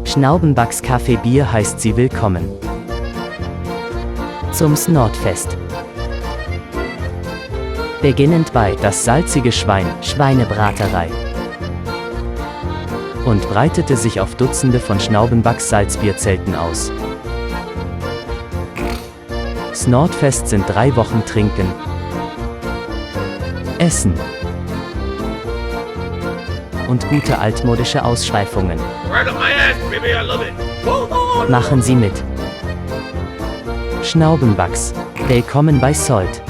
SchnaubenBucks Kaffee Bier heißt Sie willkommen zum Snortfest. Beginnend bei Das salzige Schwein, Schweinebraterei. Und breitete sich auf Dutzende von SchnaubenBucks Salzbierzelten aus. Snortfest sind 3 Wochen Trinken, Essen und gute altmodische Ausschweifungen. Machen Sie mit. SchnaubenBucks. Willkommen bei Salt.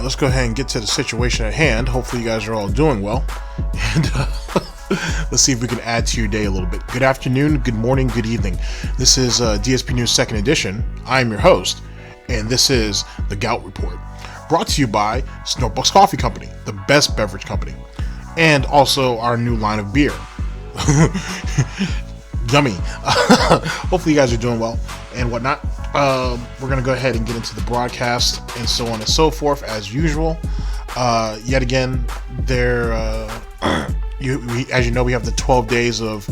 Let's go ahead and get to the situation at hand. Hopefully you guys are all doing well, and let's see if we can add to your day a little bit. Good afternoon, good morning, good evening. This is DSPNEWS 2nd edition. I'm your host, and this is the Gout Report, brought to you by Snortbucks Coffee Co, the best beverage company, and also our new line of beer. Yummy. Hopefully you guys are doing well and whatnot. We're going to go ahead and get into the broadcast and so on and so forth as usual. Yet again, as you know, we have the 12 days of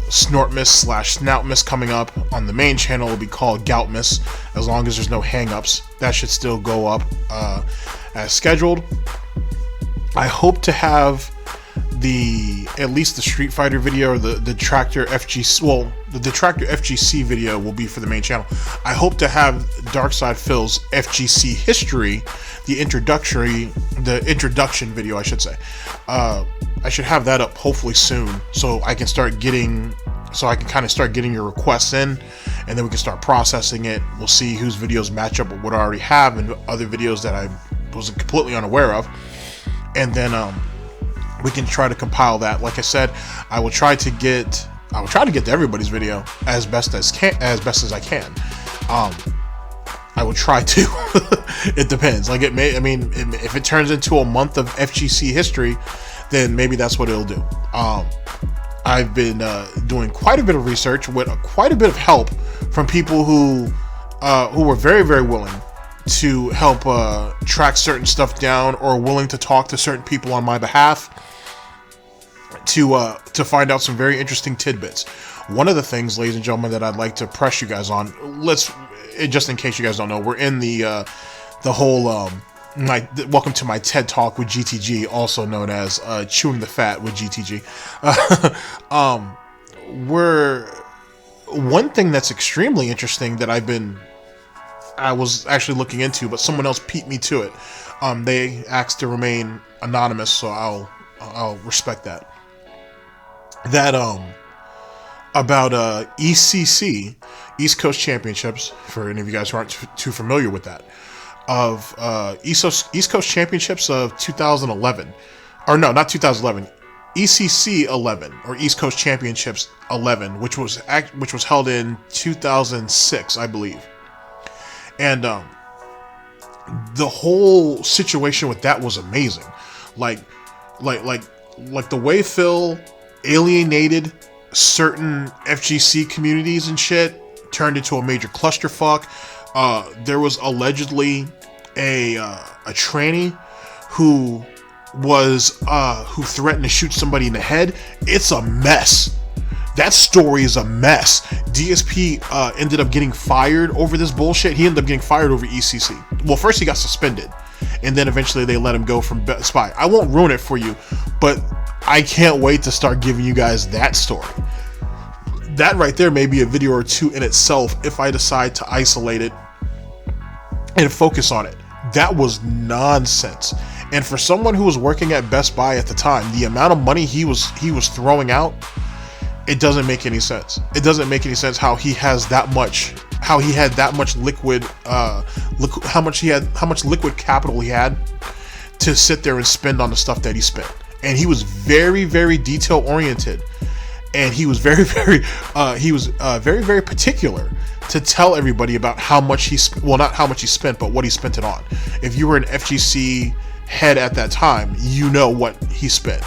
Snortmas/Snoutmas coming up on the main channel. It will be called Goutmas, as long as there's no hangups. That should still go up as scheduled. I hope to have at least the Street Fighter video, or the Tractor FGC, well, the Tractor FGC video will be for the main channel. I hope to have Darksydephil's FGC history, the introduction video, I should say. I should have that up hopefully soon, so I can kind of start getting your requests in, and then we can start processing it. We'll see whose videos match up with what I already have and other videos that I was completely unaware of, and then we can try to compile that. Like I said, I will try to get to everybody's video as best as I can. I will try to. It depends. Like if it turns into a month of FGC history, then maybe that's what it'll do. I've been doing quite a bit of research with quite a bit of help from people who were very, very willing to help track certain stuff down, or willing to talk to certain people on my behalf to find out some very interesting tidbits. One of the things, ladies and gentlemen, that I'd like to press you guys on, just in case you guys don't know, we're in the whole welcome to my TED Talk with GTG, also known as Chewing the Fat with GTG. One thing that's extremely interesting that I was actually looking into, but someone else peeped me to it. They asked to remain anonymous, so I'll respect that. That about ECC, East Coast Championships, for any of you guys who aren't too familiar with that, of East Coast Championships of 2011, or no, not 2011, ECC 11, or East Coast Championships 11, which was held in 2006, I believe. And the whole situation with that was amazing. Like the way Phil alienated certain FGC communities and shit, turned into a major clusterfuck. There was allegedly a tranny who threatened to shoot somebody in the head. It's a mess. That story is a mess. DSP ended up getting fired over this bullshit. He ended up getting fired over ECC. Well, first he got suspended, and then eventually they let him go from Spy. I won't ruin it for you, but I can't wait to start giving you guys that story. That right there may be a video or two in itself if I decide to isolate it and focus on it. That was nonsense. And for someone who was working at Best Buy at the time, the amount of money he was throwing out, it doesn't make any sense. It doesn't make any sense how he has that much, how he had that much liquid, how much liquid capital he had to sit there and spend on the stuff that he spent. And he was very, very detail oriented, and he was very, very particular to tell everybody about how much well, not how much he spent, but what he spent it on. If you were an FGC head at that time, you know what he spent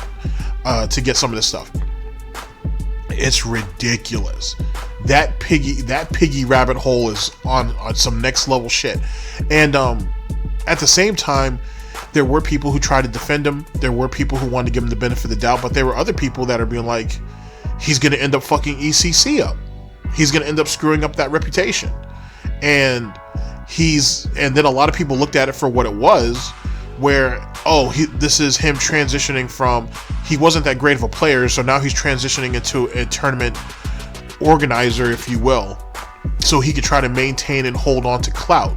to get some of this stuff. It's ridiculous. That piggy rabbit hole is on some next level shit. And at the same time, there were people who tried to defend him. There were people who wanted to give him the benefit of the doubt, but there were other people that are being like, he's going to end up fucking ECC up. He's going to end up screwing up that reputation. And then a lot of people looked at it for what it was, where, this is him transitioning from, he wasn't that great of a player, so now he's transitioning into a tournament organizer, if you will, so he could try to maintain and hold on to clout.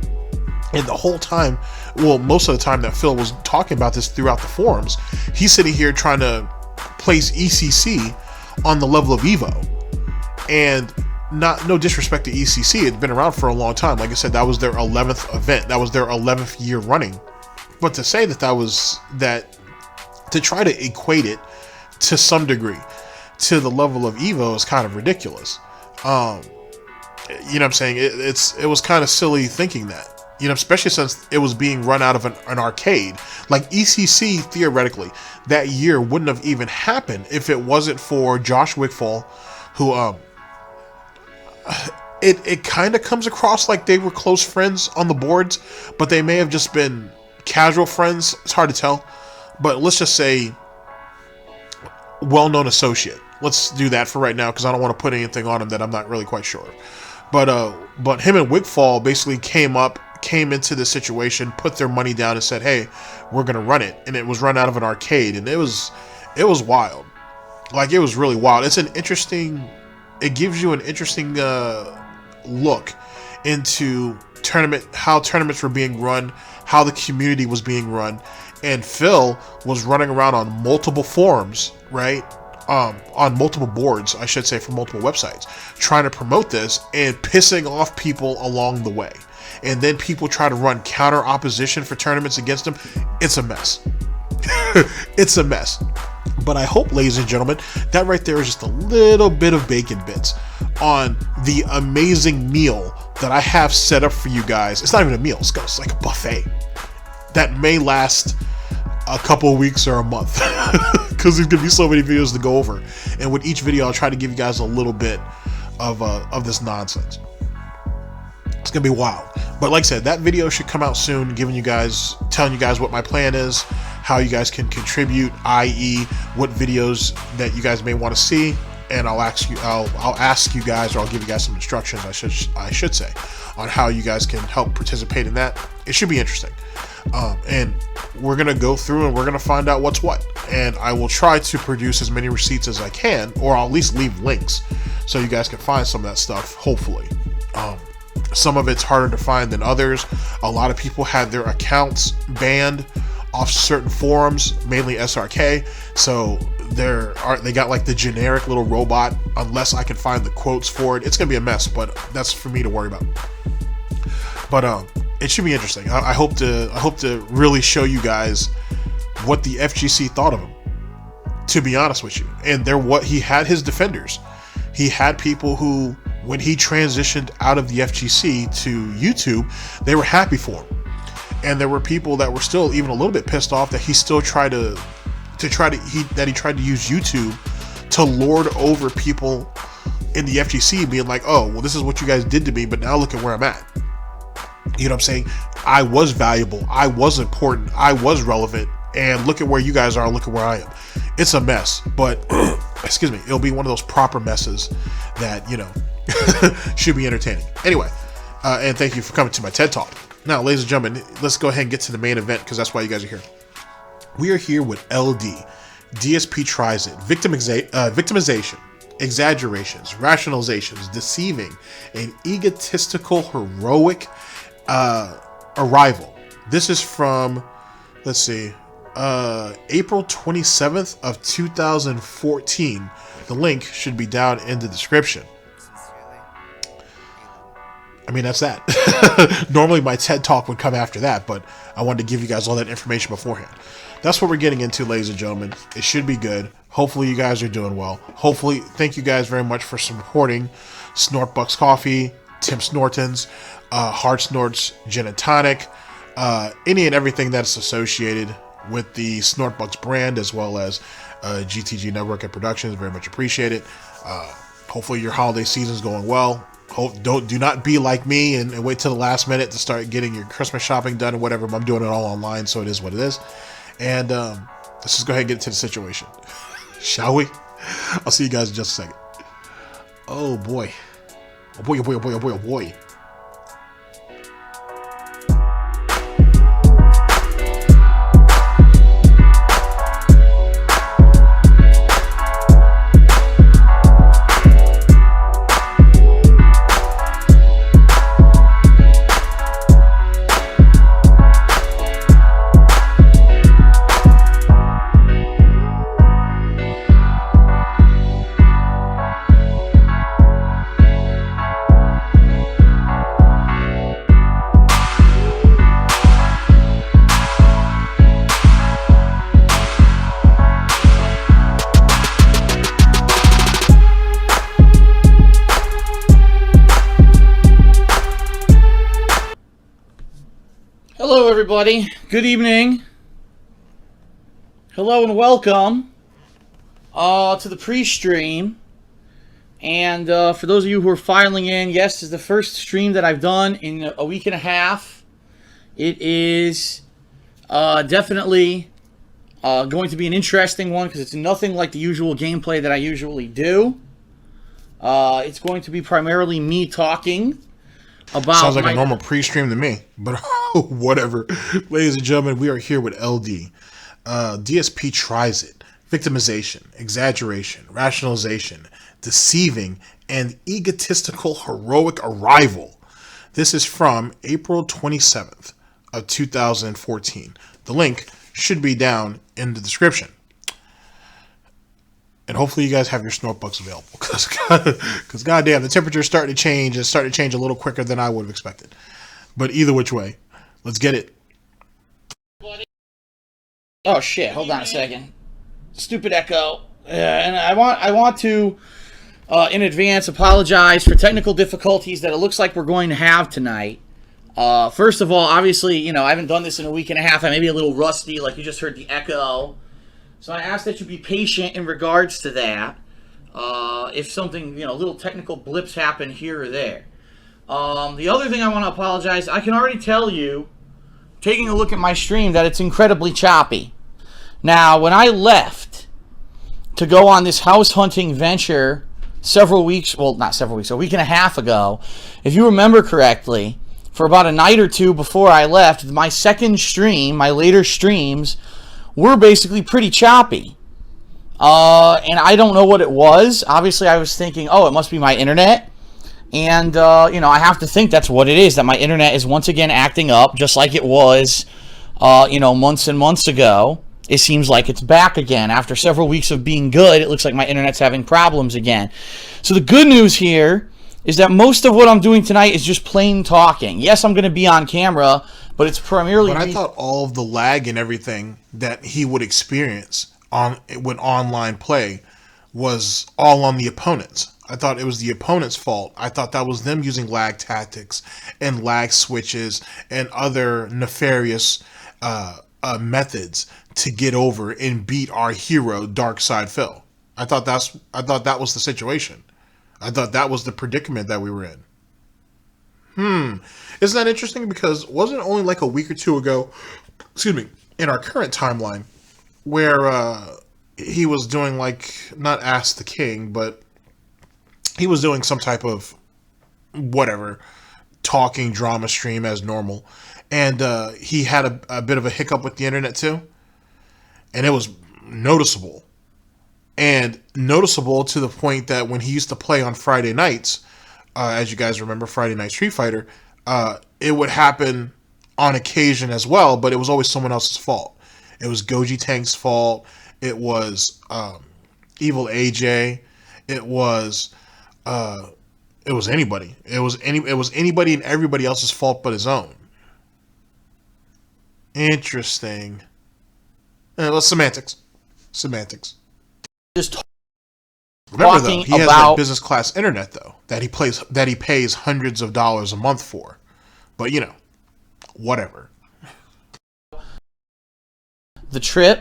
And the whole time, well, most of the time that Phil was talking about this throughout the forums, he's sitting here trying to place ECC on the level of Evo. And no disrespect to ECC, it's been around for a long time. Like I said, that was their 11th event. That was their 11th year running. But to say to try to equate it to some degree to the level of Evo is kind of ridiculous. You know what I'm saying? It was kind of silly thinking that. Especially since it was being run out of an arcade. Like ECC, theoretically, that year wouldn't have even happened if it wasn't for Josh Wickfall, who, it kind of comes across like they were close friends on the boards, but they may have just been casual friends. It's hard to tell, but let's just say well-known associate. Let's do that for right now, because I don't want to put anything on him that I'm not really quite sure. But him and Wickfall basically came into the situation, put their money down, and said, "Hey, we're gonna run it." And it was run out of an arcade, and it was wild. Like, it was really wild. It gives you an interesting look into how tournaments were being run, how the community was being run. And Phil was running around on multiple forums, right? On multiple boards, I should say, for multiple websites, trying to promote this and pissing off people along the way. And then people try to run counter opposition for tournaments against him. It's a mess. It's a mess. But I hope, ladies and gentlemen, that right there is just a little bit of bacon bits on the amazing meal that I have set up for you guys. It's not even a meal, it's like a buffet that may last a couple of weeks or a month, because there's gonna be so many videos to go over, and with each video I'll try to give you guys a little bit of this nonsense. It's gonna be wild. But like I said, that video should come out soon, telling you guys what my plan is, how you guys can contribute, i.e. what videos that you guys may want to see, and I'll ask you guys, or I'll give you guys some instructions, I should say, on how you guys can help participate in that. It should be interesting. And we're gonna go through and we're gonna find out what's what, and I will try to produce as many receipts as I can, or I'll at least leave links so you guys can find some of that stuff, hopefully. Some of it's harder to find than others. A lot of people had their accounts banned off certain forums, mainly SRK, so they got like the generic little robot, unless I can find the quotes for it. It's gonna be a mess, but that's for me to worry about. But it should be interesting. I hope to really show you guys what the FGC thought of him, to be honest with you. And he had his defenders. He had people who, when he transitioned out of the FGC to YouTube, they were happy for him. And there were people that were still even a little bit pissed off that he still tried to use YouTube to lord over people in the FGC, being like, "Oh, well, this is what you guys did to me, but now look at where I'm at." You know what I'm saying? I was valuable, I was important, I was relevant, and look at where you guys are, look at where I am. It's a mess, but excuse me, it'll be one of those proper messes that, should be entertaining. Anyway, and thank you for coming to my TED Talk. Now, ladies and gentlemen, let's go ahead and get to the main event, because that's why you guys are here. We are here with LD. DSP tries it. Victimisation, exaggerations, rationalizations, deceiving, an egotistical, heroic arrival. This is from, let's see, April 27th of 2014. The link should be down in the description. I mean, that's that. Normally my TED Talk would come after that, but I wanted to give you guys all that information beforehand. That's what we're getting into, ladies and gentlemen. It should be good. Hopefully you guys are doing well. Hopefully, thank you guys very much for supporting Snortbucks Coffee, Tim Snortons, Hard Snorts, Gin and Tonic, any and everything that's associated with the Snortbucks brand, as well as GTG Network and Productions. Very much appreciate it. Hopefully your holiday season's going well. Do not be like me and wait till the last minute to start getting your Christmas shopping done or whatever. I'm doing it all online, so it is what it is. And let's just go ahead and get into the situation. Shall we? I'll see you guys in just a second. Oh boy. Oh boy, oh boy, oh boy, oh boy, oh boy. Hello everybody, good evening. Hello and welcome to the pre-stream. And for those of you who are filing in, yes, this is the first stream that I've done in a week and a half. It is definitely going to be an interesting one because it's nothing like the usual gameplay that I usually do. It's going to be primarily me talking about... Sounds like a normal pre-stream to me, but whatever. Ladies and gentlemen, we are here with LD. DSP tries it. Victimisation, Exaggeration, Rationalization, Decieving, and Egotistical Heroic Arrival. This is from April 27th of 2014. The link should be down in the description. And hopefully you guys have your Snortbucks available. Because goddamn, the temperature is starting to change. It's starting to change a little quicker than I would have expected. But either which way, let's get it. Oh shit, hold on a second. Stupid echo. And I want to, in advance, apologize for technical difficulties that it looks like we're going to have tonight. First of all, obviously, you know, I haven't done this in a week and a half. I may be a little rusty, like you just heard the echo. So I ask that you be patient in regards to that. If something, you know, little technical blips happen here or there. The other thing I want to apologize, I can already tell you, taking a look at my stream, that it's incredibly choppy. Now, when I left to go on this house hunting venture several weeks, well, not several weeks, a week and a half ago, if you remember correctly, for about a night or two before I left, my second stream, my later streams, were basically pretty choppy. And I don't know what it was. Obviously, I was thinking, oh, it must be my internet. And, you know, I have to think that's what it is, that my internet is once again acting up, just like it was, you know, months and months ago. It seems like it's back again. After several weeks of being good, it looks like my internet's having problems again. So the good news here is that most of what I'm doing tonight is just plain talking. Yes, I'm going to be on camera, but it's primarily... But I thought all of the lag and everything that he would experience when online play was all on the opponents. I thought it was the opponent's fault. I thought that was them using lag tactics and lag switches and other nefarious methods to get over and beat our hero Darksydephil. I thought that was the situation. I thought that was the predicament that we were in. Isn't that interesting? Because wasn't it only like a week or two ago, excuse me, in our current timeline, where he was doing like, not Ask the King, but he was doing some type of whatever, talking drama stream as normal. And he had a bit of a hiccup with the internet too. And it was noticeable. And noticeable to the point that when he used to play on Friday nights, as you guys remember, Friday Night Street Fighter, it would happen on occasion as well, but it was always someone else's fault. It was Goji Tank's fault. It was Evil AJ. It was anybody. It was anybody and everybody else's fault but his own. Interesting. Well, semantics. Just remember though, he has that business class internet though that he pays hundreds of dollars a month for. But you know, whatever. The trip,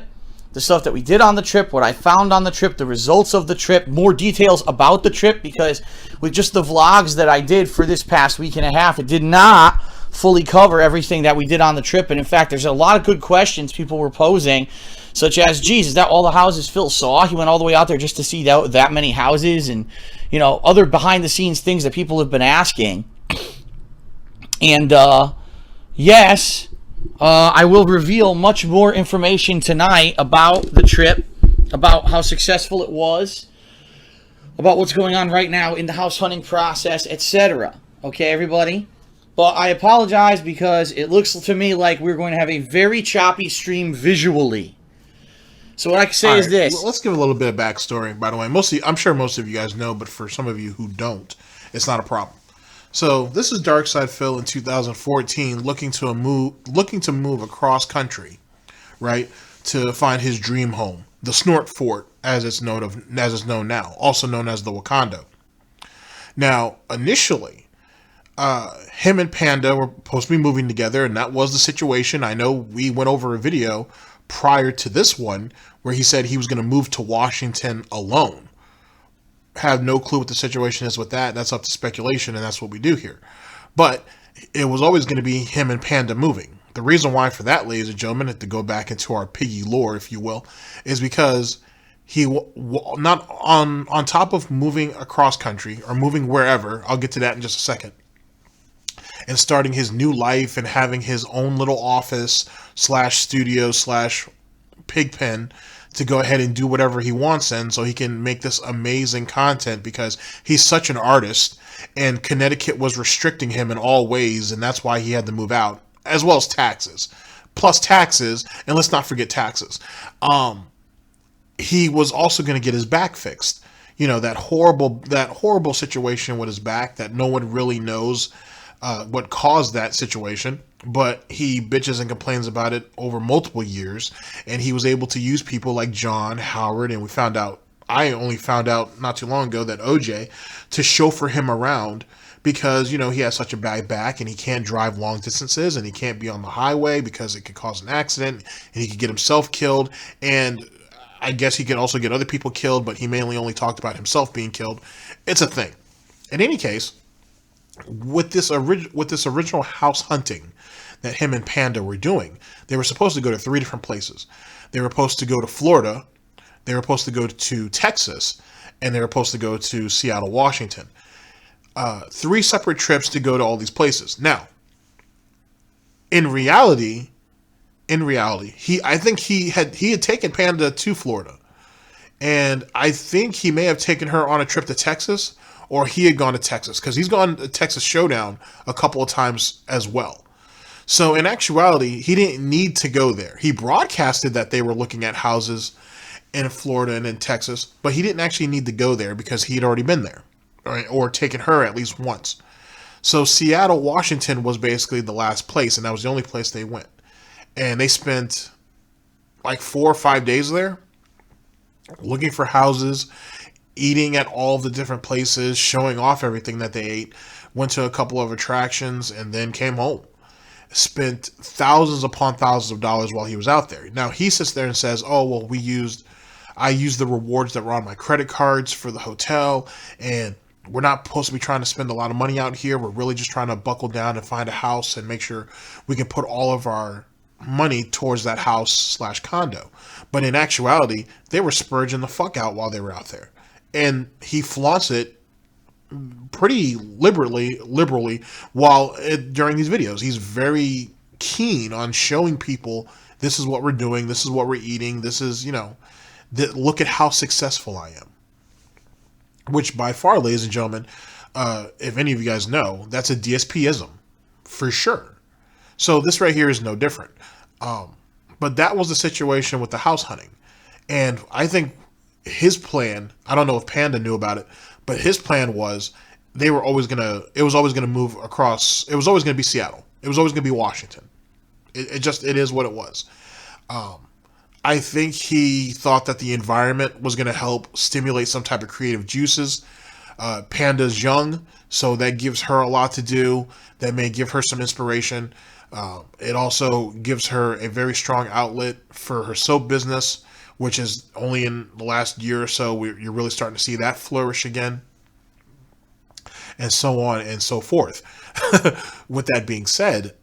the stuff that we did on the trip, what I found on the trip, the results of the trip, more details about the trip, because with just the vlogs that I did for this past week and a half, it did not fully cover everything that we did on the trip. And in fact, there's a lot of good questions people were posing, such as, geez, is that all the houses Phil saw? He went all the way out there just to see that many houses, and, you know, other behind the scenes things that people have been asking. And yes, I will reveal much more information tonight about the trip, about how successful it was, about what's going on right now in the house hunting process, etc. Okay, everybody? But I apologize because it looks to me like we're going to have a very choppy stream visually. So what I can say is this. Let's give a little bit of backstory, by the way. I'm sure most of you guys know, but for some of you who don't, it's not a problem. So this is Darksydephil in 2014 looking to move across country, right, to find his dream home, the Snort Fort, as it's known now, also known as the Wakanda. Now, initially, him and Panda were supposed to be moving together, and that was the situation. I know we went over a video prior to this one where he said he was going to move to Washington alone. Have no clue what the situation is with that. That's up to speculation, and that's what we do here. But it was always going to be him and Panda moving. The reason why for that, ladies and gentlemen, to go back into our piggy lore, if you will, is because he not on top of moving across country or moving wherever. I'll get to that in just a second. And starting his new life and having his own little office / studio / pig pen to go ahead and do whatever he wants in, so he can make this amazing content, because he's such an artist and Connecticut was restricting him in all ways, and that's why he had to move out, as well as taxes. Plus taxes, and let's not forget taxes. He was also going to get his back fixed. You know, that horrible situation with his back that no one really knows what caused that situation, but he bitches and complains about it over multiple years, and he was able to use people like John, Howard, and I only found out not too long ago that OJ, to chauffeur him around, because, you know, he has such a bad back and he can't drive long distances and he can't be on the highway because it could cause an accident and he could get himself killed, and I guess he could also get other people killed, but he mainly only talked about himself being killed. It's a thing. In any case, with this original house hunting that him and Panda were doing, they were supposed to go to 3 different places. They were supposed to go to Florida, they were supposed to go to Texas, and they were supposed to go to Seattle, Washington. 3 separate trips to go to all these places. Now, in reality, I think he had taken Panda to Florida, and I think he may have taken her on a trip to Texas, or he had gone to Texas, because he's gone to Texas Showdown a couple of times as well. So in actuality, he didn't need to go there. He broadcasted that they were looking at houses in Florida and in Texas, but he didn't actually need to go there because he had already been there, or taken her at least once. So Seattle, Washington was basically the last place, and that was the only place they went. And they spent like 4 or 5 days there looking for houses, eating at all of the different places, showing off everything that they ate, went to a couple of attractions, and then came home. Spent thousands upon thousands of dollars while he was out there. Now, he sits there and says, oh, well, I used the rewards that were on my credit cards for the hotel, and we're not supposed to be trying to spend a lot of money out here. We're really just trying to buckle down and find a house and make sure we can put all of our money towards that house / condo. But in actuality, they were spurging the fuck out while they were out there. And he flaunts it pretty liberally during these videos. He's very keen on showing people, this is what we're doing, this is what we're eating, this is, you know, look at how successful I am. Which by far, ladies and gentlemen, if any of you guys know, that's a DSP-ism for sure. So this right here is no different. But that was the situation with the house hunting. And I think his plan, I don't know if Panda knew about it, but his plan was it was always going to move across. It was always going to be Seattle. It was always going to be Washington. It is what it was. I think he thought that the environment was going to help stimulate some type of creative juices. Panda's young, so that gives her a lot to do. That may give her some inspiration. It also gives her a very strong outlet for her soap business, which is only in the last year or so you're really starting to see that flourish again, and so on and so forth. With that being said,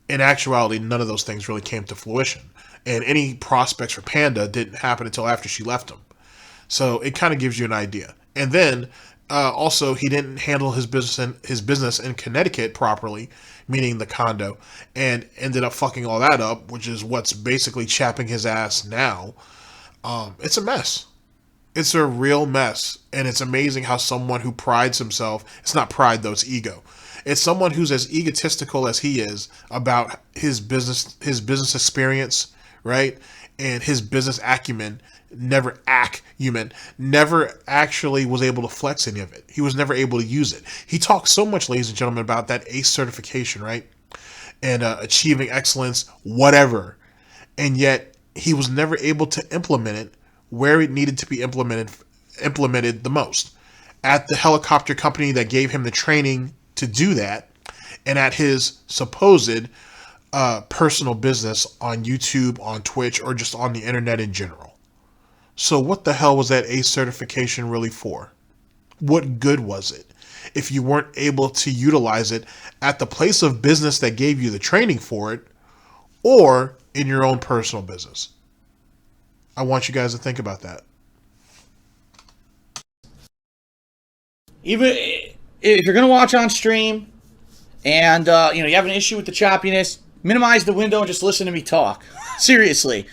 in actuality, none of those things really came to fruition, and any prospects for Panda didn't happen until after she left him. So it kind of gives you an idea. And then also, he didn't handle his business in Connecticut properly, meaning the condo, and ended up fucking all that up, which is what's basically chapping his ass now. It's a mess. It's a real mess, and it's amazing how someone who prides himself, it's not pride though, it's ego. It's someone who's as egotistical as he is about his business experience, right? And his business acumen, never actually was able to flex any of it. He was never able to use it. He talks so much, ladies and gentlemen, about that ACE certification, right? And achieving excellence, whatever. And yet he was never able to implement it where it needed to be implemented the most. At the helicopter company that gave him the training to do that, and at his supposed personal business on YouTube, on Twitch, or just on the internet in general. So what the hell was that ACE certification really for? What good was it if you weren't able to utilize it at the place of business that gave you the training for it, or in your own personal business? I want you guys to think about that. Even if you're going to watch on stream and you have an issue with the choppiness, minimize the window and just listen to me talk. Seriously.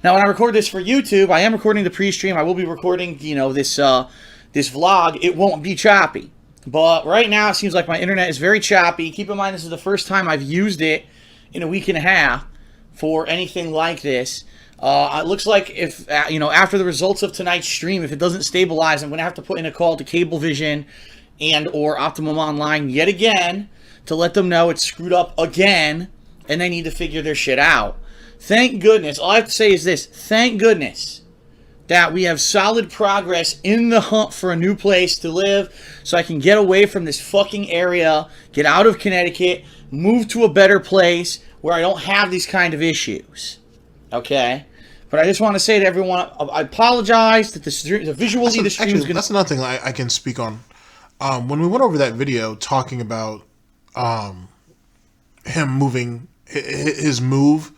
Now, when I record this for YouTube, I am recording the pre-stream. I will be recording, this vlog. It won't be choppy. But right now, it seems like my internet is very choppy. Keep in mind, this is the first time I've used it in a week and a half for anything like this. It looks like if, after the results of tonight's stream, if it doesn't stabilize, I'm going to have to put in a call to Cablevision and or Optimum Online yet again to let them know it's screwed up again and they need to figure their shit out. Thank goodness, all I have to say is this, thank goodness that we have solid progress in the hunt for a new place to live so I can get away from this fucking area, get out of Connecticut, move to a better place where I don't have these kind of issues. Okay? But I just want to say to everyone, I apologize that the visually the stream is going to... That's another thing I can speak on. When we went over that video talking about him moving, his move,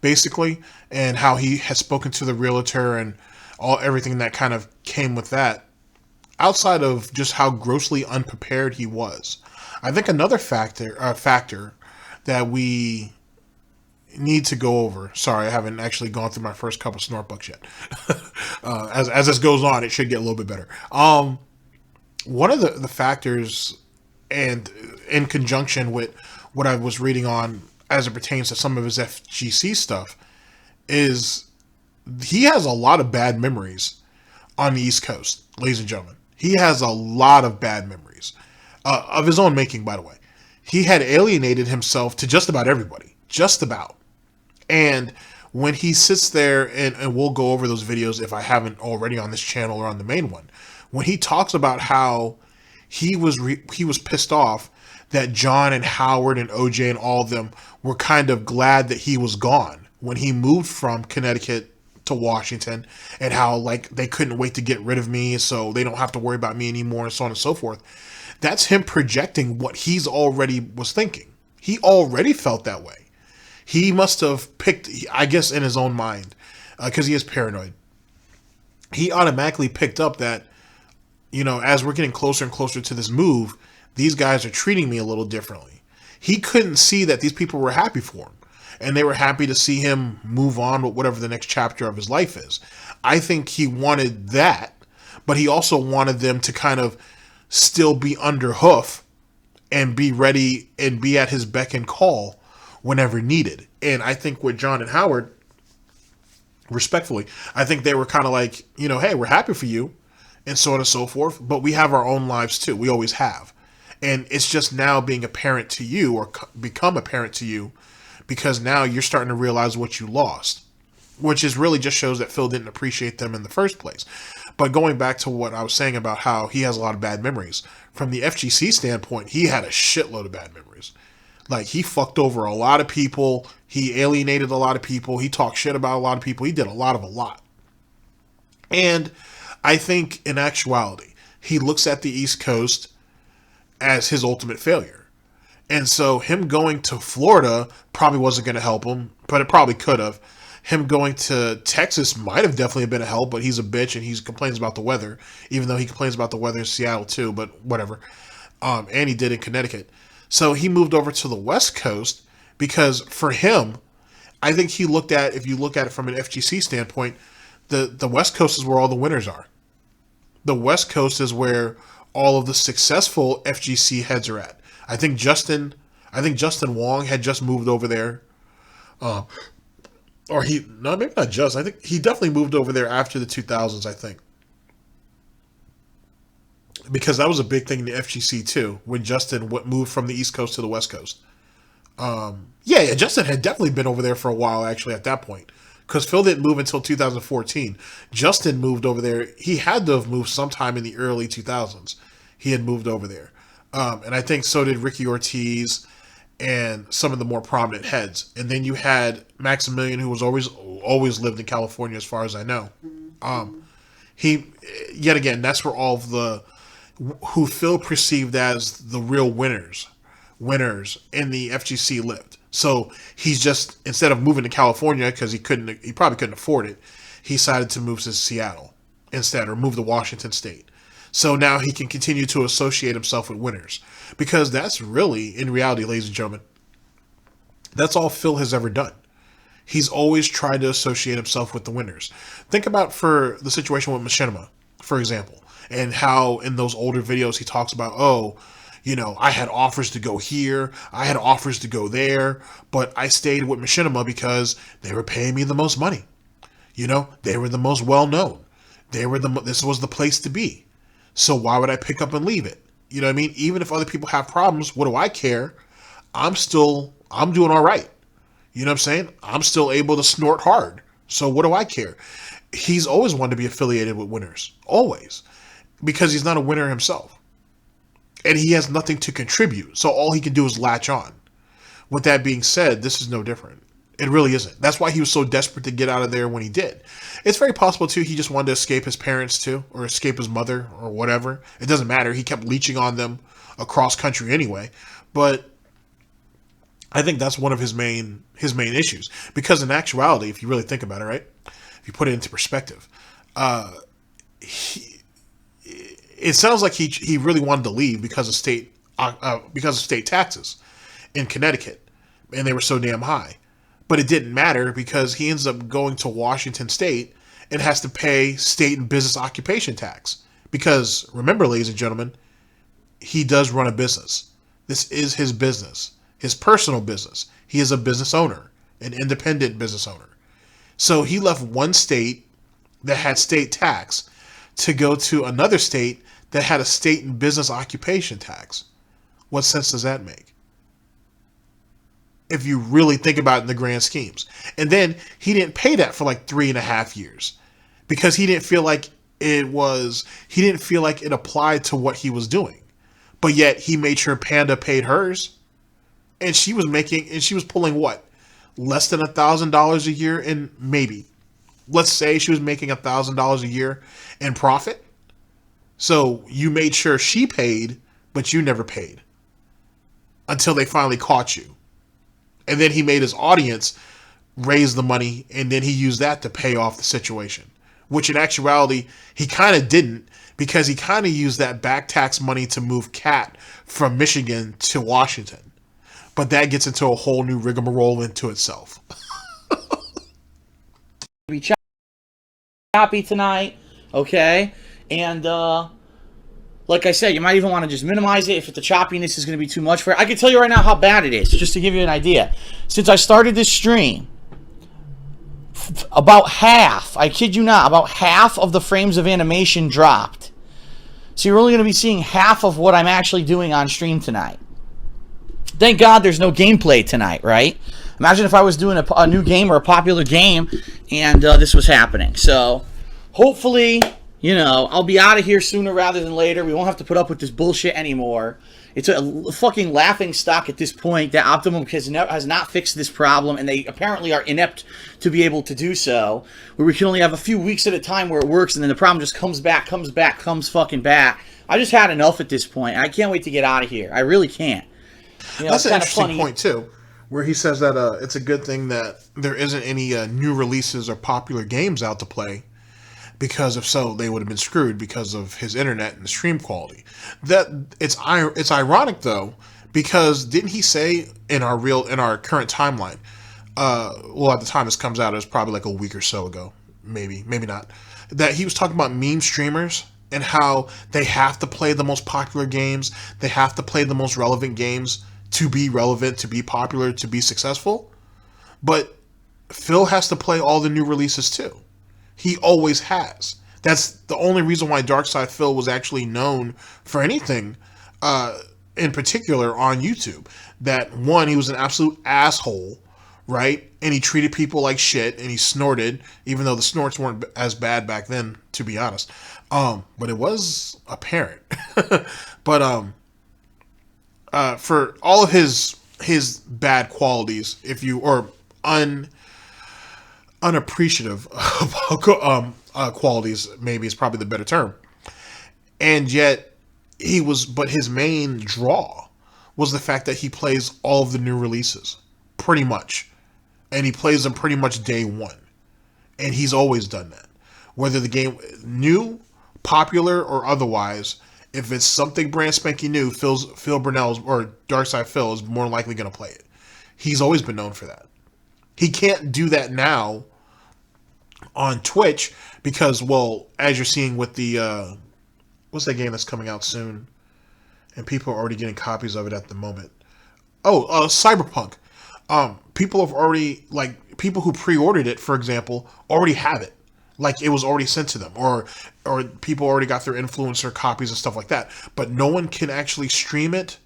basically, and how he has spoken to the realtor and everything that kind of came with that, outside of just how grossly unprepared he was, I think another factor that we need to go over. Sorry, I haven't actually gone through my first cup of Snortbucks yet. As this goes on, it should get a little bit better. One of the factors, and in conjunction with what I was reading on as it pertains to some of his FGC stuff, is he has a lot of bad memories on the East Coast, ladies and gentlemen. He has a lot of bad memories of his own making, by the way. He had alienated himself to just about everybody. Just about. And when he sits there, and we'll go over those videos if I haven't already on this channel or on the main one, when he talks about how he was pissed off that John and Howard and OJ and all of them were kind of glad that he was gone when he moved from Connecticut to Washington, and how like they couldn't wait to get rid of me so they don't have to worry about me anymore, and so on and so forth. That's him projecting what he's already was thinking. He already felt that way. He must have picked, I guess in his own mind, because he is paranoid, he automatically picked up that, as we're getting closer and closer to this move, these guys are treating me a little differently. He couldn't see that these people were happy for him, and they were happy to see him move on with whatever the next chapter of his life is. I think he wanted that, but he also wanted them to kind of still be under hoof and be ready and be at his beck and call whenever needed. And I think with John and Howard, respectfully, I think they were kind of like, you know, hey, we're happy for you, and so on and so forth, but we have our own lives too. We always have. And it's just now being apparent to you, or become apparent to you, because now you're starting to realize what you lost, which is really just shows that Phil didn't appreciate them in the first place. But going back to what I was saying about how he has a lot of bad memories, from the FGC standpoint, he had a shitload of bad memories. Like, he fucked over a lot of people. He alienated a lot of people. He talked shit about a lot of people. He did a lot. And I think in actuality, he looks at the East Coast as his ultimate failure. And so him going to Florida probably wasn't going to help him, but it probably could have. Him going to Texas might have definitely been a help, but he's a bitch and he complains about the weather, even though he complains about the weather in Seattle too, but whatever. And he did in Connecticut. So he moved over to the West Coast because for him, I think he looked at, if you look at it from an FGC standpoint, the West Coast is where all the winners are. The West Coast is where all of the successful FGC heads are at. I think Justin Wong had just moved over there. No, maybe not just. I think he definitely moved over there after the 2000s, I think. Because that was a big thing in the FGC too, when Justin moved from the East Coast to the West Coast. Yeah, Justin had definitely been over there for a while, actually, at that point. Because Phil didn't move until 2014. Justin moved over there. He had to have moved sometime in the early 2000s. He had moved over there. And I think so did Ricky Ortiz and some of the more prominent heads. And then you had Maximilian, who was always lived in California, as far as I know. He, yet again, that's where all of who Phil perceived as the real winners in the FGC lived. So he's just, instead of moving to California, because he probably couldn't afford it, he decided to move to Seattle instead, or move to Washington State. So now he can continue to associate himself with winners. Because that's really, in reality, ladies and gentlemen, that's all Phil has ever done. He's always tried to associate himself with the winners. Think about for the situation with Machinima, for example, and how in those older videos he talks about, I had offers to go here, I had offers to go there, but I stayed with Machinima because they were paying me the most money. They were the most well-known. This was the place to be. So why would I pick up and leave it? You know what I mean? Even if other people have problems, what do I care? I'm doing all right. You know what I'm saying? I'm still able to snort hard. So what do I care? He's always wanted to be affiliated with winners. Always. Because he's not a winner himself. And he has nothing to contribute. So all he can do is latch on. With that being said, this is no different. It really isn't. That's why he was so desperate to get out of there when he did. It's very possible, too, he just wanted to escape his parents, too, or escape his mother, or whatever. It doesn't matter. He kept leeching on them across country anyway. But I think that's one of his main issues. Because in actuality, if you really think about it, right? If you put it into perspective, it sounds like he really wanted to leave because of state taxes in Connecticut, and they were so damn high. But it didn't matter because he ends up going to Washington State and has to pay state and business occupation tax. Because remember, ladies and gentlemen, he does run a business. This is his business, his personal business. He is a business owner, an independent business owner. So he left one state that had state tax to go to another state that had a state and business occupation tax. What sense does that make? If you really think about it in the grand schemes. And then he didn't pay that for like 3.5 years because he didn't feel like it applied to what he was doing. But yet he made sure Panda paid hers, and she was pulling what? Less than $1,000 a year in, maybe. Let's say she was making $1,000 a year in profit. So you made sure she paid, but you never paid until they finally caught you. And then he made his audience raise the money, and then he used that to pay off the situation. Which in actuality, he kind of didn't, because he kind of used that back tax money to move Cat from Michigan to Washington. But that gets into a whole new rigmarole into itself. Be choppy tonight, okay? And Like I said, you might even want to just minimize it if the choppiness is going to be too much for it. I can tell you right now how bad it is, just to give you an idea. Since I started this stream, about half, I kid you not, about half of the frames of animation dropped. So you're only going to be seeing half of what I'm actually doing on stream tonight. Thank God there's no gameplay tonight, right? Imagine if I was doing a new game or a popular game and this was happening. So hopefully, you know, I'll be out of here sooner rather than later. We won't have to put up with this bullshit anymore. It's a fucking laughing stock at this point that Optimum has not fixed this problem, and they apparently are inept to be able to do so, where we can only have a few weeks at a time where it works, and then the problem just comes fucking back. I just had enough at this point. I can't wait to get out of here. I really can't. You know, that's an interesting point, too, where he says that it's a good thing that there isn't any new releases or popular games out to play, because if so, they would have been screwed because of his internet and the stream quality. That it's ironic though, because didn't he say in our current timeline? Well, at the time this comes out, it was probably like a week or so ago, maybe not. That he was talking about meme streamers and how they have to play the most popular games, they have to play the most relevant games to be relevant, to be popular, to be successful. But Phil has to play all the new releases too. He always has. That's the only reason why Darksydephil was actually known for anything in particular on YouTube. That one, he was an absolute asshole, right? And he treated people like shit, and he snorted, even though the snorts weren't as bad back then, to be honest. But it was apparent. But for all of his bad qualities, unappreciative qualities, maybe is probably the better term. And yet but his main draw was the fact that he plays all of the new releases, pretty much. And he plays them pretty much day one. And he's always done that. Whether the game new, popular, or otherwise, if it's something brand spanking new, Phil Burnell or Darksydephil is more likely going to play it. He's always been known for that. He can't do that now on Twitch because, well, as you're seeing with the what's that game that's coming out soon, and people are already getting copies of it at the moment. Cyberpunk. People have already, like, people who pre-ordered it, for example, already have it. Like, it was already sent to them, or people already got their influencer copies and stuff like that. But no one can actually stream it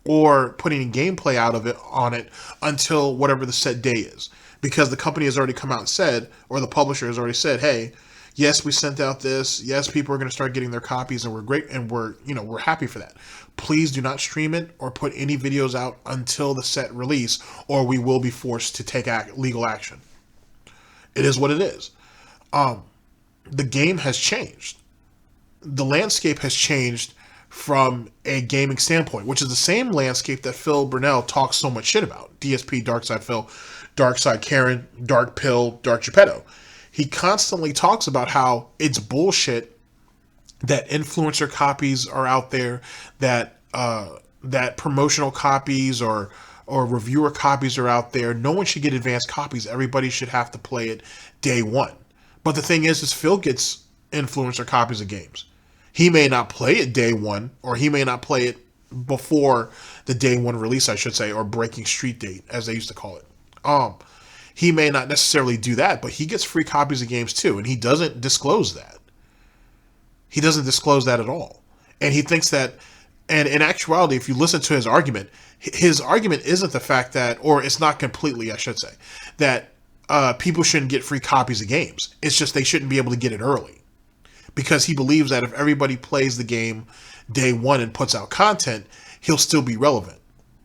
or put any gameplay out of it on it until whatever the set day is, because the company has already come out and said, or the publisher has already said, hey, yes, we sent out this, yes, people are going to start getting their copies, and we're great, and we're happy for that. Please do not stream it or put any videos out until the set release, or we will be forced to take legal action. It is what it is. The game has changed. The landscape has changed from a gaming standpoint, which is the same landscape that Phil Burnell talks so much shit about. DSP, Darksydephil, Darkside Karen, Dark Pill, Dark Geppetto. He constantly talks about how it's bullshit that influencer copies are out there, that promotional copies or reviewer copies are out there. No one should get advanced copies. Everybody should have to play it day one. But the thing is Phil gets influencer copies of games. He may not play it day one, or he may not play it before the day one release, I should say, or breaking street date, as they used to call it. He may not necessarily do that, but he gets free copies of games too, and he doesn't disclose that. He doesn't disclose that at all. And he thinks that, and in actuality, if you listen to his argument isn't the fact that, or it's not completely, I should say, that people shouldn't get free copies of games. It's just they shouldn't be able to get it early. Because he believes that if everybody plays the game day one and puts out content, he'll still be relevant.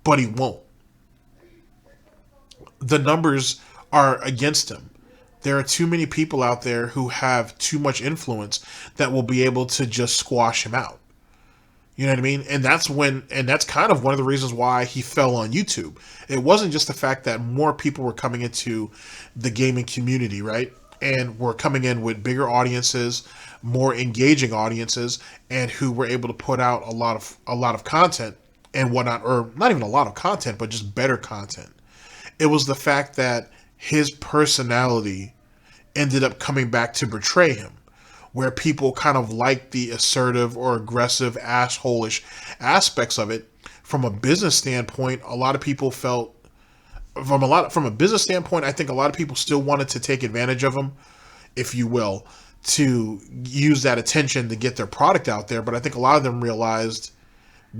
But he won't. The numbers are against him. There are too many people out there who have too much influence that will be able to just squash him out. You know what I mean? And that's kind of one of the reasons why he fell on YouTube. It wasn't just the fact that more people were coming into the gaming community, right? And were coming in with bigger audiences, more engaging audiences, and who were able to put out a lot of content and whatnot, or not even a lot of content, but just better content. It was the fact that his personality ended up coming back to betray him, where people kind of like the assertive or aggressive, asshole-ish aspects of it. From a business standpoint, a lot of people felt, from a business standpoint, I think a lot of people still wanted to take advantage of him, if you will, to use that attention to get their product out there. But I think a lot of them realized,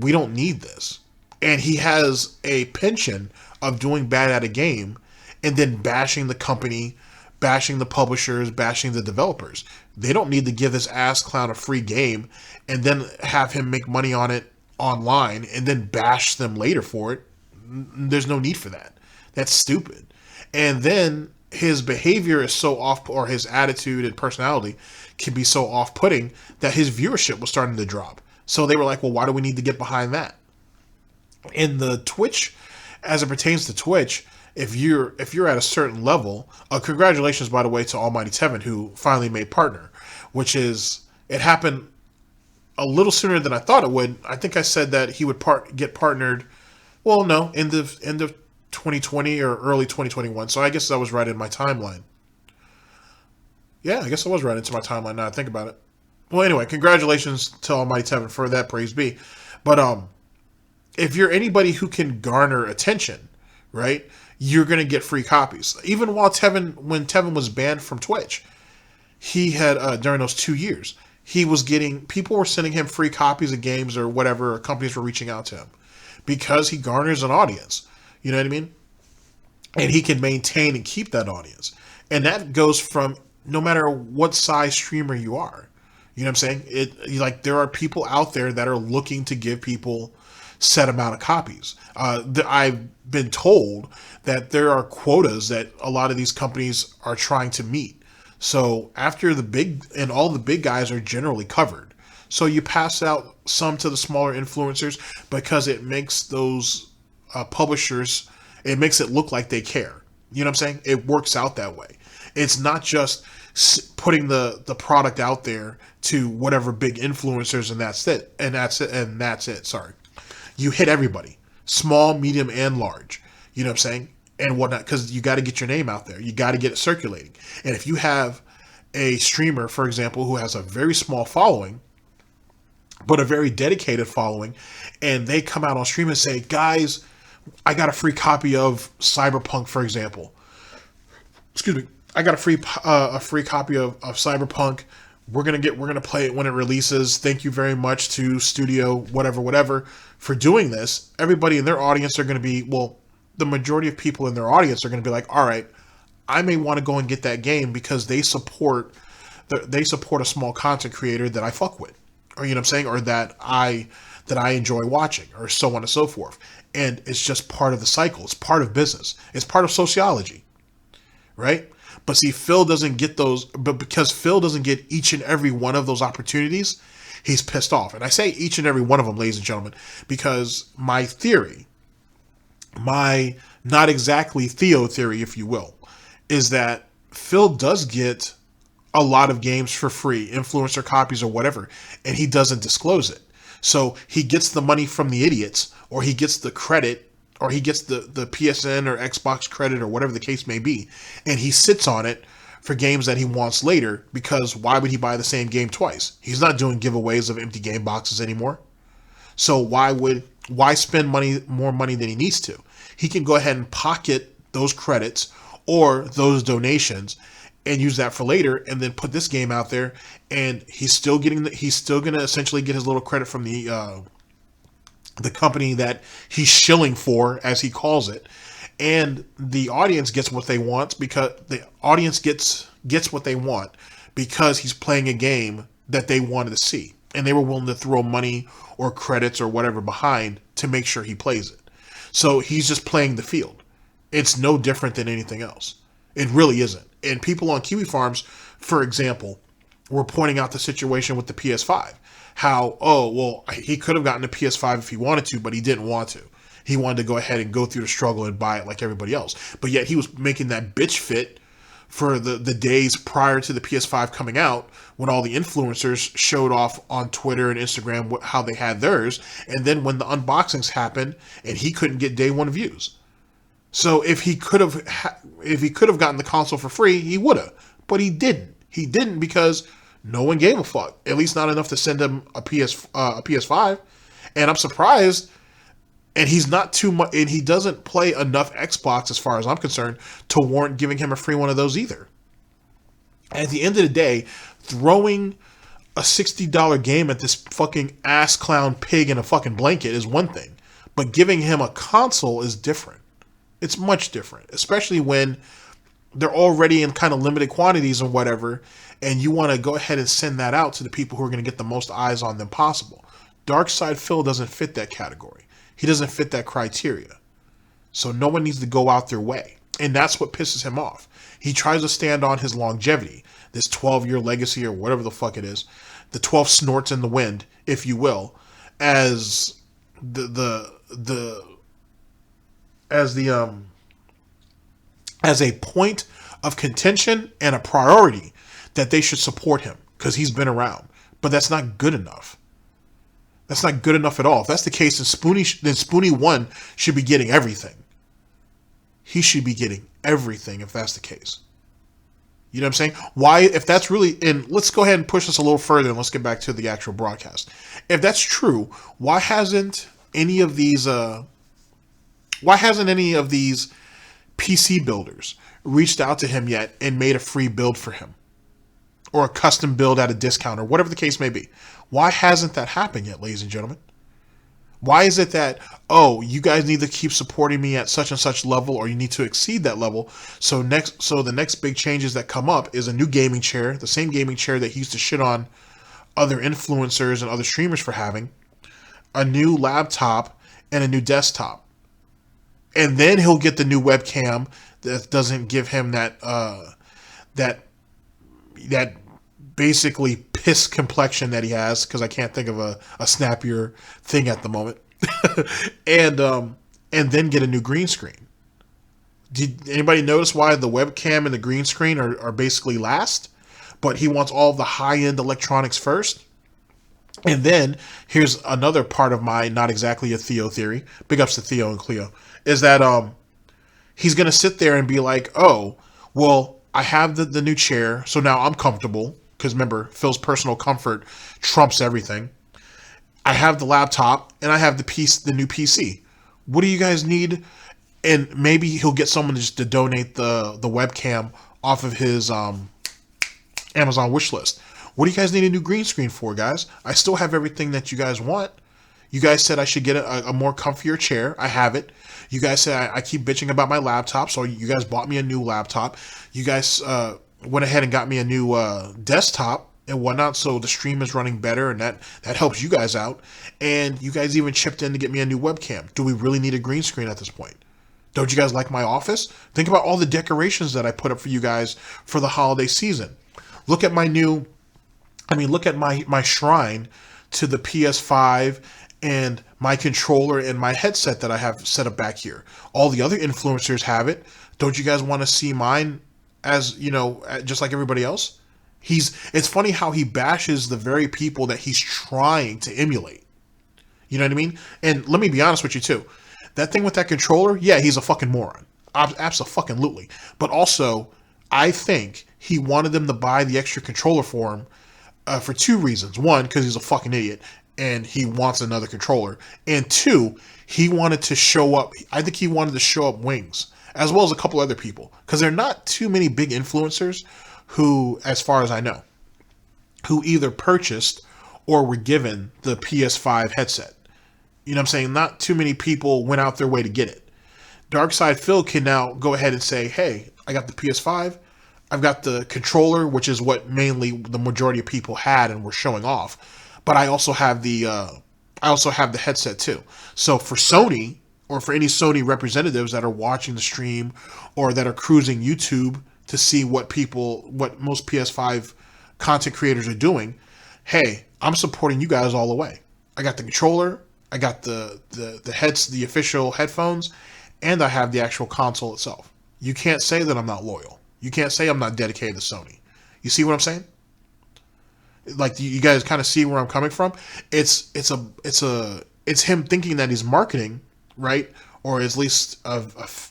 we don't need this. And he has a penchant of doing bad at a game and then bashing the company, bashing the publishers, bashing the developers. They don't need to give this ass clown a free game and then have him make money on it online and then bash them later for it. There's no need for that. That's stupid. And then his behavior is so off, or his attitude and personality can be so off-putting that his viewership was starting to drop. So they were like, well, why do we need to get behind that? In the Twitch, as it pertains to Twitch, if you're at a certain level, congratulations, by the way, to Almighty Tevin, who finally made partner, which is, it happened a little sooner than I thought it would. I think I said that he would get partnered, well, no, end of 2020 or early 2021. So I guess I was right in my timeline. Yeah, I guess I was right into my timeline now I think about it. Well, anyway, congratulations to Almighty Tevin for that, praise be. But if you're anybody who can garner attention, right, you're going to get free copies. Even when Tevin was banned from Twitch, he had, during those 2 years, people were sending him free copies of games or whatever, or companies were reaching out to him because he garners an audience. You know what I mean? And he can maintain and keep that audience. And that goes from no matter what size streamer you are. You know what I'm saying? There are people out there that are looking to give people set amount of copies. I've been told that there are quotas that a lot of these companies are trying to meet. So after all the big guys are generally covered. So you pass out some to the smaller influencers because it makes those publishers, it makes it look like they care. You know what I'm saying? It works out that way. It's not just putting the product out there to whatever big influencers and that's it. Sorry. You hit everybody, small, medium, and large. You know what I'm saying? And whatnot, because you got to get your name out there. You got to get it circulating. And if you have a streamer, for example, who has a very small following, but a very dedicated following, and they come out on stream and say, guys, I got a free copy of Cyberpunk, for example. Excuse me. I got a free copy of Cyberpunk. We're gonna play it when it releases. Thank you very much to studio whatever for doing this. Everybody in their audience are going to be, well, the majority of people in their audience are going to be like, all right, I may want to go and get that game because they support a small content creator that I fuck with, or you know what I'm saying, or that I enjoy watching, or so on and so forth. And it's just part of the cycle. It's part of business. It's part of sociology, right? But see, Phil doesn't get those, but because Phil doesn't get each and every one of those opportunities, he's pissed off. And I say each and every one of them, ladies and gentlemen, because my theory, my not exactly Theo theory, if you will, is that Phil does get a lot of games for free, influencer copies or whatever, and he doesn't disclose it. So he gets the money from the idiots, or he gets the credit, or he gets the PSN or Xbox credit or whatever the case may be, and he sits on it for games that he wants later, because why would he buy the same game twice? He's not doing giveaways of empty game boxes anymore. So why spend more money than he needs to? He can go ahead and pocket those credits or those donations and use that for later, and then put this game out there, and he's still going to essentially get his little credit from the company that he's shilling for, as he calls it, and the audience gets what they want, because the audience gets what they want because he's playing a game that they wanted to see, and they were willing to throw money or credits or whatever behind to make sure he plays it. So he's just playing the field. It's no different than anything else. It really isn't. And people on Kiwi Farms, for example, were pointing out the situation with the PS5. How, oh, well, he could have gotten a PS5 if he wanted to, but he didn't want to. He wanted to go ahead and go through the struggle and buy it like everybody else. But yet he was making that bitch fit for the days prior to the PS5 coming out, when all the influencers showed off on Twitter and Instagram how they had theirs. And then when the unboxings happened and he couldn't get day one views. So if he could have gotten the console for free, he would have. But he didn't. He didn't because No one gave a fuck. At least not enough to send him a PS5. And I'm surprised. And he's not too much, and he doesn't play enough Xbox, as far as I'm concerned, to warrant giving him a free one of those either. At the end of the day, throwing a $60 game at this fucking ass clown pig in a fucking blanket is one thing, but giving him a console is different. It's much different, especially when they're already in kind of limited quantities or whatever, and you want to go ahead and send that out to the people who are going to get the most eyes on them possible. Darksydephil doesn't fit that category. He doesn't fit that criteria. So no one needs to go out their way. And that's what pisses him off. He tries to stand on his longevity, this 12-year legacy or whatever the fuck it is, the 12 snorts in the wind, if you will, as a point of contention and a priority that they should support him because he's been around. But that's not good enough. That's not good enough at all. If that's the case, then Spoonie 1 should be getting everything. He should be getting everything if that's the case. You know what I'm saying? Why, if that's really, and let's go ahead and push this a little further and let's get back to the actual broadcast. If that's true, why hasn't any of these PC builders reached out to him yet and made a free build for him? Or a custom build at a discount or whatever the case may be. Why hasn't that happened yet, ladies and gentlemen? Why is it that, oh, you guys need to keep supporting me at such and such level, or you need to exceed that level? So the next big changes that come up is a new gaming chair, the same gaming chair that he used to shit on other influencers and other streamers for having, a new laptop, and a new desktop. And then he'll get the new webcam that doesn't give him that basically piss complexion that he has, because I can't think of a snappier thing at the moment. and then get a new green screen. Did anybody notice why the webcam and the green screen are basically last? But he wants all of the high-end electronics first. And then here's another part of my not exactly a Theo theory. Big ups to Theo and Cleo. Is that he's going to sit there and be like, oh, well, I have the new chair, so now I'm comfortable. Because remember, Phil's personal comfort trumps everything. I have the laptop, and I have the new PC. What do you guys need? And maybe he'll get someone just to donate the webcam off of his Amazon wish list. What do you guys need a new green screen for, guys? I still have everything that you guys want. You guys said I should get a more comfier chair. I have it. You guys said I keep bitching about my laptop, so you guys bought me a new laptop. You guys went ahead and got me a new desktop and whatnot, so the stream is running better, and that helps you guys out. And you guys even chipped in to get me a new webcam. Do we really need a green screen at this point? Don't you guys like my office? Think about all the decorations that I put up for you guys for the holiday season. Look at my shrine to the PS5 and my controller and my headset that I have set up back here. All the other influencers have it. Don't you guys want to see mine as, you know, just like everybody else? It's funny how he bashes the very people that he's trying to emulate. You know what I mean? And let me be honest with you too. That thing with that controller, yeah, he's a fucking moron. Abso-fucking-lutely. But also, I think he wanted them to buy the extra controller for him for two reasons. One, because he's a fucking idiot and he wants another controller. And two, he wanted to show up. I think he wanted to show up Wings, as well as a couple other people. Because there are not too many big influencers who, as far as I know, who either purchased or were given the PS5 headset. You know what I'm saying? Not too many people went out their way to get it. Darksydephil can now go ahead and say, hey, I got the PS5. I've got the controller, which is what mainly the majority of people had and were showing off. But I also have the headset too. So for Sony, or for any Sony representatives that are watching the stream or that are cruising YouTube to see what most PS5 content creators are doing, hey, I'm supporting you guys all the way. I got the controller, I got the official headphones, and I have the actual console itself. You can't say that I'm not loyal. You can't say I'm not dedicated to Sony. You see what I'm saying? Like, you guys kind of see where I'm coming from. It's him thinking that he's marketing, right? Or at least a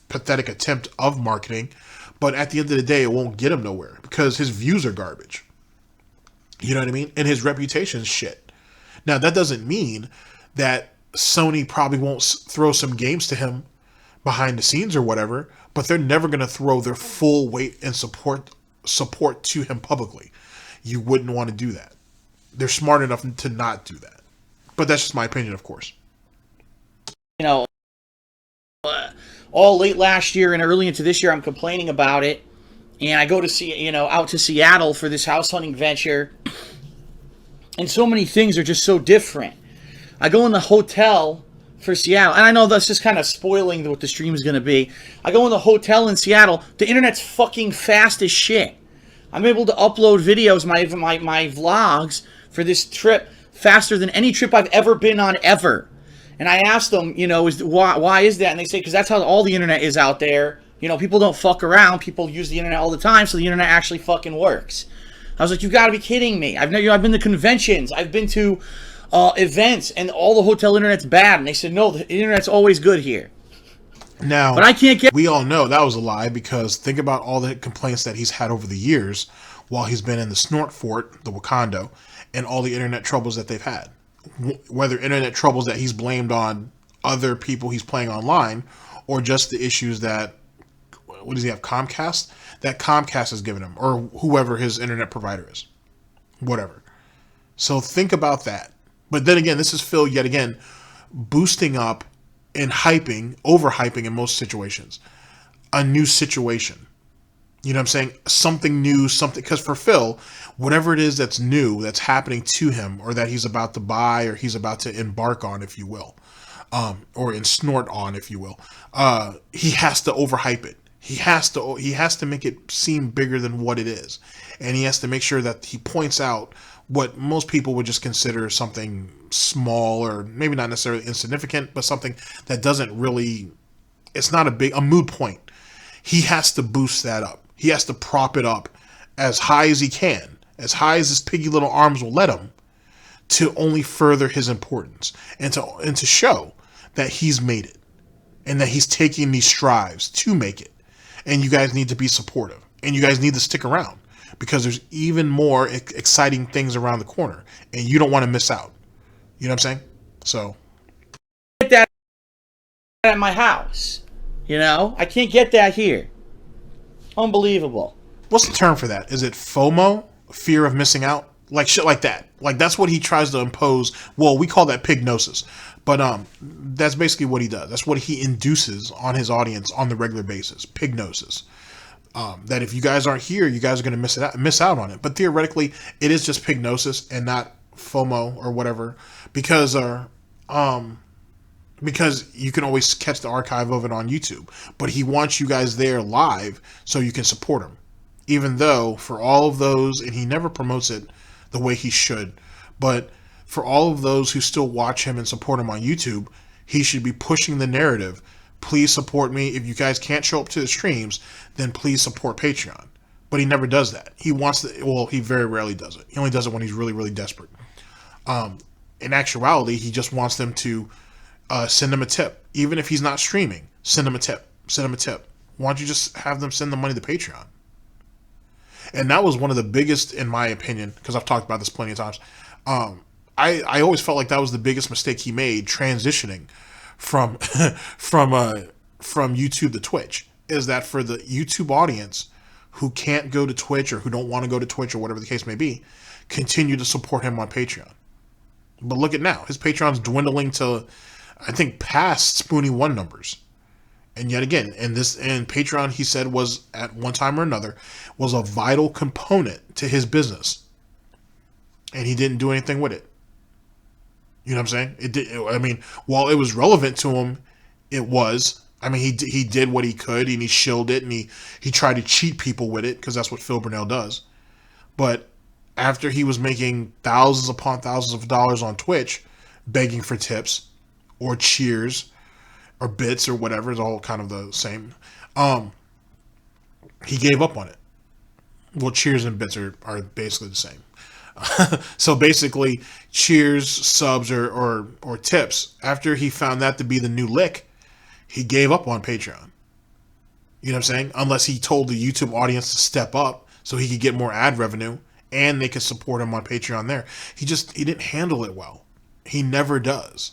pathetic attempt of marketing. But at the end of the day, it won't get him nowhere because his views are garbage. You know what I mean? And his reputation's shit. Now, that doesn't mean that Sony probably won't throw some games to him behind the scenes or whatever, but they're never going to throw their full weight and support to him publicly. You wouldn't want to do that. They're smart enough to not do that. But that's just my opinion, of course. You know, all late last year and early into this year, I'm complaining about it. And I go to out to Seattle for this house hunting venture. And so many things are just so different. I go in the hotel for Seattle, and I know that's just kind of spoiling what the stream is going to be. I go in the hotel in Seattle. The internet's fucking fast as shit. I'm able to upload videos, my vlogs for this trip faster than any trip I've ever been on ever. And I asked them, why is that? And they say, because that's how all the internet is out there. People don't fuck around. People use the internet all the time, so the internet actually fucking works. I was like, you got to be kidding me. I've been to conventions. I've been to events, and all the hotel internet's bad. And they said, no, the internet's always good here. Now, but I can't get. We all know that was a lie, because think about all the complaints that he's had over the years while he's been in the Snort Fort, the Wakando, and all the internet troubles that they've had. Whether internet troubles that he's blamed on other people he's playing online, or just the issues that, what does he have, Comcast? That Comcast has given him, or whoever his internet provider is. Whatever. So think about that. But then again, this is Phil yet again boosting up and overhyping in most situations, a new situation. You know what I'm saying? Something new, because for Phil, whatever it is that's new, that's happening to him, or that he's about to buy, or he's about to embark on, if you will, or snort on, if you will, he has to overhype it. He has to make it seem bigger than what it is. And he has to make sure that he points out what most people would just consider something small, or maybe not necessarily insignificant, but something that doesn't really, it's not a mood point. He has to boost that up. He has to prop it up as high as he can, as high as his piggy little arms will let him, to only further his importance, and to show that he's made it, and that he's taking these strides to make it. And you guys need to be supportive, and you guys need to stick around, because there's even more exciting things around the corner, and you don't want to miss out. You know what I'm saying? So Get that at my house. I can't get that here. Unbelievable. What's the term for that? Is it FOMO? Fear of missing out? Like shit like that. Like that's what he tries to impose. Well, we call that pignosis. But that's basically what he does. That's what he induces on his audience on the regular basis. Pignosis. That if you guys aren't here, you guys are going to miss out on it. But theoretically, it is just pignosis and not FOMO or whatever, because you can always catch the archive of it on YouTube. But he wants you guys there live so you can support him. Even though for all of those, and he never promotes it the way he should, but for all of those who still watch him and support him on YouTube, he should be pushing the narrative. Please support me. If you guys can't show up to the streams, then please support Patreon. But he never does that. He very rarely does it. He only does it when he's really, really desperate. In actuality, he just wants them to send him a tip. Even if he's not streaming, send him a tip. Send him a tip. Why don't you just have them send the money to Patreon? And that was one of the biggest, in my opinion, because I've talked about this plenty of times. I always felt like that was the biggest mistake he made, transitioning from YouTube to Twitch, is that for the YouTube audience who can't go to Twitch, or who don't want to go to Twitch, or whatever the case may be, continue to support him on Patreon. But look at now, his Patreon's dwindling to, I think, past Spoonie 1 numbers. And yet again, and Patreon, he said, was at one time or another, was a vital component to his business. And he didn't do anything with it. You know what I'm saying? While it was relevant to him, it was. He did what he could, and he shilled it, and he tried to cheat people with it, because that's what Phil Burnell does. But after he was making thousands upon thousands of dollars on Twitch, begging for tips, or cheers, or bits, or whatever, it's all kind of the same, he gave up on it. Well, cheers and bits are basically the same. So basically, cheers, subs, or tips, after he found that to be the new lick, he gave up on Patreon. You know what I'm saying? Unless he told the YouTube audience to step up so he could get more ad revenue and they could support him on Patreon there. He didn't handle it well. He never does.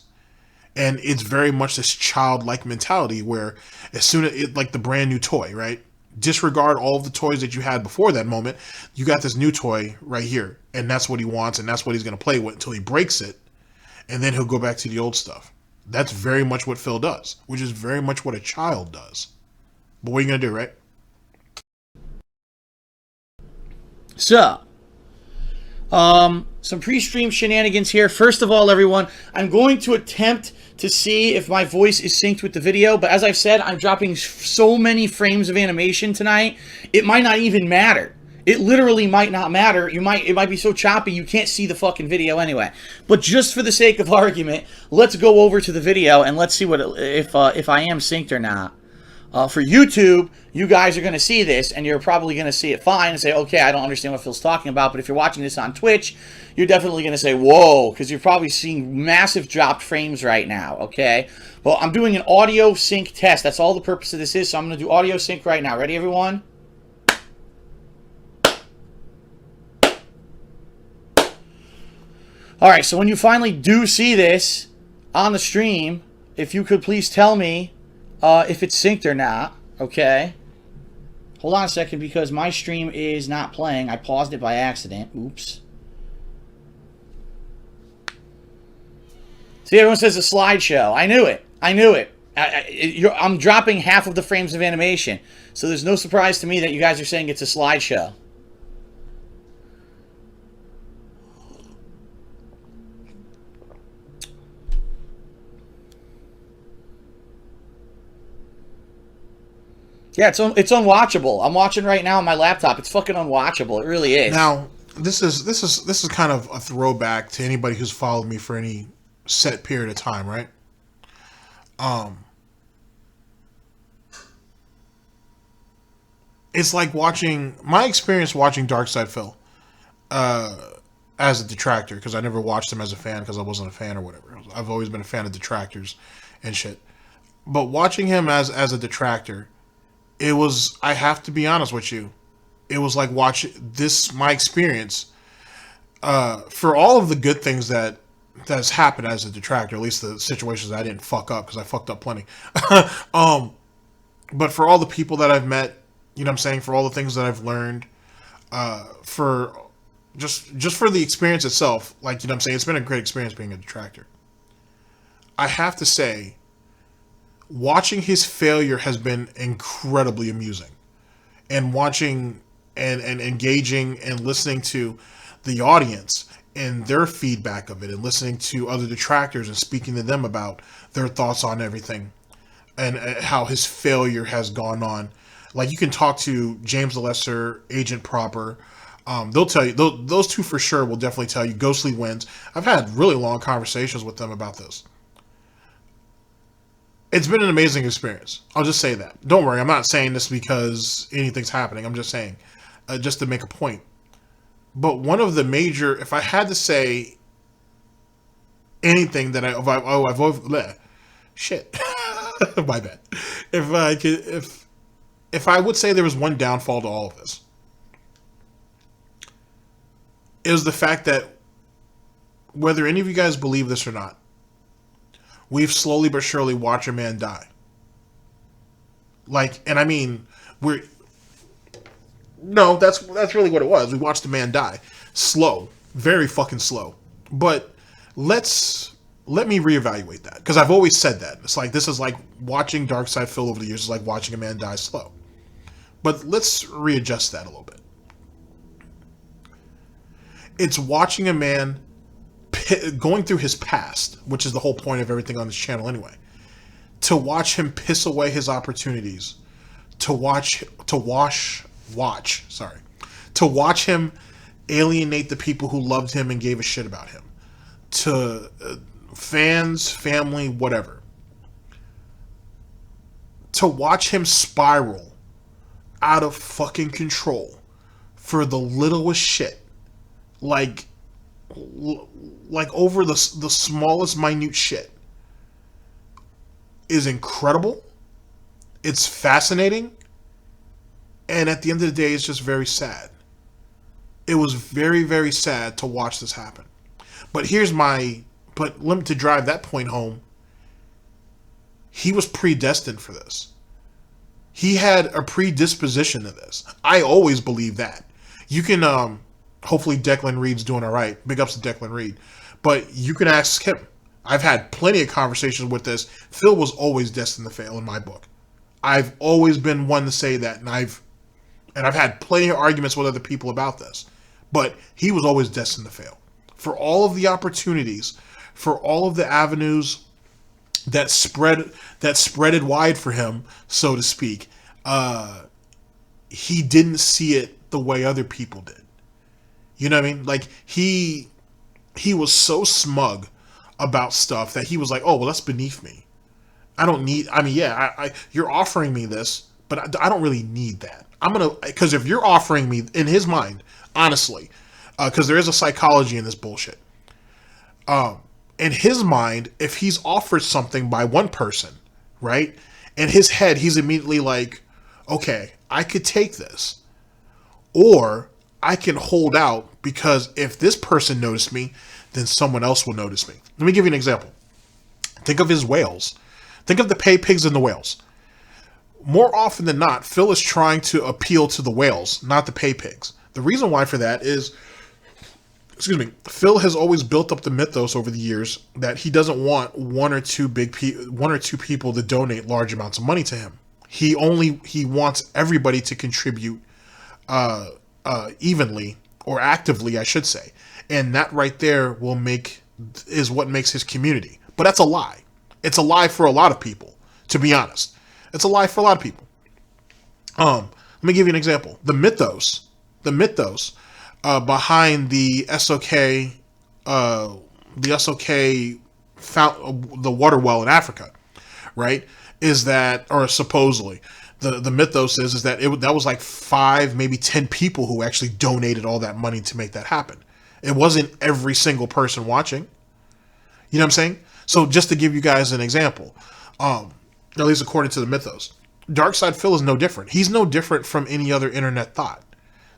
And it's very much this childlike mentality where as soon as it, like the brand new toy, right? Disregard all of the toys that you had before that moment. You got this new toy right here, and that's what he wants, and that's what he's going to play with until he breaks it, and then he'll go back to the old stuff. That's very much what Phil does, which is very much what a child does. But what are you going to do, right? So, some pre-stream shenanigans here. First of all, everyone, I'm going to attempt to see if my voice is synced with the video, but as I've said, I'm dropping so many frames of animation tonight, it might not even matter. It literally might not matter. It might be so choppy you can't see the fucking video anyway. But just for the sake of argument, let's go over to the video and let's see what if I am synced or not. For YouTube, you guys are going to see this, and you're probably going to see it fine and say, okay, I don't understand what Phil's talking about. But if you're watching this on Twitch, you're definitely going to say, whoa, because you're probably seeing massive dropped frames right now, okay? Well, I'm doing an audio sync test. That's all the purpose of this is, so I'm going to do audio sync right now. Ready, everyone? All right, so when you finally do see this on the stream, if you could please tell me if it's synced or not, okay? Hold on a second because my stream is not playing. I paused it by accident. Oops. See, everyone says a slideshow. I knew it. I knew it. I'm dropping half of the frames of animation, so there's no surprise to me that you guys are saying it's a slideshow. Yeah, it's unwatchable. I'm watching right now on my laptop. It's fucking unwatchable. It really is. Now, this is kind of a throwback to anybody who's followed me for any set period of time, right? It's like my experience watching Darksydephil as a detractor, because I never watched him as a fan because I wasn't a fan or whatever. I've always been a fan of detractors and shit. But watching him as a detractor, it was, I have to be honest with you, it was like my experience, for all of the good things that's happened as a detractor, at least the situations I didn't fuck up, because I fucked up plenty. But for all the people that I've met, you know what I'm saying, for all the things that I've learned, for just for the experience itself, like, you know what I'm saying, it's been a great experience being a detractor. I have to say, watching his failure has been incredibly amusing, and watching and engaging and listening to the audience and their feedback of it, and listening to other detractors and speaking to them about their thoughts on everything and how his failure has gone on. Like, you can talk to James the Lesser, Agent Proper. They'll tell you, those two for sure will definitely tell you Ghostly wins. I've had really long conversations with them about this. It's been an amazing experience. I'll just say that. Don't worry, I'm not saying this because anything's happening. I'm just saying, just to make a point. But one of the major, if I had to say anything that I've always, shit, my bad. If I would say there was one downfall to all of this, it was the fact that, whether any of you guys believe this or not, we've slowly but surely watched a man die. Like, and I mean, that's really what it was. We watched a man die. Slow. Very fucking slow. But let me reevaluate that. Because I've always said that. It's like, this is like watching Darksydephil over the years is like watching a man die slow. But let's readjust that a little bit. It's watching a man going through his past, which is the whole point of everything on this channel anyway, to watch him piss away his opportunities, to watch him alienate the people who loved him and gave a shit about him, to fans, family, whatever, to watch him spiral out of fucking control for the littlest shit, like over the smallest minute shit, is incredible. It's fascinating, and at the end of the day, it's just very sad. It was very, very sad to watch this happen. But to drive that point home, he was predestined for this. He had a predisposition to this. I always believe that. You can, hopefully Declan Reed's doing all right. Big ups to Declan Reed. But you can ask him. I've had plenty of conversations with this. Phil was always destined to fail in my book. I've always been one to say that, and I've had plenty of arguments with other people about this. But he was always destined to fail. For all of the opportunities, for all of the avenues that spreaded wide for him, so to speak, he didn't see it the way other people did. You know what I mean? Like, he was so smug about stuff that he was like, oh, well, that's beneath me. I don't need, you're offering me this, but I don't really need that. Because if you're offering me, in his mind, honestly, because there is a psychology in this bullshit. In his mind, if he's offered something by one person, right? In his head, he's immediately like, okay, I could take this. Or I can hold out because if this person noticed me, then someone else will notice me. Let me give you an example. Think of his whales. Think of the pay pigs and the whales. More often than not, Phil is trying to appeal to the whales, not the pay pigs. The reason why for that is, Phil has always built up the mythos over the years that he doesn't want one or two people to donate large amounts of money to him. He wants everybody to contribute evenly, or actively, I should say. And that right there is what makes his community. But that's a lie. It's a lie for a lot of people, to be honest. It's a lie for a lot of people. Let me give you an example. The mythos behind the SOK, the water well in Africa, right? Is that, or supposedly, the mythos is that that was like 5, maybe 10 people who actually donated all that money to make that happen. It wasn't every single person watching. You know what I'm saying? So just to give you guys an example, at least according to the mythos, Darksydephil is no different. He's no different from any other internet thought.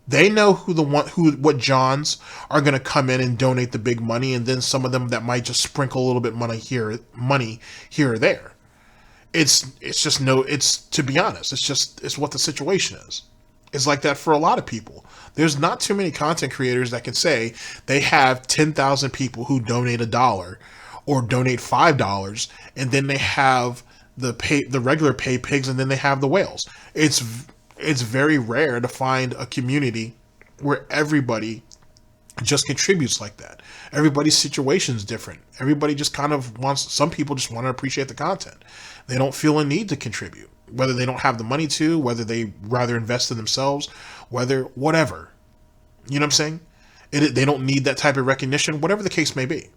They know what Johns are going to come in and donate the big money, and then some of them that might just sprinkle a little bit money here or there. To be honest, it's what the situation is. It's like that for a lot of people. There's not too many content creators that can say they have 10,000 people who donate $1 or donate $5, and then they have the regular pay pigs, and then they have the whales. It's very rare to find a community where everybody just contributes like that. Everybody's situation is different. Everybody just kind of some people just want to appreciate the content. They don't feel a need to contribute, whether they don't have the money to, whether they rather invest in themselves, whatever. You know what I'm saying? They don't need that type of recognition, whatever the case may be.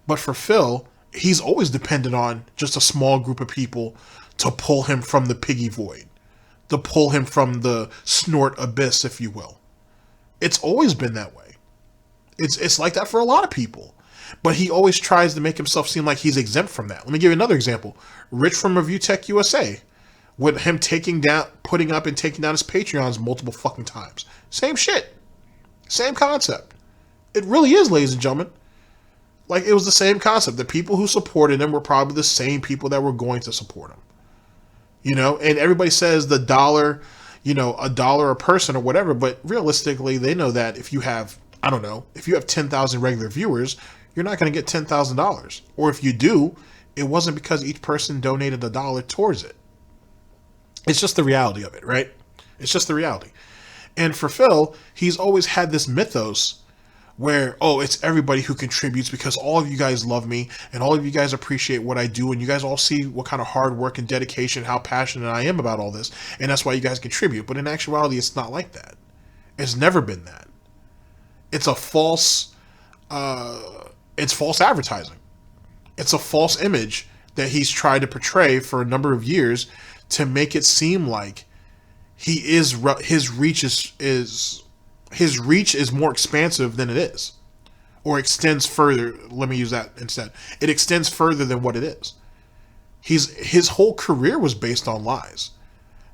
But for Phil, he's always depended on just a small group of people to pull him from the piggy void, to pull him from the snort abyss, if you will. It's always been that way. It's like that for a lot of people. But he always tries to make himself seem like he's exempt from that. Let me give you another example. Rich from Review Tech USA, with him putting up and taking down his Patreons multiple fucking times. Same shit. Same concept. It really is, ladies and gentlemen. Like, it was the same concept. The people who supported him were probably the same people that were going to support him. You know, and everybody says the dollar, $1 a person or whatever, but realistically, they know that if you have, if you have 10,000 regular viewers, you're not going to get $10,000. Or if you do, it wasn't because each person donated $1 towards it. It's just the reality of it, right? It's just the reality. And for Phil, he's always had this mythos where, it's everybody who contributes because all of you guys love me and all of you guys appreciate what I do, and you guys all see what kind of hard work and dedication, how passionate I am about all this, and that's why you guys contribute. But in actuality, it's not like that. It's never been that. It's a false, it's false advertising. It's a false image that he's tried to portray for a number of years to make it seem like his reach is more expansive than it is, or extends further. Let me use that instead. It extends further than what it is. His whole career was based on lies.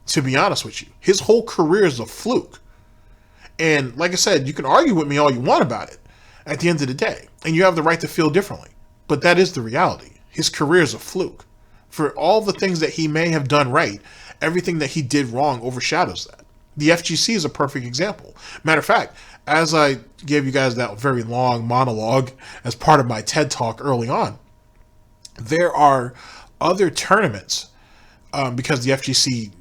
To be honest with you, his whole career is a fluke. And like I said, you can argue with me all you want about it at the end of the day. And you have the right to feel differently. But that is the reality. His career is a fluke. For all the things that he may have done right, everything that he did wrong overshadows that. The FGC is a perfect example. Matter of fact, as I gave you guys that very long monologue as part of my TED Talk early on, there are other tournaments, because the FGC,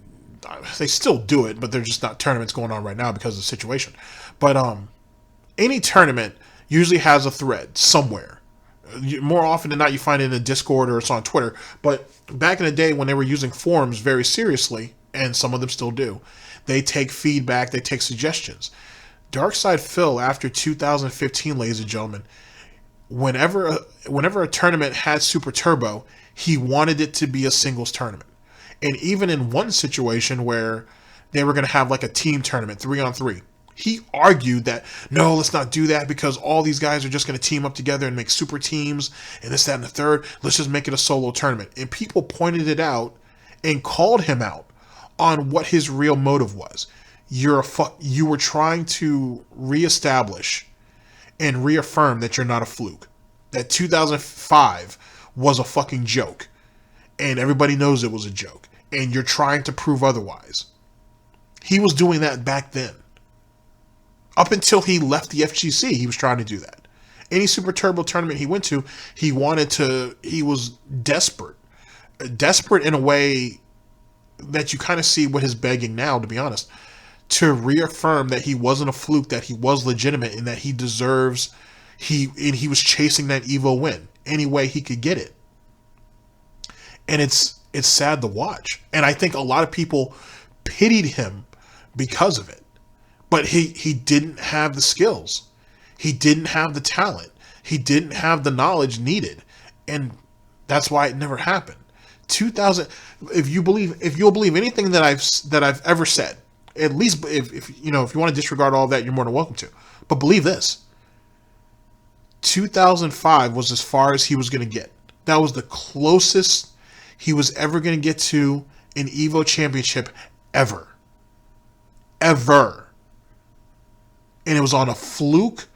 they still do it, but they're just not tournaments going on right now because of the situation. But any tournament usually has a thread somewhere. More often than not, you find it in a Discord or it's on Twitter. But back in the day when they were using forums very seriously, and some of them still do, they take feedback, they take suggestions. Darksydephil, after 2015, ladies and gentlemen, whenever a tournament had Super Turbo, he wanted it to be a singles tournament. And even in one situation where they were going to have like a team tournament, 3-on-3, he argued that, no, let's not do that because all these guys are just going to team up together and make super teams and this, that, and the third. Let's just make it a solo tournament. And people pointed it out and called him out on what his real motive was. You were trying to reestablish and reaffirm that you're not a fluke. That 2005 was a fucking joke. And everybody knows it was a joke. And you're trying to prove otherwise. He was doing that back then. Up until he left the FGC, he was trying to do that. Any Super Turbo tournament he went to, he was desperate. Desperate in a way that you kind of see what he's begging now, to be honest, to reaffirm that he wasn't a fluke, that he was legitimate, and that he deserves, he was chasing that Evo win any way he could get it. And it's sad to watch. And I think a lot of people pitied him because of it. But he didn't have the skills. He didn't have the talent. He didn't have the knowledge needed. And that's why it never happened. 2000, if you'll believe anything that I've ever said, at least if you want to disregard all that, you're more than welcome to. But believe this. 2005 was as far as he was going to get. That was the closest he was ever going to get to an Evo championship ever. Ever. And it was on a fluke,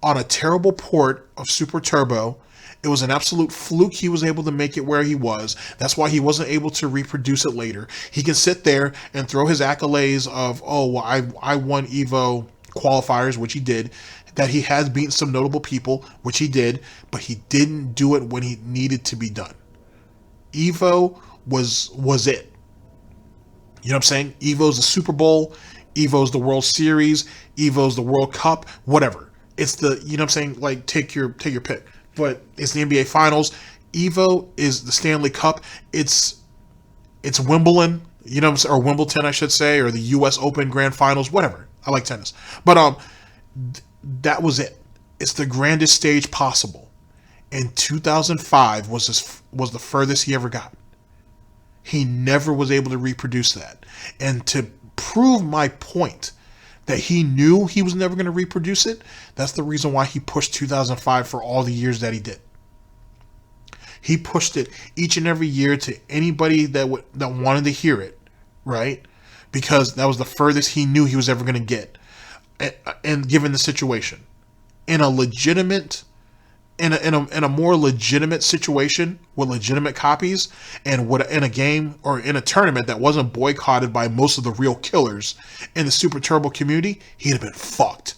on a terrible port of Super Turbo. It was an absolute fluke he was able to make it where he was. That's why he wasn't able to reproduce it later. He can sit there and throw his accolades of, oh, well, I won Evo qualifiers, which he did, that he has beaten some notable people, which he did, but he didn't do it when he needed to be done. Evo was it. You know what I'm saying? Evo's the Super Bowl. Evo's the World Series, Evo's the World Cup, whatever. It's the, you know what I'm saying, like take your pick. But it's the NBA Finals. Evo is the Stanley Cup. It's Wimbledon, you know what I'm saying, or Wimbledon I should say, or the US Open Grand Finals, whatever. I like tennis. But that was it. It's the grandest stage possible. And 2005 was the furthest he ever got. He never was able to reproduce that. And to prove my point that he knew he was never going to reproduce it, that's the reason why he pushed 2005 for all the years that he did. He pushed it each and every year to anybody that wanted to hear it, right? Because that was the furthest he knew he was ever going to get. And given the situation, in a more legitimate situation with legitimate copies, and in a game or in a tournament that wasn't boycotted by most of the real killers in the Super Turbo community, he'd have been fucked.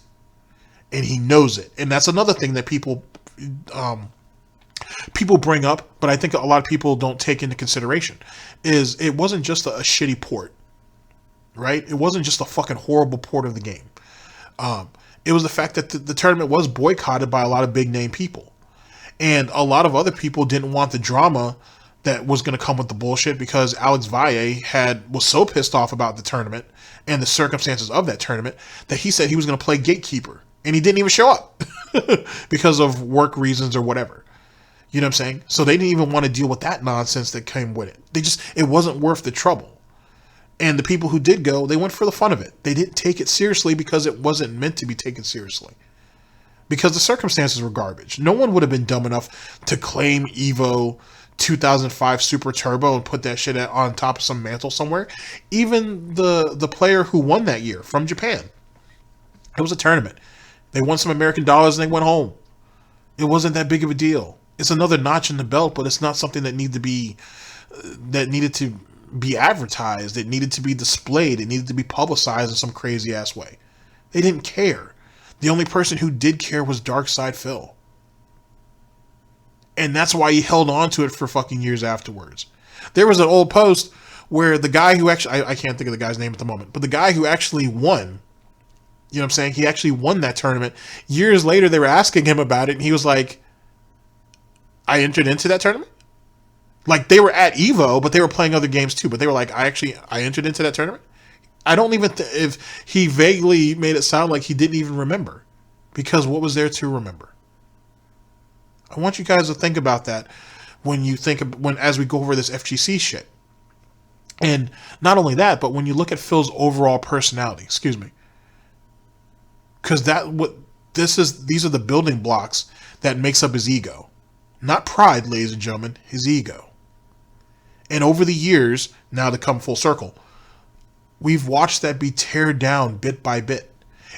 And he knows it. And that's another thing that people bring up, but I think a lot of people don't take into consideration, is it wasn't just a shitty port, right? It wasn't just a fucking horrible port of the game. It was the fact that the tournament was boycotted by a lot of big name people. And a lot of other people didn't want the drama that was going to come with the bullshit, because Alex Valle was so pissed off about the tournament and the circumstances of that tournament that he said he was going to play gatekeeper. And he didn't even show up because of work reasons or whatever. You know what I'm saying? So they didn't even want to deal with that nonsense that came with it. It wasn't worth the trouble. And the people who did go, they went for the fun of it. They didn't take it seriously because it wasn't meant to be taken seriously. Because the circumstances were garbage. No one would have been dumb enough to claim Evo 2005 Super Turbo and put that shit on top of some mantle somewhere. Even the player who won that year from Japan. It was a tournament. They won some American dollars and they went home. It wasn't that big of a deal. It's another notch in the belt, but it's not something that needed to be advertised. It needed to be displayed. It needed to be publicized in some crazy ass way. They didn't care. The only person who did care was Darksydephil. And that's why he held on to it for fucking years afterwards. There was an old post where the guy who actually, I can't think of the guy's name at the moment, but the guy who actually won, you know what I'm saying? He actually won that tournament. Years later, they were asking him about it, and he was like, I entered into that tournament? Like, they were at EVO, but they were playing other games too. But they were like, I entered into that tournament? I don't even, if he vaguely made it sound like he didn't even remember. Because what was there to remember? I want you guys to think about that as we go over this FGC shit. And not only that, but when you look at Phil's overall personality, excuse me. Because these are the building blocks that makes up his ego. Not pride, ladies and gentlemen, his ego. And over the years, now to come full circle, we've watched that be teared down bit by bit.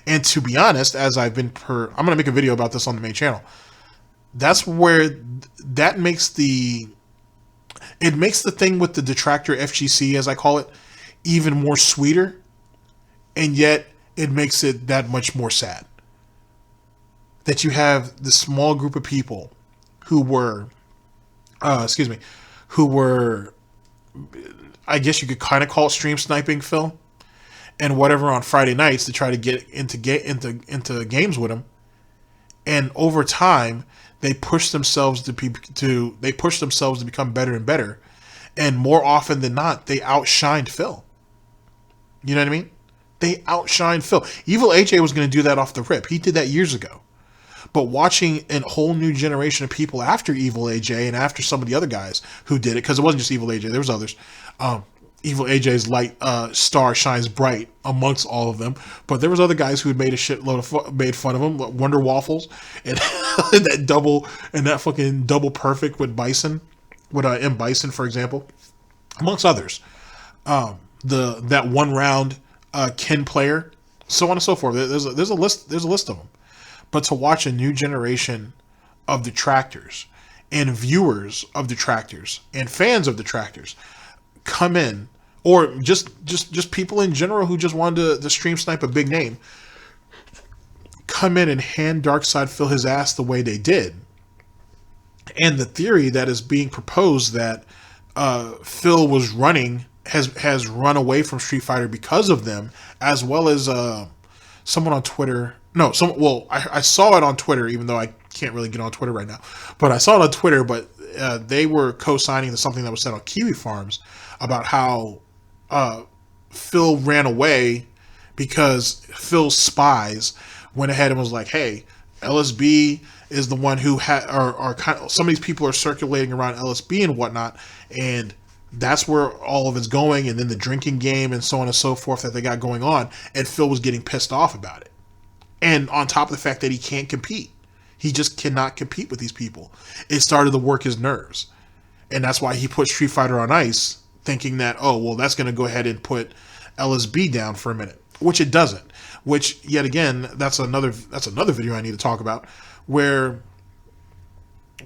And to be honest, I'm going to make a video about this on the main channel. That's where that makes the thing with the detractor FGC, as I call it, even more sweeter. And yet it makes it that much more sad. That you have this small group of people who were, I guess you could kind of call it stream sniping Phil, and whatever on Friday nights to try to get into games with him, and over time they push themselves to become better and better, and more often than not they outshined Phil. You know what I mean? They outshined Phil. Evil AJ was going to do that off the rip. He did that years ago. But watching a whole new generation of people after Evil AJ and after some of the other guys who did it, because it wasn't just Evil AJ, there was others. Evil AJ's light star shines bright amongst all of them, but there was other guys who had made a shitload made fun of him, like Wonder Waffles and that fucking double perfect with Bison, with M Bison, for example, amongst others. That one round Ken player, so on and so forth. There's a list of them. But to watch a new generation of detractors and viewers of detractors and fans of detractors come in, or just people in general who just wanted to stream snipe a big name, come in and hand Darksydephil his ass the way they did. And the theory that is being proposed that Phil was running has run away from Street Fighter because of them, as well as someone on Twitter. I saw it on Twitter, even though I can't really get on Twitter right now. But I saw it on Twitter, but they were co-signing to something that was said on Kiwi Farms about how Phil ran away because Phil's spies went ahead and was like, hey, LSB is the one who are kind of, some of these people are circulating around LSB and whatnot, and that's where all of it's going, and then the drinking game and so on and so forth that they got going on, and Phil was getting pissed off about it. And on top of the fact that he can't compete. He just cannot compete with these people. It started to work his nerves. And that's why he put Street Fighter on ice, thinking that, oh, well, that's going to go ahead and put LSB down for a minute. Which it doesn't. Which, yet again, that's another video I need to talk about, where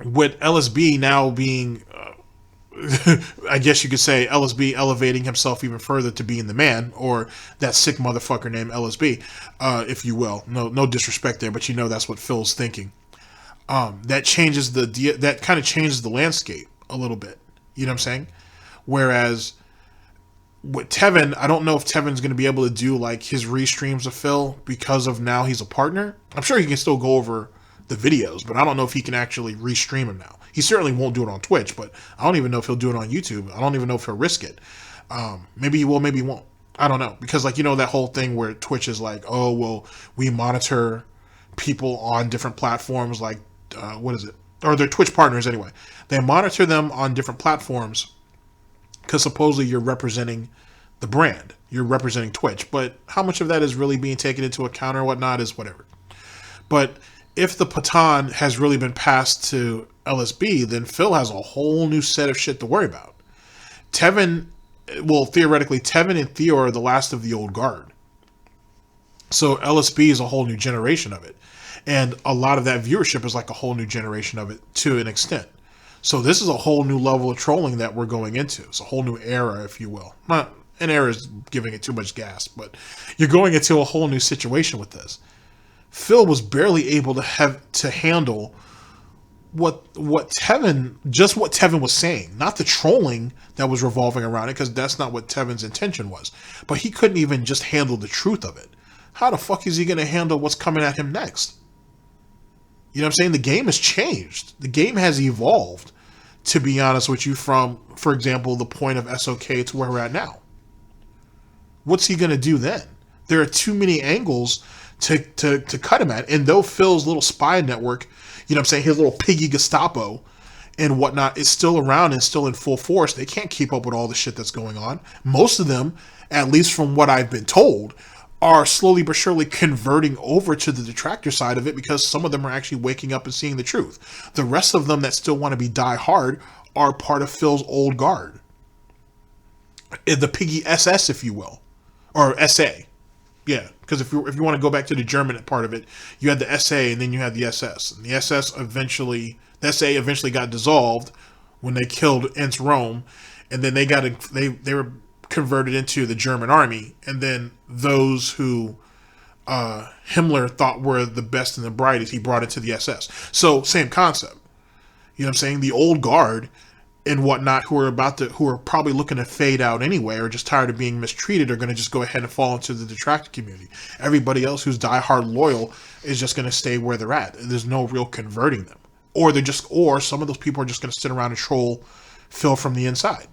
with LSB now being... I guess you could say LSB elevating himself even further to being the man, or that sick motherfucker named LSB, if you will. No disrespect there, but you know that's what Phil's thinking. That kind of changes the landscape a little bit. You know what I'm saying? Whereas with Tevin, I don't know if Tevin's going to be able to do like his restreams of Phil because of now he's a partner. I'm sure he can still go over the videos, but I don't know if he can actually restream him now. He certainly won't do it on Twitch, but I don't even know if he'll do it on YouTube. I don't even know if he'll risk it. Maybe he will, maybe he won't. I don't know. Because, like, you know, that whole thing where Twitch is like, oh, well, we monitor people on different platforms, like, what is it? Or they're Twitch partners anyway. They monitor them on different platforms because supposedly you're representing the brand. You're representing Twitch. But how much of that is really being taken into account or whatnot is whatever. But if the baton has really been passed to LSB, then Phil has a whole new set of shit to worry about. Theoretically, Tevin and Theo are the last of the old guard. So LSB is a whole new generation of it. And a lot of that viewership is like a whole new generation of it to an extent. So this is a whole new level of trolling that we're going into. It's a whole new era, if you will. Not an era is giving it too much gas, but you're going into a whole new situation with this. Phil was barely able to handle what Tevin was saying, not the trolling that was revolving around it, because that's not what Tevin's intention was. But he couldn't even just handle the truth of it. How the fuck is he going to handle what's coming at him next? You know what I'm saying? The game has changed. The game has evolved, to be honest with you, from, for example, the point of SOK to where we're at now. What's he going to do then? There are too many angles to cut him at. And though Phil's little spy network, you know what I'm saying, his little piggy Gestapo and whatnot is still around and still in full force, they can't keep up with all the shit that's going on. Most of them, at least from what I've been told, are slowly but surely converting over to the detractor side of it, because some of them are actually waking up and seeing the truth. The rest of them that still want to be die hard are part of Phil's old guard. The piggy SS, if you will. Or SA. Yeah, because if you want to go back to the German part of it, you had the SA and then you had the SS. And the SA eventually got dissolved when they killed Ents Rome, and then they were converted into the German army, and then those who Himmler thought were the best and the brightest, he brought into the SS. So same concept. You know what I'm saying? The old guard and whatnot, who are probably looking to fade out anyway, or just tired of being mistreated, are going to just go ahead and fall into the detractor community. Everybody else who's diehard loyal is just going to stay where they're at. There's no real converting them, or some of those people are just going to sit around and troll Phil from the inside.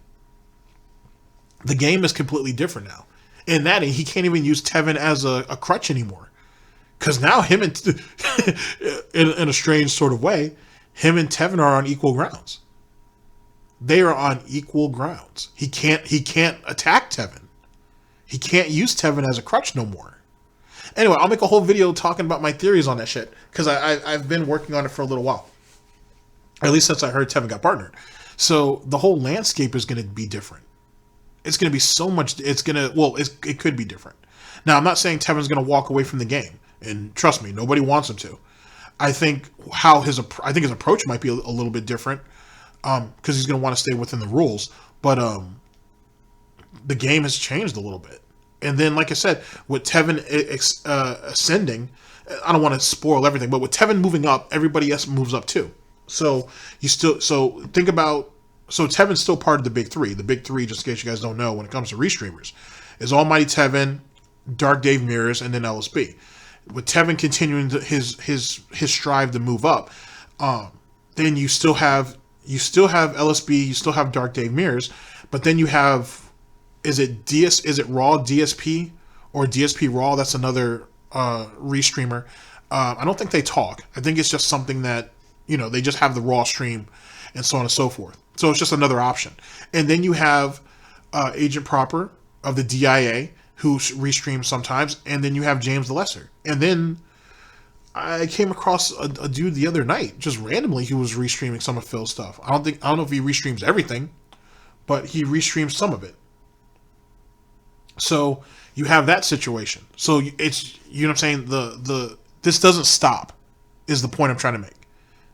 The game is completely different now. In that, he can't even use Tevin as a crutch anymore. Because now him and, in a strange sort of way, him and Tevin are on equal grounds. They are on equal grounds. He can't attack Tevin. He can't use Tevin as a crutch no more. Anyway, I'll make a whole video talking about my theories on that shit, because I've been working on it for a little while. At least since I heard Tevin got partnered. So the whole landscape is going to be different. It's going to be so much. It could be different. Now, I'm not saying Tevin's going to walk away from the game, and trust me, nobody wants him to. I think his approach might be a little bit different, because he's going to want to stay within the rules. But the game has changed a little bit. And then, like I said, with Tevin ascending, I don't want to spoil everything, but with Tevin moving up, everybody else moves up too. So think about. So Tevin's still part of the big three. The big three, just in case you guys don't know, when it comes to restreamers, is Almighty Tevin, Dark Dave Mirrors, and then LSB. With Tevin continuing his strive to move up, then you still have LSB, you still have Dark Dave Mirrors, but then you have, is it Raw DSP or DSP Raw? That's another restreamer. I don't think they talk. I think it's just something that, they just have the Raw stream and so on and so forth. So it's just another option. And then you have Agent Proper of the DIA, who restreams sometimes, and then you have James the Lesser. And then I came across a dude the other night, just randomly, who was restreaming some of Phil's stuff. I don't know if he restreams everything, but he restreams some of it. So you have that situation. So it's, you know what I'm saying? This doesn't stop, is the point I'm trying to make.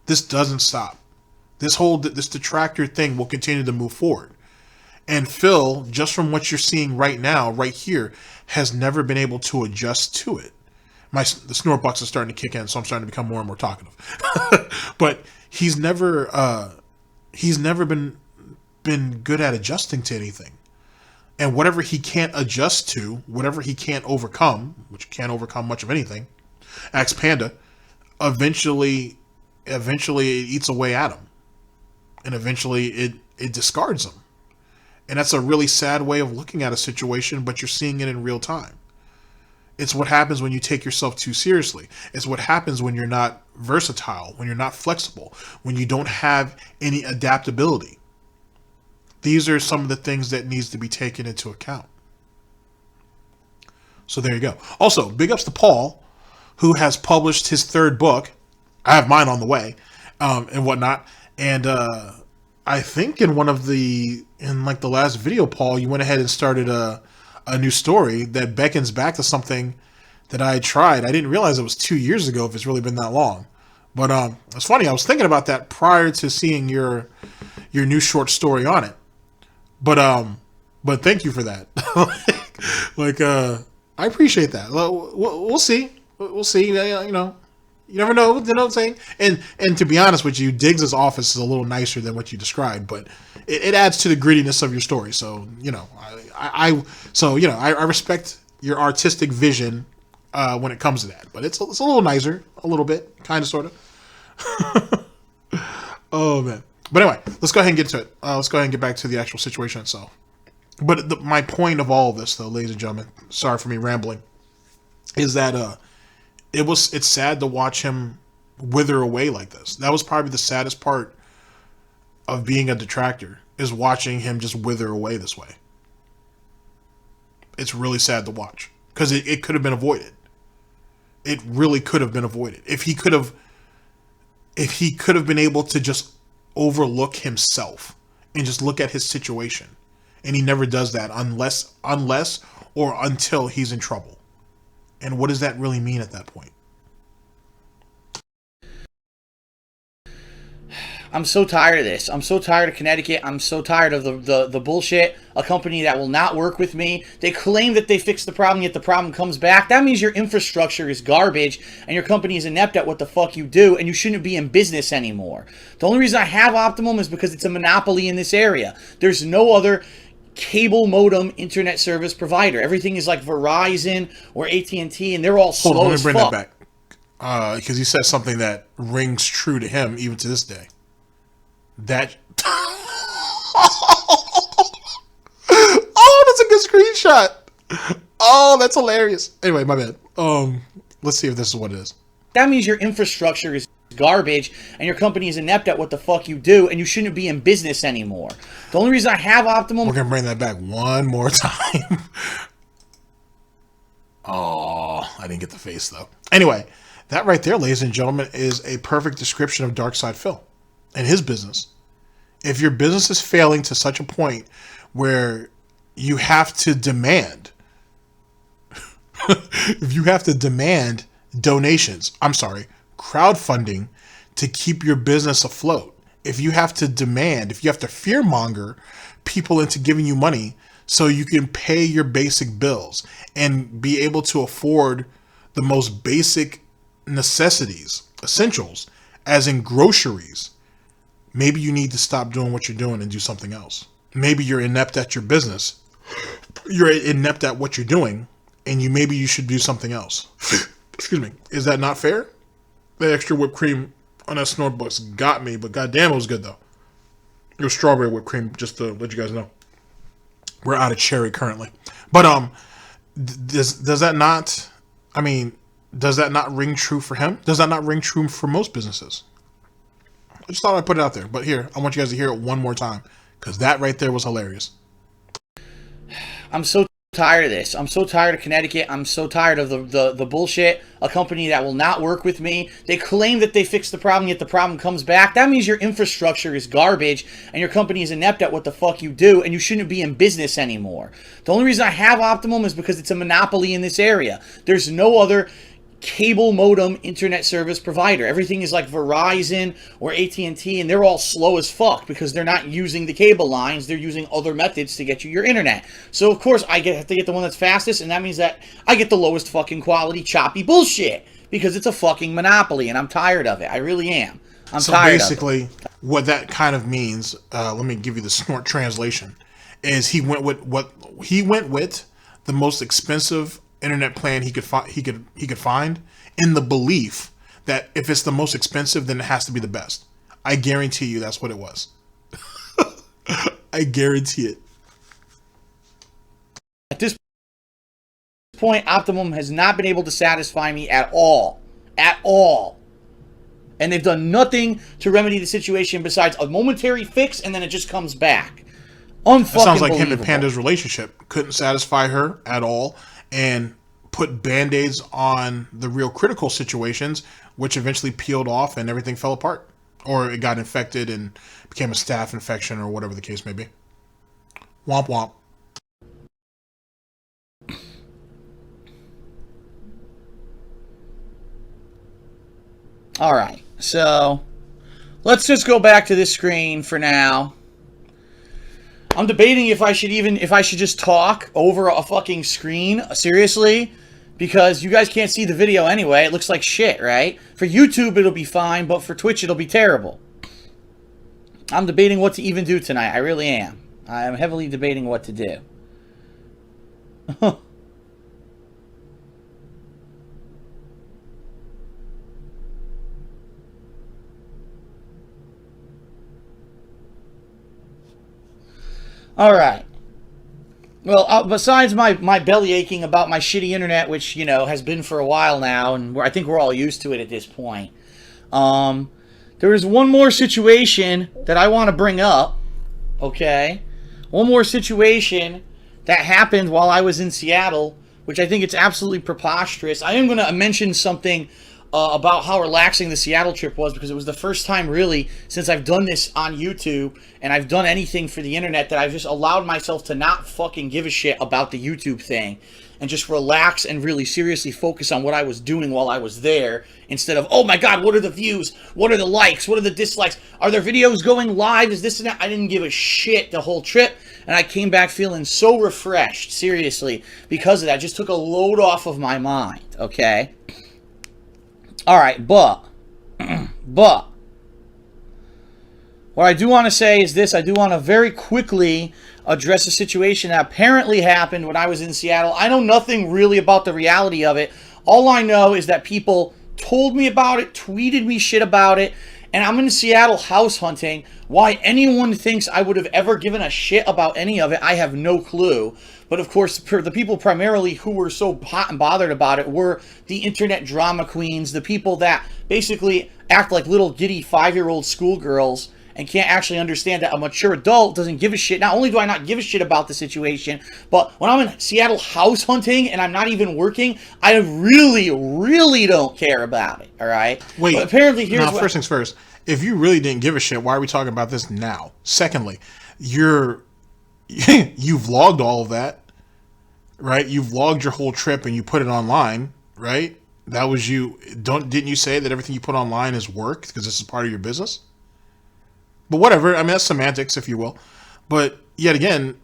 This doesn't stop. This detractor thing will continue to move forward. And Phil, just from what you're seeing right now, right here, has never been able to adjust to it. The Snortbucks are starting to kick in, so I'm starting to become more and more talkative. But he's never been good at adjusting to anything. And whatever he can't adjust to, whatever he can't overcome, which can't overcome much of anything, Axe Panda, eventually it eats away at him. And eventually it discards him. And that's a really sad way of looking at a situation, but you're seeing it in real time. It's what happens when you take yourself too seriously. It's what happens when you're not versatile, when you're not flexible, when you don't have any adaptability. These are some of the things that needs to be taken into account. So there you go. Also, big ups to Paul, who has published his third book. I have mine on the way, and whatnot. And I think in the last video, Paul, you went ahead and started a new story that beckons back to something that I tried. I didn't realize it was 2 years ago if it's really been that long. But it's funny. I was thinking about that prior to seeing your new short story on it. But thank you for that. I appreciate that. We'll see. We'll see. You know, you never know. You know what I'm saying? And to be honest with you, Diggs' office is a little nicer than what you described, but it adds to the grittiness of your story. So you know, I respect your artistic vision when it comes to that. But it's a little nicer, a little bit, kind of, sort of. Oh man. But anyway, let's go ahead and get to it. Let's go ahead and get back to the actual situation itself. But my point of all of this, though, ladies and gentlemen, sorry for me rambling, is that it's sad to watch him wither away like this. That was probably the saddest part of being a detractor, is watching him just wither away this way. It's really sad to watch, because it could have been avoided. It really could have been avoided. If he could have been able to just overlook himself and just look at his situation. And he never does that unless or until he's in trouble. And what does that really mean at that point? I'm so tired of this. I'm so tired of Connecticut. I'm so tired of the bullshit. A company that will not work with me. They claim that they fixed the problem, yet the problem comes back. That means your infrastructure is garbage, and your company is inept at what the fuck you do, and you shouldn't be in business anymore. The only reason I have Optimum is because it's a monopoly in this area. There's no other cable modem internet service provider. Everything is like Verizon or AT&T, and they're all slow as fuck. Hold on, let me bring that back. Because he says something that rings true to him even to this day. That oh, that's a good screenshot. Oh, that's hilarious. Anyway, my bad. Let's see if this is what it is. That means your infrastructure is garbage, and your company is inept at what the fuck you do, and you shouldn't be in business anymore. The only reason I have Optimum... We're going to bring that back one more time. Oh, I didn't get the face, though. Anyway, that right there, ladies and gentlemen, is a perfect description of Darksydephil and his business. If your business is failing to such a point where you have to demand... if you have to demand donations... I'm sorry... crowdfunding to keep your business afloat. If you have to fearmonger people into giving you money so you can pay your basic bills and be able to afford the most basic necessities, essentials, as in groceries, maybe you need to stop doing what you're doing and do something else. Maybe you're inept at your business. You're inept at what you're doing, and maybe you should do something else. Excuse me. Is that not fair? The extra whipped cream on that Snortbucks got me, but goddamn, it was good though. It was strawberry whipped cream, just to let you guys know. We're out of cherry currently, but does that not? I mean, does that not ring true for him? Does that not ring true for most businesses? I just thought I'd put it out there, but here, I want you guys to hear it one more time, because that right there was hilarious. I'm so tired of this. I'm so tired of Connecticut. I'm so tired of the bullshit. A company that will not work with me. They claim that they fixed the problem, yet the problem comes back. That means your infrastructure is garbage, and your company is inept at what the fuck you do, and you shouldn't be in business anymore. The only reason I have Optimum is because it's a monopoly in this area. There's no other cable modem internet service provider. Everything is like Verizon or AT&T, and they're all slow as fuck because they're not using the cable lines. They're using other methods to get you your internet. So of course I have to get the one that's fastest, and that means that I get the lowest fucking quality choppy bullshit because it's a fucking monopoly, and I'm tired of it. I really am. I'm tired of it. So basically what that kind of means, let me give you the Snort translation, is he went with the most expensive internet plan he could find, in the belief that if it's the most expensive, then it has to be the best. I guarantee you that's what it was. I guarantee it. At this point, Optimum has not been able to satisfy me at all. At all. And they've done nothing to remedy the situation besides a momentary fix, and then it just comes back. Unfucking It sounds like him and Panda's relationship couldn't satisfy her at all, and put band-aids on the real critical situations, which eventually peeled off and everything fell apart. Or it got infected and became a staph infection, or whatever the case may be. Womp womp. All right, so let's just go back to this screen for now. I'm debating if I should just talk over a fucking screen, seriously, because you guys can't see the video anyway. It looks like shit, right? For YouTube, it'll be fine, but for Twitch, it'll be terrible. I'm debating what to even do tonight. I really am. I am heavily debating what to do. All right. Well, besides my belly aching about my shitty internet, which, you know, has been for a while now, and I think we're all used to it at this point, there is one more situation that I want to bring up, okay? One more situation that happened while I was in Seattle, which I think it's absolutely preposterous. I am going to mention something about how relaxing the Seattle trip was, because it was the first time really since I've done this on YouTube and I've done anything for the internet that I've just allowed myself to not fucking give a shit about the YouTube thing and just relax and really seriously focus on what I was doing while I was there, instead of, oh my god, what are the views? What are the likes? What are the dislikes? Are there videos going live? Is this and that? I didn't give a shit the whole trip, and I came back feeling so refreshed, seriously, because of that. Just took a load off of my mind, okay? All right, but what I do want to say is this. I do want to very quickly address a situation that apparently happened when I was in Seattle. I know nothing really about the reality of it. All I know is that people told me about it, tweeted me shit about it, and I'm in Seattle house hunting. Why anyone thinks I would have ever given a shit about any of it, I have no clue. But of course, the people primarily who were so hot and bothered about it were the internet drama queens, the people that basically act like little giddy 5-year-old schoolgirls and can't actually understand that a mature adult doesn't give a shit. Not only do I not give a shit about the situation, but when I'm in Seattle house hunting and I'm not even working, I really, really don't care about it, all right? Wait, but apparently here's first things first. If you really didn't give a shit, why are we talking about this now? Secondly, you've vlogged all of that, right? You vlogged your whole trip and you put it online, right? That was you. Didn't you say that everything you put online is work because this is part of your business? But whatever. I mean, that's semantics, if you will. But yet again,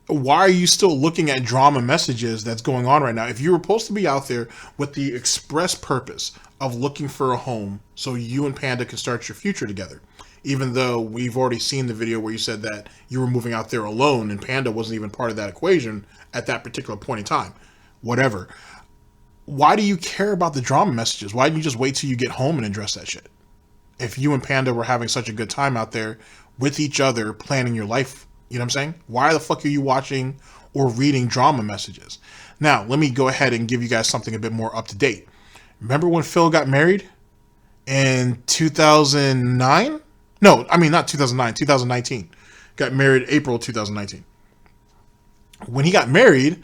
why are you still looking at drama messages that's going on right now? If you were supposed to be out there with the express purpose of looking for a home so you and Panda can start your future together, even though we've already seen the video where you said that you were moving out there alone and Panda wasn't even part of that equation at that particular point in time, whatever. Why do you care about the drama messages? Why didn't you just wait till you get home and address that shit? If you and Panda were having such a good time out there with each other, planning your life, you know what I'm saying? Why the fuck are you watching or reading drama messages? Now, let me go ahead and give you guys something a bit more up to date. Remember when Phil got married in 2009? No, I mean, not 2009, 2019. Got married April 2019. When he got married,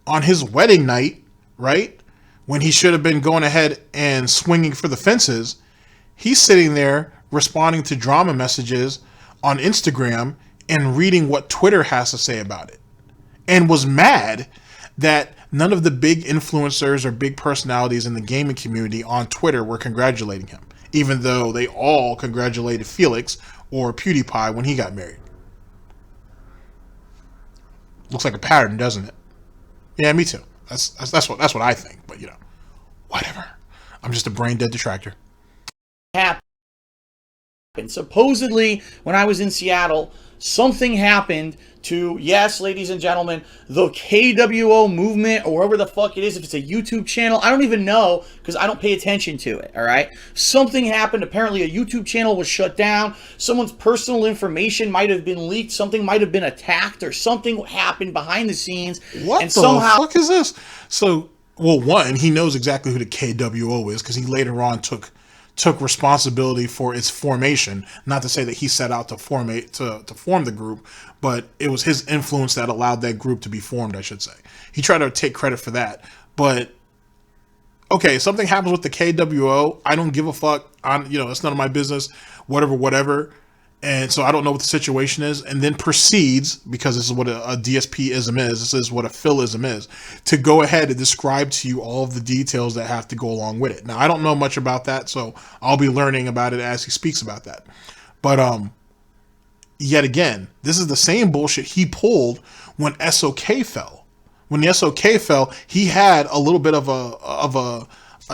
on his wedding night, right, when he should have been going ahead and swinging for the fences, he's sitting there responding to drama messages on Instagram and reading what Twitter has to say about it. And was mad that none of the big influencers or big personalities in the gaming community on Twitter were congratulating him, even though they all congratulated Felix or PewDiePie when he got married. Looks like a pattern, doesn't it? Yeah, me too. That's what I think, but you know, whatever. I'm just a brain dead detractor. Happened. Supposedly, when I was in Seattle, something happened to, yes, ladies and gentlemen, the KWO movement, or whatever the fuck it is. If it's a YouTube channel, I don't even know, because I don't pay attention to it, all right? Something happened. Apparently, a YouTube channel was shut down. Someone's personal information might have been leaked. Something might have been attacked, or something happened behind the scenes. What the fuck is this? So, well, one, he knows exactly who the KWO is, because he later on took responsibility for its formation. Not to say that he set out to form the group, but it was his influence that allowed that group to be formed, I should say. He tried to take credit for that. But okay, something happens with the KWO, I don't give a fuck. It's none of my business. Whatever. And so I don't know what the situation is, and then proceeds, because this is what a DSP-ism is, this is what a Phil-ism is, to go ahead and describe to you all of the details that have to go along with it. Now, I don't know much about that, so I'll be learning about it as he speaks about that. But yet again, this is the same bullshit he pulled when SOK fell. When the SOK fell, he had a little bit of a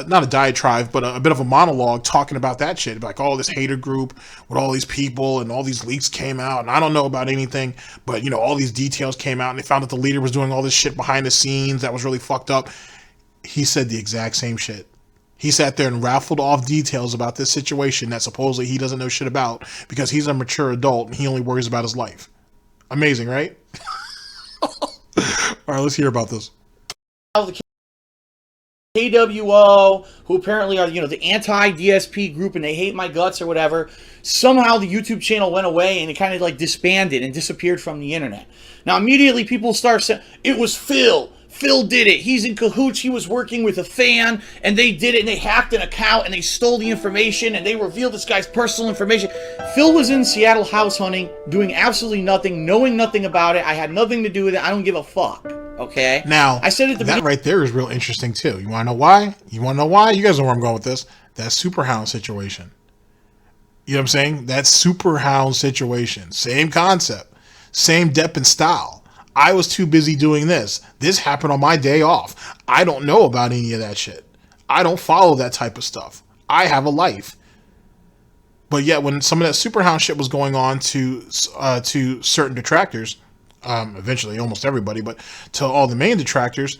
not a diatribe, but a bit of a monologue talking about that shit. Like, all this hater group with all these people and all these leaks came out, and I don't know about anything, but, you know, all these details came out, and they found that the leader was doing all this shit behind the scenes that was really fucked up. He said the exact same shit. He sat there and raffled off details about this situation that supposedly he doesn't know shit about because he's a mature adult and he only worries about his life. Amazing, right? All right, let's hear about this. KWO, who apparently are, you know, the anti-DSP group, and they hate my guts or whatever. Somehow the YouTube channel went away and it kind of like disbanded and disappeared from the internet. Now immediately people start saying, it was Phil. Phil did it. He's in cahoots. He was working with a fan, and they did it, and they hacked an account, and they stole the information, and they revealed this guy's personal information. Phil was in Seattle house hunting, doing absolutely nothing, knowing nothing about it. I had nothing to do with it. I don't give a fuck. Okay? Now, I said at the that right there is real interesting, too. You want to know why? You want to know why? You guys know where I'm going with this. That Superhound situation. You know what I'm saying? That Superhound situation. Same concept. Same depth and style. I was too busy doing this. This happened on my day off. I don't know about any of that shit. I don't follow that type of stuff. I have a life. But yet, when some of that Superhound shit was going on to certain detractors, eventually almost everybody, but to all the main detractors,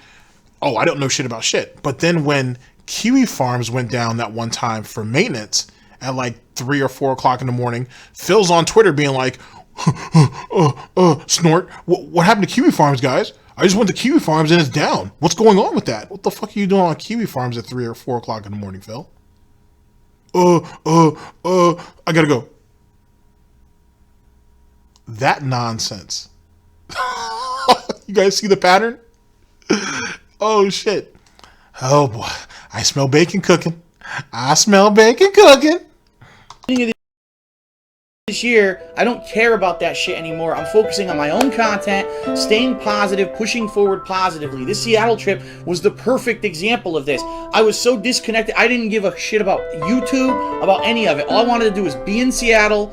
oh, I don't know shit about shit. But then when Kiwi Farms went down that one time for maintenance at like 3 or 4 o'clock in the morning, Phil's on Twitter being like, Snort, what happened to Kiwi Farms, guys? I just went to Kiwi Farms and it's down. What's going on with that? What the fuck are you doing on Kiwi Farms at 3 or 4 o'clock in the morning, Phil? I gotta go. That nonsense. You guys see the pattern? Oh, shit. Oh, boy. I smell bacon cooking. I smell bacon cooking. This year, I don't care about that shit anymore. I'm focusing on my own content, staying positive, pushing forward positively. This Seattle trip was the perfect example of this. I was so disconnected. I didn't give a shit about YouTube, about any of it. All I wanted to do was be in Seattle,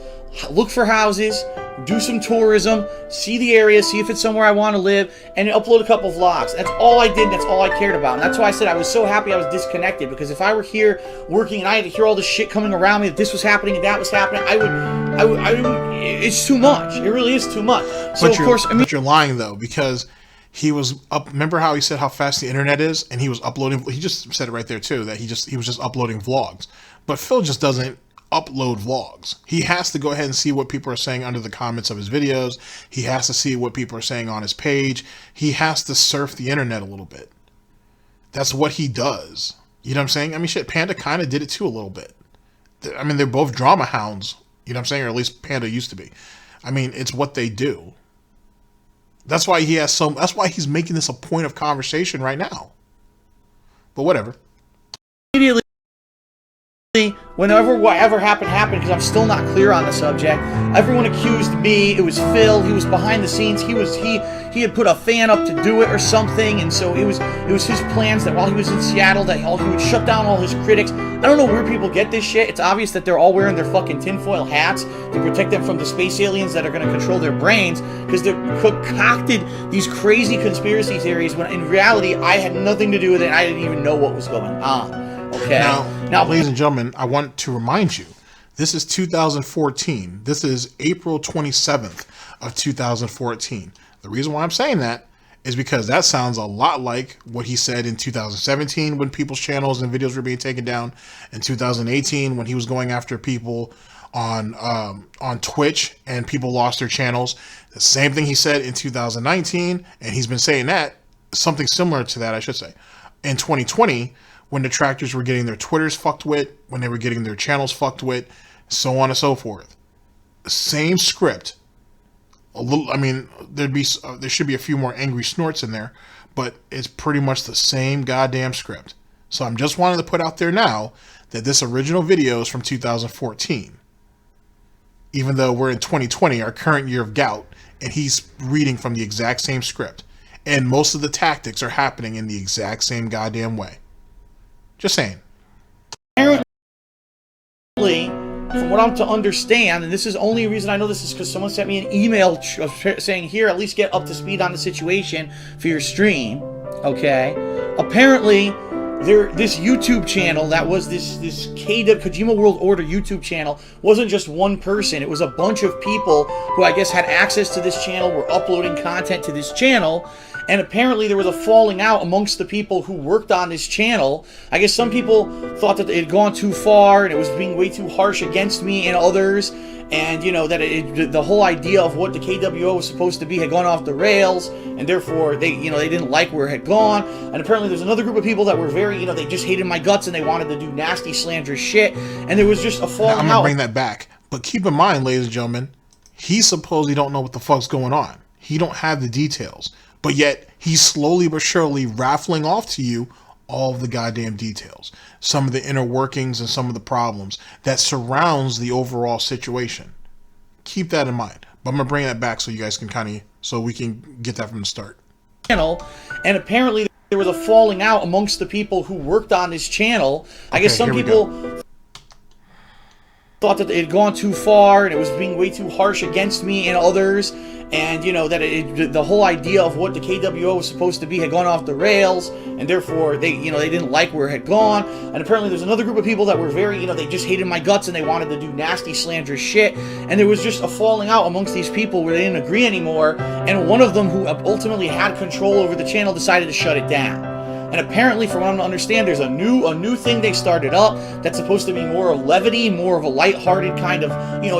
look for houses, do some tourism, see the area, see if it's somewhere I want to live, and upload a couple vlogs. That's all I did, and that's all I cared about. And that's why I said I was so happy I was disconnected, because if I were here working and I had to hear all this shit coming around me, that this was happening and that was happening, it's too much. It really is too much. So of course, but you're lying though, because he was up. Remember how he said how fast the internet is, and he was uploading. He just said it right there too, that he was just uploading vlogs. But Phil just doesn't upload vlogs. He has to go ahead and see what people are saying under the comments of his videos. He has to see what people are saying on his page. He has to surf the internet a little bit. That's what he does. You know what I'm saying? I mean, shit, Panda kind of did it too a little bit. I mean, they're both drama hounds. You know what I'm saying? Or at least Panda used to be. I mean, it's what they do. That's why that's why he's making this a point of conversation right now. But whatever. Immediately, whenever whatever happened, because I'm still not clear on the subject. Everyone accused me. It was Phil. He was behind the scenes. He had put a fan up to do it or something, and so it was his plans that while he was in Seattle that he would shut down all his critics. I don't know where people get this shit. It's obvious that they're all wearing their fucking tinfoil hats to protect them from the space aliens that are going to control their brains, because they concocted these crazy conspiracy theories when in reality I had nothing to do with it. And I didn't even know what was going on. Okay. Now, ladies and gentlemen, I want to remind you, this is 2014. This is April 27th of 2014. The reason why I'm saying that is because that sounds a lot like what he said in 2017 when people's channels and videos were being taken down, in 2018 when he was going after people on Twitch and people lost their channels. The same thing he said in 2019, and he's been saying that, something similar to that, I should say, in 2020, when detractors were getting their Twitters fucked with, when they were getting their channels fucked with, so on and so forth. Same script. A little, I mean, there should be a few more angry snorts in there, but it's pretty much the same goddamn script. So I'm just wanting to put out there now that this original video is from 2014. even though we're in 2020, our current year of Gout, and he's reading from the exact same script. And most of the tactics are happening in the exact same goddamn way. Just saying. Apparently, from what I'm to understand, and this is only reason I know this is because someone sent me an email saying, here, at least get up to speed on the situation for your stream, okay? Apparently, this YouTube channel that was this KW Kojima World Order YouTube channel wasn't just one person. It was a bunch of people who I guess had access to this channel, were uploading content to this channel, and apparently there was a falling out amongst the people who worked on this channel. I guess some people thought that it had gone too far and it was being way too harsh against me and others, and you know that the whole idea of what the KWO was supposed to be had gone off the rails, and therefore they didn't like where it had gone. And apparently there's another group of people that were very, they just hated my guts and they wanted to do nasty, slanderous shit, and there was just a falling out. I'm gonna bring that back, but keep in mind, ladies and gentlemen, he supposedly don't know what the fuck's going on. He don't have the details, but yet he's slowly but surely raffling off to you all of the goddamn details, some of the inner workings and some of the problems that surrounds the overall situation. Keep that in mind. But I'm gonna bring that back so you guys can so we can get that from the start. And apparently there was a falling out amongst the people who worked on this channel. I guess some people thought that it had gone too far and it was being way too harsh against me and others, and that the whole idea of what the KWO was supposed to be had gone off the rails, and therefore they didn't like where it had gone. And apparently there's another group of people that were very, they just hated my guts and they wanted to do nasty, slanderous shit, and there was just a falling out amongst these people where they didn't agree anymore, and one of them, who ultimately had control over the channel, decided to shut it down. And apparently, from what I'm to understand, there's a new thing they started up that's supposed to be more of levity, more of a lighthearted kind of,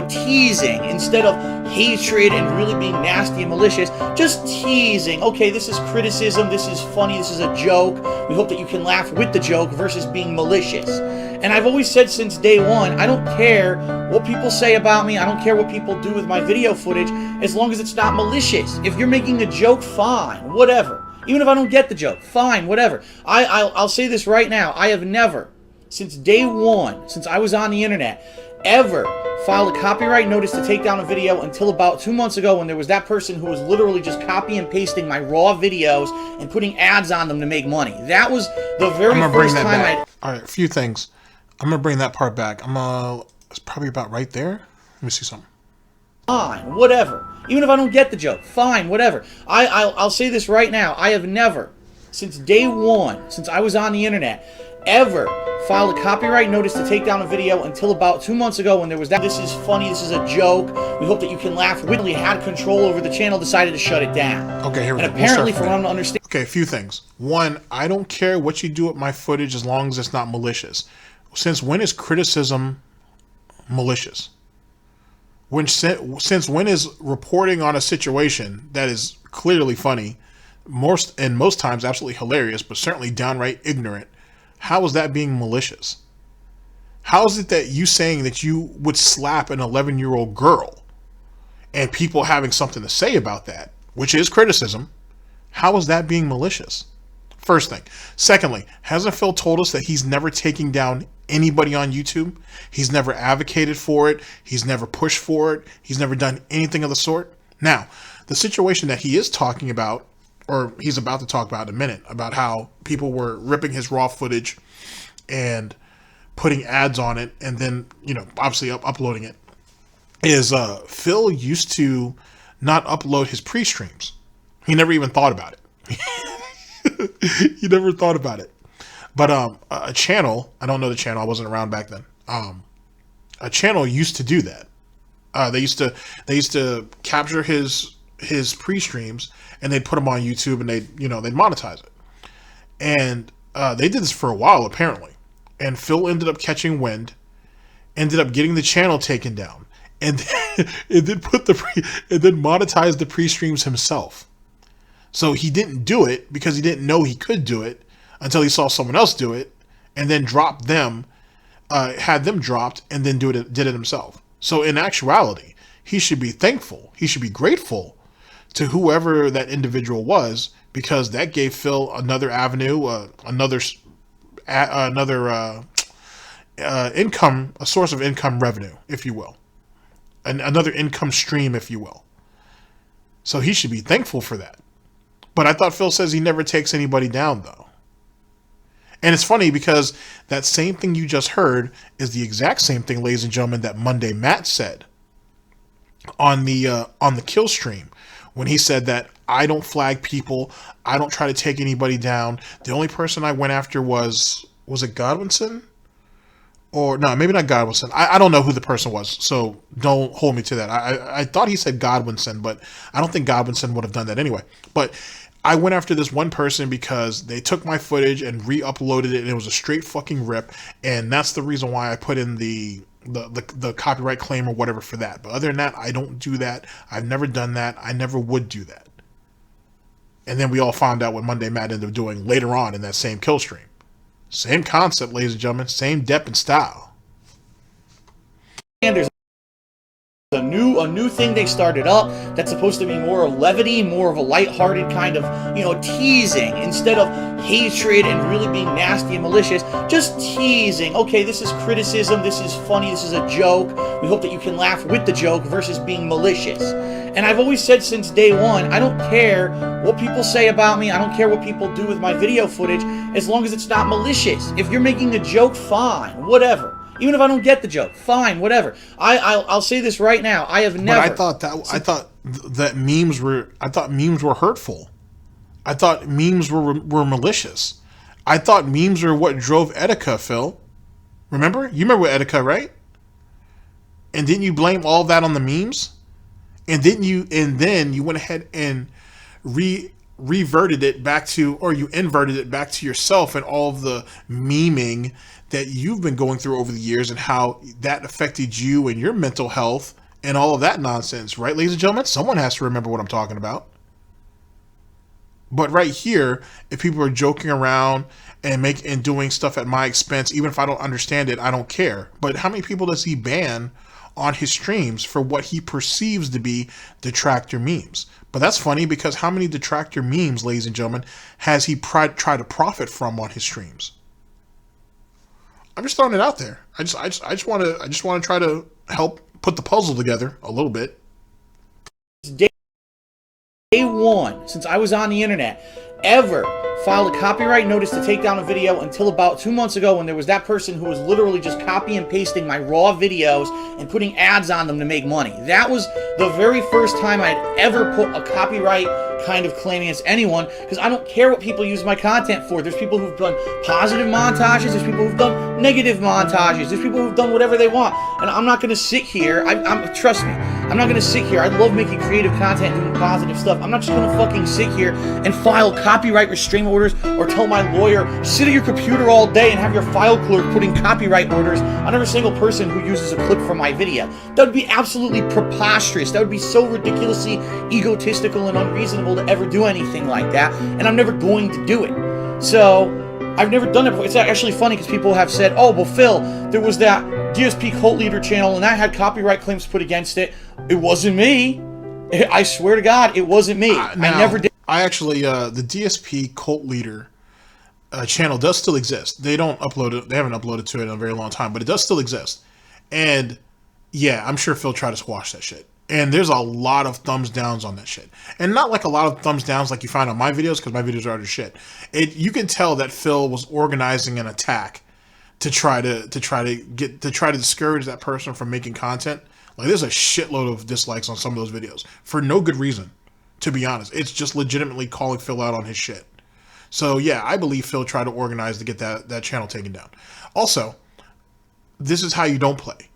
teasing, instead of hatred and really being nasty and malicious. Just teasing. Okay, this is criticism, this is funny, this is a joke. We hope that you can laugh with the joke versus being malicious. And I've always said since day one, I don't care what people say about me, I don't care what people do with my video footage, as long as it's not malicious. If you're making a joke, fine, whatever. Even if I don't get the joke, fine, whatever. I'll say this right now. I have never, since day one, since I was on the internet, ever filed a copyright notice to take down a video until about 2 months ago, when there was that person who was literally just copy and pasting my raw videos and putting ads on them to make money. That was the very first time All right, a few things. I'm going to bring that part back. It's probably about right there. Let me see something. Fine, whatever. Even if I don't get the joke, fine, whatever. I'll say this right now. I have never, since day one, since I was on the internet, ever filed a copyright notice to take down a video until about 2 months ago, when there was that. This is funny, this is a joke. We hope that you can laugh. Whitley had control over the channel, decided to shut it down. Okay, here we go. And apparently, from what I'm to understand. Okay, a few things. One, I don't care what you do with my footage as long as it's not malicious. Since when is criticism malicious? Since when is reporting on a situation that is clearly funny, most times absolutely hilarious, but certainly downright ignorant, how is that being malicious? How is it that you saying that you would slap an 11-year-old girl and people having something to say about that, which is criticism, how is that being malicious? First thing. Secondly, hasn't Phil told us that he's never taking down anybody on YouTube? He's never advocated for it. He's never pushed for it. He's never done anything of the sort. Now, the situation that he is talking about, or he's about to talk about in a minute, about how people were ripping his raw footage and putting ads on it and then, obviously uploading it, is Phil used to not upload his pre-streams. He never even thought about it. He never thought about it. But a channel, I don't know the channel, I wasn't around back then. A channel used to do that. They used to capture his pre-streams and they'd put them on YouTube and they'd monetize it. And they did this for a while apparently. And Phil ended up catching wind, ended up getting the channel taken down, and then monetized the pre-streams himself. So he didn't do it because he didn't know he could do it until he saw someone else do it, and then dropped them, had them dropped, and then did it himself. So in actuality, he should be thankful. He should be grateful to whoever that individual was, because that gave Phil another avenue, another income, a source of income revenue, if you will. another income stream, if you will. So he should be thankful for that. But I thought Phil says he never takes anybody down, though. And it's funny because that same thing you just heard is the exact same thing, ladies and gentlemen, that Monday Matt said on the kill stream, when he said that I don't flag people, I don't try to take anybody down. The only person I went after was it Godwinson? Or no, maybe not Godwinson. I don't know who the person was, so don't hold me to that. I thought he said Godwinson, but I don't think Godwinson would have done that anyway. But I went after this one person because they took my footage and re-uploaded it, and it was a straight fucking rip, and that's the reason why I put in the copyright claim or whatever for that. But other than that, I don't do that. I've never done that. I never would do that. And then we all found out what Monday Matt ended up doing later on in that same kill stream. Same concept, ladies and gentlemen. Same depth and style. And there's a new thing they started up that's supposed to be more of levity, more of a lighthearted kind of, teasing instead of hatred and really being nasty and malicious. Just teasing. Okay, this is criticism. This is funny. This is a joke. We hope that you can laugh with the joke versus being malicious. And I've always said since day one, I don't care what people say about me. I don't care what people do with my video footage as long as it's not malicious. If you're making a joke, fine, whatever. Even if I don't get the joke, fine, whatever. I'll say this right now. I have never. But I thought memes were hurtful. I thought memes were malicious. I thought memes were what drove Etika, Phil. Remember? You remember Etika, right? And didn't you blame all of that on the memes? And then you went ahead and reverted it back to, or you inverted it back to yourself and all of the memeing that you've been going through over the years and how that affected you and your mental health and all of that nonsense, right, ladies and gentlemen? Someone has to remember what I'm talking about. But right here, if people are joking around and doing stuff at my expense, even if I don't understand it, I don't care. But how many people does he ban on his streams for what he perceives to be detractor memes? But that's funny because how many detractor memes, ladies and gentlemen, has he tried to profit from on his streams? I'm just throwing it out there. I just want to try to help put the puzzle together a little bit. Day one, since I was on the internet, ever filed a copyright notice to take down a video until about 2 months ago when there was that person who was literally just copy and pasting my raw videos and putting ads on them to make money. That was the very first time I'd ever put a copyright kind of claim against anyone, because I don't care what people use my content for. There's people who've done positive montages, there's people who've done negative montages, there's people who've done whatever they want, and I'm not going to sit here, trust me, I'm not going to sit here. I love making creative content and doing positive stuff. I'm not just going to fucking sit here and file copyright restraining orders or tell my lawyer, sit at your computer all day and have your file clerk putting copyright orders on every single person who uses a clip from my video. That would be absolutely preposterous. That would be so ridiculously egotistical and unreasonable to ever do anything like that, and I'm never going to do it. So I've never done it before. It's actually funny because people have said, oh, well, Phil, there was that DSP Cult Leader channel and that had copyright claims put against it. It wasn't me. I swear to God, it wasn't me. I never did. I actually, the DSP Cult Leader channel does still exist. They don't upload it. They haven't uploaded to it in a very long time, but it does still exist. And yeah, I'm sure Phil tried to squash that shit. And there's a lot of thumbs downs on that shit. And not like a lot of thumbs downs like you find on my videos, because my videos are utter shit. You can tell that Phil was organizing an attack to try to discourage that person from making content. Like, there's a shitload of dislikes on some of those videos for no good reason, to be honest. It's just legitimately calling Phil out on his shit. So yeah, I believe Phil tried to organize to get that channel taken down. Also, this is how you don't play.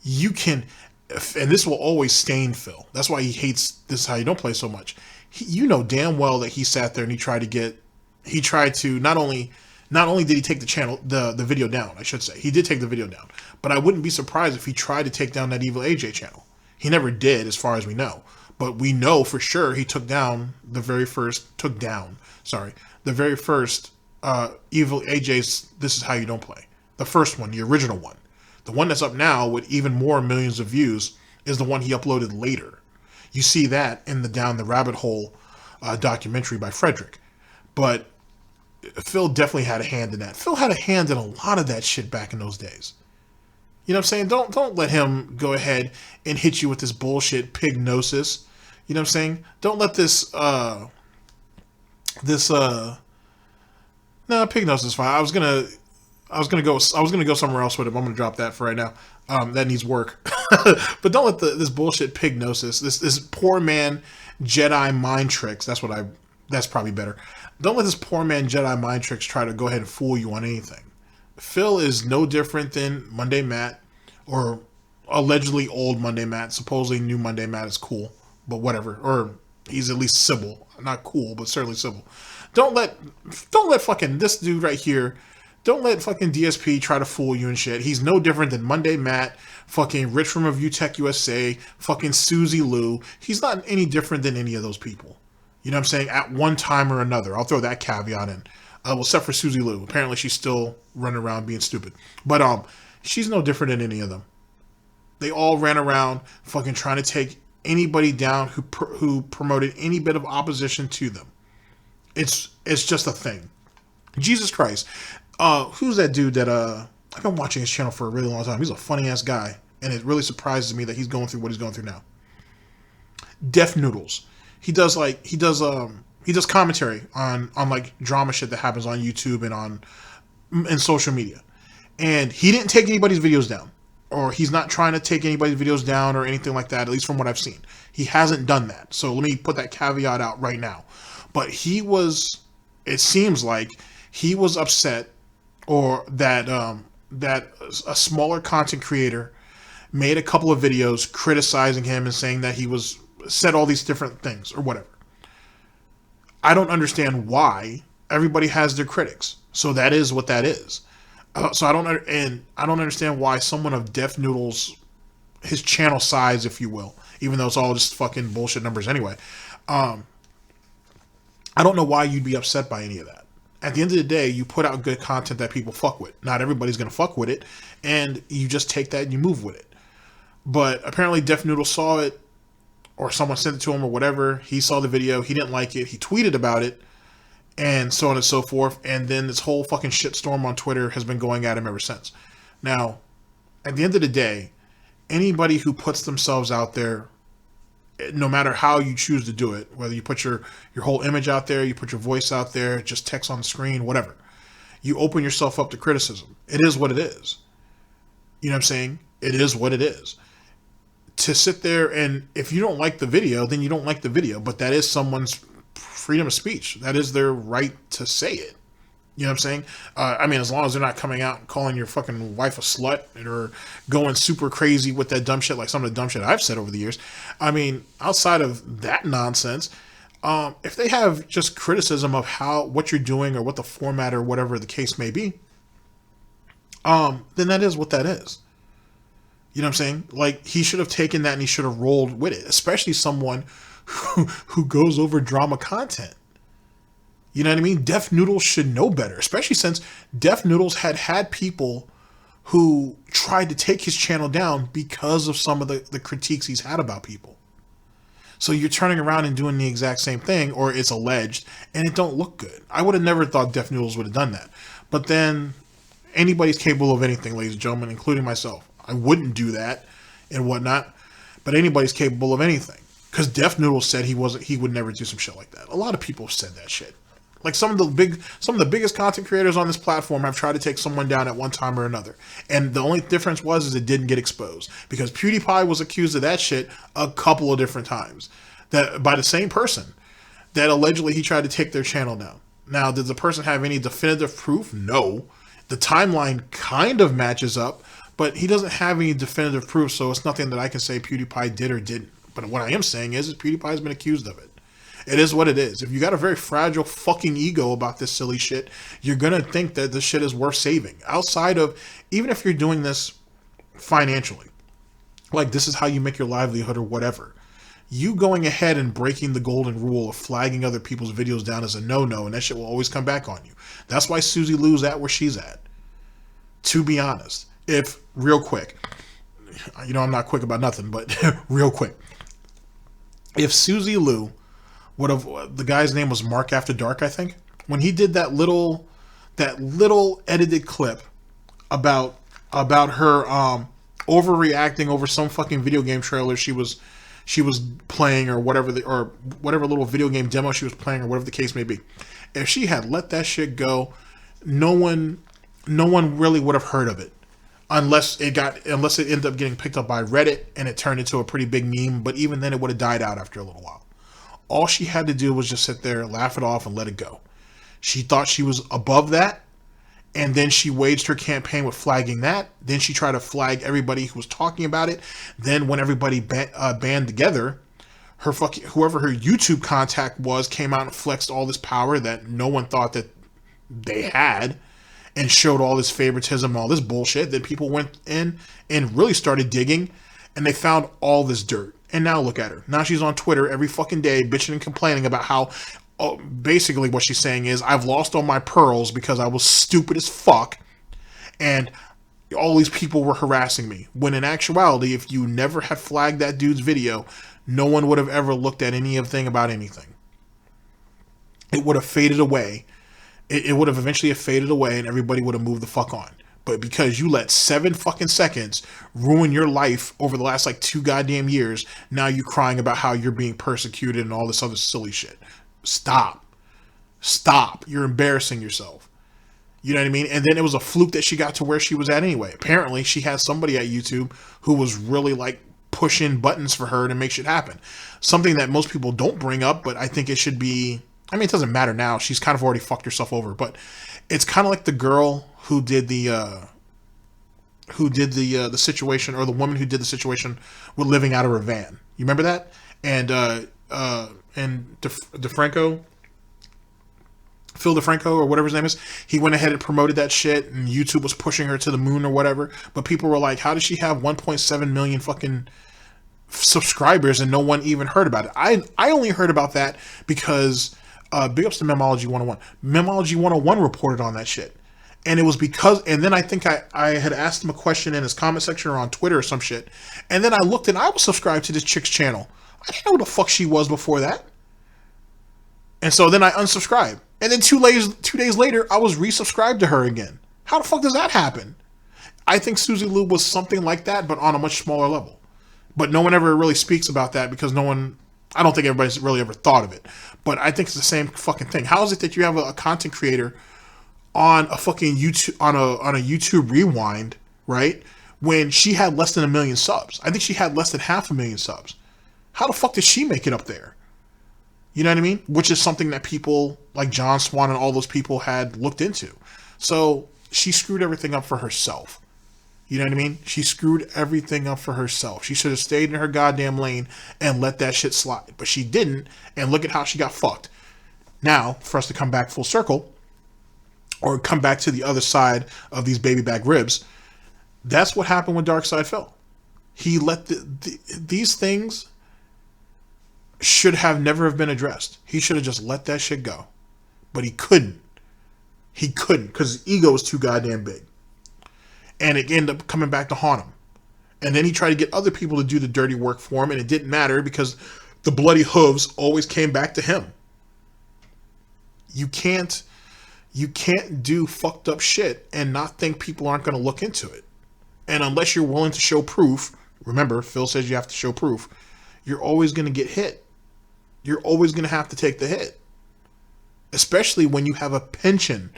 You can, and this will always stain Phil. That's why he hates This Is How You Don't Play so much. You know damn well that he sat there and he tried to not only did he take the video down, I should say. He did take the video down. But I wouldn't be surprised if he tried to take down that Evil AJ channel. He never did, as far as we know. But we know for sure he took down the very first Evil AJ's This Is How You Don't Play. The first one, the original one. The one that's up now with even more millions of views is the one he uploaded later. You see that in the Down the Rabbit Hole documentary by Frederick. But Phil definitely had a hand in that. Phil had a hand in a lot of that shit back in those days. You know what I'm saying? Don't let him go ahead and hit you with this bullshit pignosis. You know what I'm saying? Don't let this no, pignosis is fine. I was gonna go somewhere else with him. I'm gonna drop that for right now. That needs work. But don't let this bullshit pignosis, this poor man Jedi mind tricks. That's probably better. Don't let this poor man Jedi mind tricks try to go ahead and fool you on anything. Phil is no different than Monday Matt, or allegedly old Monday Matt. Supposedly new Monday Matt is cool, but whatever. Or he's at least civil. Not cool, but certainly civil. Don't let fucking this dude right here. Don't let fucking DSP try to fool you and shit. He's no different than Monday Matt, fucking Rich from Review Tech USA, fucking Susie Lou. He's not any different than any of those people. You know what I'm saying? At one time or another. I'll throw that caveat in. Well, except for Susie Lou. Apparently she's still running around being stupid. But she's no different than any of them. They all ran around fucking trying to take anybody down who promoted any bit of opposition to them. It's just a thing. Jesus Christ. Who's that dude that I've been watching his channel for a really long time. He's a funny ass guy, and it really surprises me that he's going through what he's going through now. Def Noodles. He does commentary on like drama shit that happens on YouTube and in social media. And he didn't take anybody's videos down, or he's not trying to take anybody's videos down or anything like that, at least from what I've seen. He hasn't done that. So let me put that caveat out right now. But it seems like he was upset, or that a smaller content creator made a couple of videos criticizing him and saying that he said all these different things or whatever. I don't understand why. Everybody has their critics, so that is what that is. So I don't understand why someone of Def Noodles, his channel size, if you will, even though it's all just fucking bullshit numbers anyway. I don't know why you'd be upset by any of that. At the end of the day, you put out good content that people fuck with. Not everybody's going to fuck with it, and you just take that and you move with it. But apparently Def Noodle saw it, or someone sent it to him or whatever. He saw the video, he didn't like it, he tweeted about it, and so on and so forth. And then this whole fucking shitstorm on Twitter has been going at him ever since. Now, at the end of the day, anybody who puts themselves out there, no matter how you choose to do it, whether you put your whole image out there, you put your voice out there, just text on the screen, whatever, you open yourself up to criticism. It is what it is. You know what I'm saying? It is what it is. To sit there and, if you don't like the video, then you don't like the video, but that is someone's freedom of speech. That is their right to say it. You know what I'm saying? I mean, as long as they're not coming out and calling your fucking wife a slut, or going super crazy with that dumb shit, like some of the dumb shit I've said over the years. I mean, outside of that nonsense, if they have just criticism of what you're doing or what the format or whatever the case may be, then that is what that is. You know what I'm saying? Like, he should have taken that and he should have rolled with it, especially someone who goes over drama content. You know what I mean? Def Noodles should know better, especially since Def Noodles had people who tried to take his channel down because of some of the critiques he's had about people. So you're turning around and doing the exact same thing, or it's alleged, and it don't look good. I would have never thought Def Noodles would have done that. But then, anybody's capable of anything, ladies and gentlemen, including myself. I wouldn't do that and whatnot, but anybody's capable of anything. Because Def Noodles said he would never do some shit like that. A lot of people have said that shit. Like some of the biggest content creators on this platform have tried to take someone down at one time or another. And the only difference was it didn't get exposed. Because PewDiePie was accused of that shit a couple of different times. That by the same person that allegedly he tried to take their channel down. Now, did the person have any definitive proof? No. The timeline kind of matches up, but he doesn't have any definitive proof, so it's nothing that I can say PewDiePie did or didn't. But what I am saying is PewDiePie's been accused of it. It is what it is. If you got a very fragile fucking ego about this silly shit, you're going to think that this shit is worth saving. Outside of, even if you're doing this financially, like this is how you make your livelihood or whatever, you going ahead and breaking the golden rule of flagging other people's videos down is a no-no, and that shit will always come back on you. That's why Susie Lou's at where she's at. To be honest. If, real quick, you know I'm not quick about nothing, but real quick. If Susie Lou would have, the guy's name was Mark After Dark, I think, when he did that little edited clip about her overreacting over some fucking video game trailer she was playing, or whatever whatever little video game demo she was playing, or whatever the case may be. If she had let that shit go, no one really would have heard of it, unless it ended up getting picked up by Reddit and it turned into a pretty big meme. But even then, it would have died out after a little while. All she had to do was just sit there, laugh it off, and let it go. She thought she was above that, and then she waged her campaign with flagging that. Then she tried to flag everybody who was talking about it. Then when everybody band together, whoever her YouTube contact was came out and flexed all this power that no one thought that they had, and showed all this favoritism and all this bullshit. Then people went in and really started digging, and they found all this dirt. And now look at her. Now she's on Twitter every fucking day bitching and complaining about how, basically what she's saying is, I've lost all my pearls because I was stupid as fuck, and all these people were harassing me. When in actuality, if you never had flagged that dude's video, no one would have ever looked at anything about anything. It would have faded away. It would have eventually faded away, and everybody would have moved the fuck on. But because you let 7 fucking seconds ruin your life over the last like 2 goddamn years, now you crying about how you're being persecuted and all this other silly shit. Stop. You're embarrassing yourself. You know what I mean? And then it was a fluke that she got to where she was at anyway. Apparently, she had somebody at YouTube who was really like pushing buttons for her to make shit happen. Something that most people don't bring up, but I think it should be. I mean, it doesn't matter now. She's kind of already fucked herself over, but it's kind of like the girl who did the situation, or the woman who did the situation with living out of her van. You remember that? And DeFranco, Phil DeFranco, or whatever his name is, he went ahead and promoted that shit, and YouTube was pushing her to the moon or whatever. But people were like, how does she have 1.7 million fucking subscribers and no one even heard about it? I only heard about that because big ups to Memology 101. Memology 101 reported on that shit. And it was because, and then I think I had asked him a question in his comment section or on Twitter or some shit. And then I looked, and I was subscribed to this chick's channel. I didn't know who the fuck she was before that. And so then I unsubscribed. And then 2 days later, I was resubscribed to her again. How the fuck does that happen? I think Susie Lou was something like that, but on a much smaller level. But no one ever really speaks about that because I don't think everybody's really ever thought of it. But I think it's the same fucking thing. How is it that you have a content creator on a fucking YouTube, on a YouTube Rewind, right? When she had less than 1 million subs. I think she had less than 500,000 subs. How the fuck did she make it up there? You know what I mean? Which is something that people like John Swan and all those people had looked into. So she screwed everything up for herself. You know what I mean? She screwed everything up for herself. She should have stayed in her goddamn lane and let that shit slide. But she didn't, and look at how she got fucked. Now, for us to come back full circle, or come back to the other side of these baby back ribs, that's what happened with Darksydephil. He let these things should have never have been addressed. He should have just let that shit go. But he couldn't. He couldn't, because his ego was too goddamn big. And it ended up coming back to haunt him. And then he tried to get other people to do the dirty work for him, and it didn't matter because the bloody hooves always came back to him. You can't do fucked up shit and not think people aren't going to look into it. And unless you're willing to show proof, remember, Phil says you have to show proof, you're always going to get hit. You're always going to have to take the hit. Especially when you have a penchant,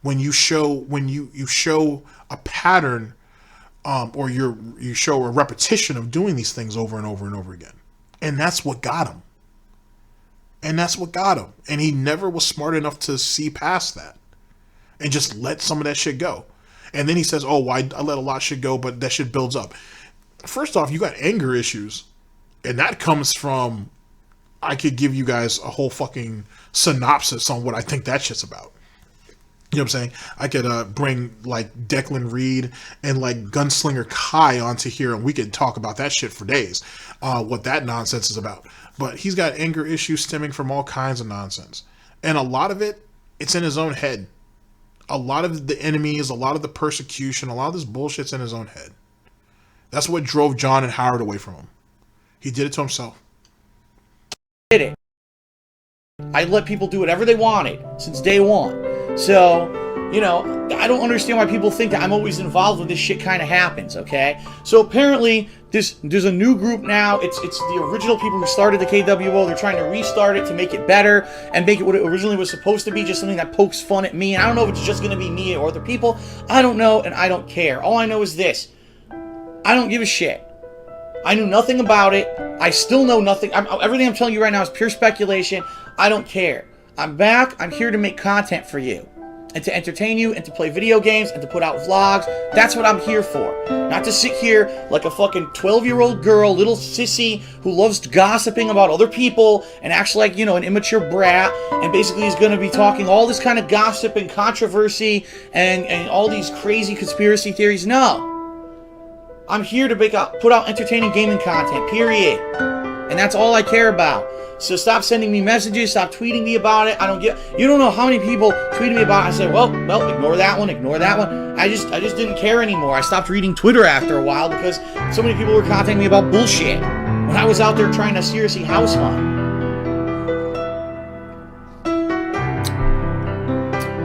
when you show a pattern, or you show a repetition of doing these things over and over and over again. And that's what got him. And he never was smart enough to see past that and just let some of that shit go. And then he says, oh, I let a lot of shit go, but that shit builds up. First off, you got anger issues. And that comes from, I could give you guys a whole fucking synopsis on what I think that shit's about. You know what I'm saying? I could bring like Declan Reed and like Gunslinger Kai onto here, and we could talk about that shit for days, what that nonsense is about. But he's got anger issues stemming from all kinds of nonsense. And a lot of it, it's in his own head. A lot of the enemies, a lot of the persecution, a lot of this bullshit's in his own head. That's what drove John and Howard away from him. He did it to himself. I let people do whatever they wanted since day one. So you know, I don't understand why people think that I'm always involved when this shit kind of happens, okay? So apparently, there's a new group now. It's the original people who started the KWO. They're trying to restart it to make it better and make it what it originally was supposed to be, just something that pokes fun at me. And I don't know if it's just going to be me or other people. I don't know, and I don't care. All I know is this. I don't give a shit. I knew nothing about it. I still know nothing. Everything I'm telling you right now is pure speculation. I don't care. I'm back. I'm here to make content for you and to entertain you and to play video games and to put out vlogs. That's what I'm here for. Not to sit here like a fucking 12-year-old girl, little sissy who loves gossiping about other people and acts like, you know, an immature brat and basically is going to be talking all this kind of gossip and controversy and all these crazy conspiracy theories. No. I'm here to put out entertaining gaming content, period. And that's all I care about. So stop sending me messages, stop tweeting me about it. You don't know how many people tweeted me about it. I said, well, ignore that one, ignore that one. I just didn't care anymore. I stopped reading Twitter after a while because so many people were contacting me about bullshit when I was out there trying to seriously house hunt.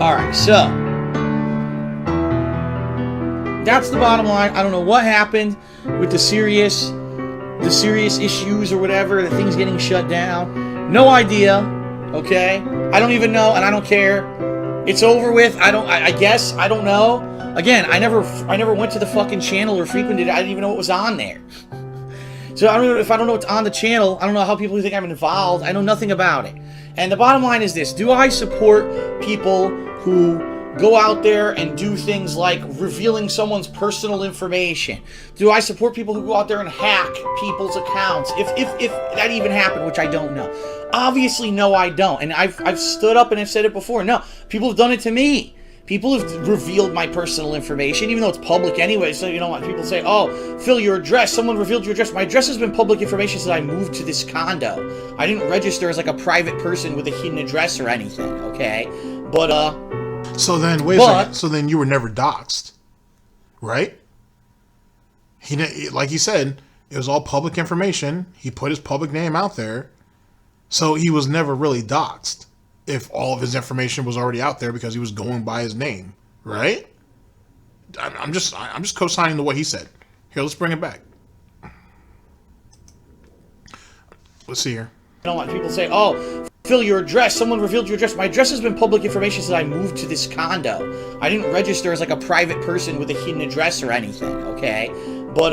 Alright, so that's the bottom line. I don't know what happened with the serious issues or whatever, the things getting shut down. No idea. Okay? I don't even know, and I don't care. It's over with. I guess. I don't know. Again, I never went to the fucking channel or frequented it. I didn't even know what was on there. So I don't know what's on the channel. I don't know how people think I'm involved. I know nothing about it. And the bottom line is this. Do I support people who go out there and do things like revealing someone's personal information? Do I support people who go out there and hack people's accounts? If that even happened, which I don't know. Obviously, no, I don't. And I've stood up and I've said it before. No, people have done it to me. People have revealed my personal information, even though it's public anyway. So, you know what? People say, oh, Phil, your address. Someone revealed your address. My address has been public information since I moved to this condo. I didn't register as like a private person with a hidden address or anything, okay? But, So then, wait a second. So then you were never doxxed, right? Like he said, it was all public information. He put his public name out there. So he was never really doxxed if all of his information was already out there because he was going by his name, right? I'm just co-signing to what he said. Here, let's bring it back. Let's see here. I don't want people to say, oh, Phil, your address. Someone revealed your address. My address has been public information since I moved to this condo. I didn't register as like a private person with a hidden address or anything, okay? But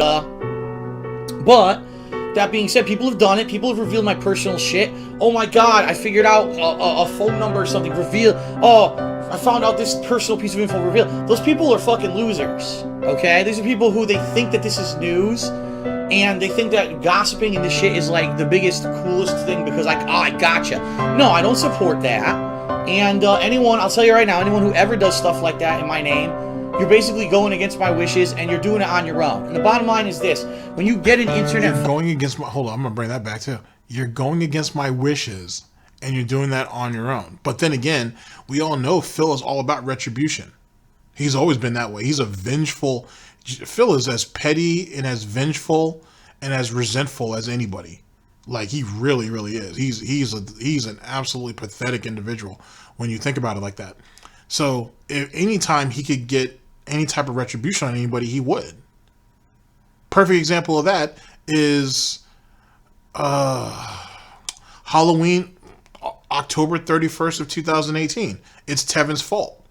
that being said, people have done it. People have revealed my personal shit. Oh my god, I figured out a phone number or something. Oh, I found out this personal piece of info revealed. Those people are fucking losers, okay? These are people who they think that this is news. And they think that gossiping and this shit is like the biggest, coolest thing because like, oh, I gotcha. No, I don't support that. And anyone, I'll tell you right now, anyone who ever does stuff like that in my name, you're basically going against my wishes and you're doing it on your own. And the bottom line is this. When you get an internet... You're going against my... Hold on, I'm going to bring that back too. You're going against my wishes and you're doing that on your own. But then again, we all know Phil is all about retribution. He's always been that way. He's a vengeful... Phil is as petty and as vengeful and as resentful as anybody. Like, he really, really is. He's an absolutely pathetic individual when you think about it like that. So, if anytime he could get any type of retribution on anybody, he would. Perfect example of that is Halloween, October 31st of 2018. It's Tevin's fault.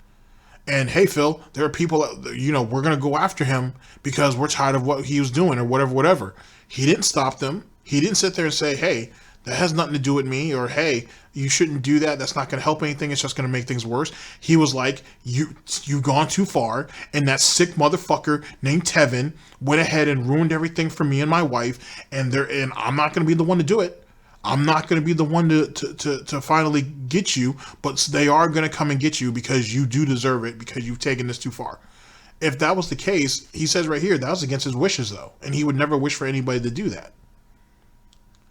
And hey, Phil, there are people, you know, we're going to go after him because we're tired of what he was doing or whatever. He didn't stop them. He didn't sit there and say, hey, that has nothing to do with me, or hey, you shouldn't do that. That's not going to help anything. It's just going to make things worse. He was like, you've gone too far. And that sick motherfucker named Tevin went ahead and ruined everything for me and my wife. And I'm not going to be the one to do it. I'm not going to be the one to finally get you, but they are going to come and get you because you do deserve it because you've taken this too far. If that was the case, he says right here, that was against his wishes though. And he would never wish for anybody to do that.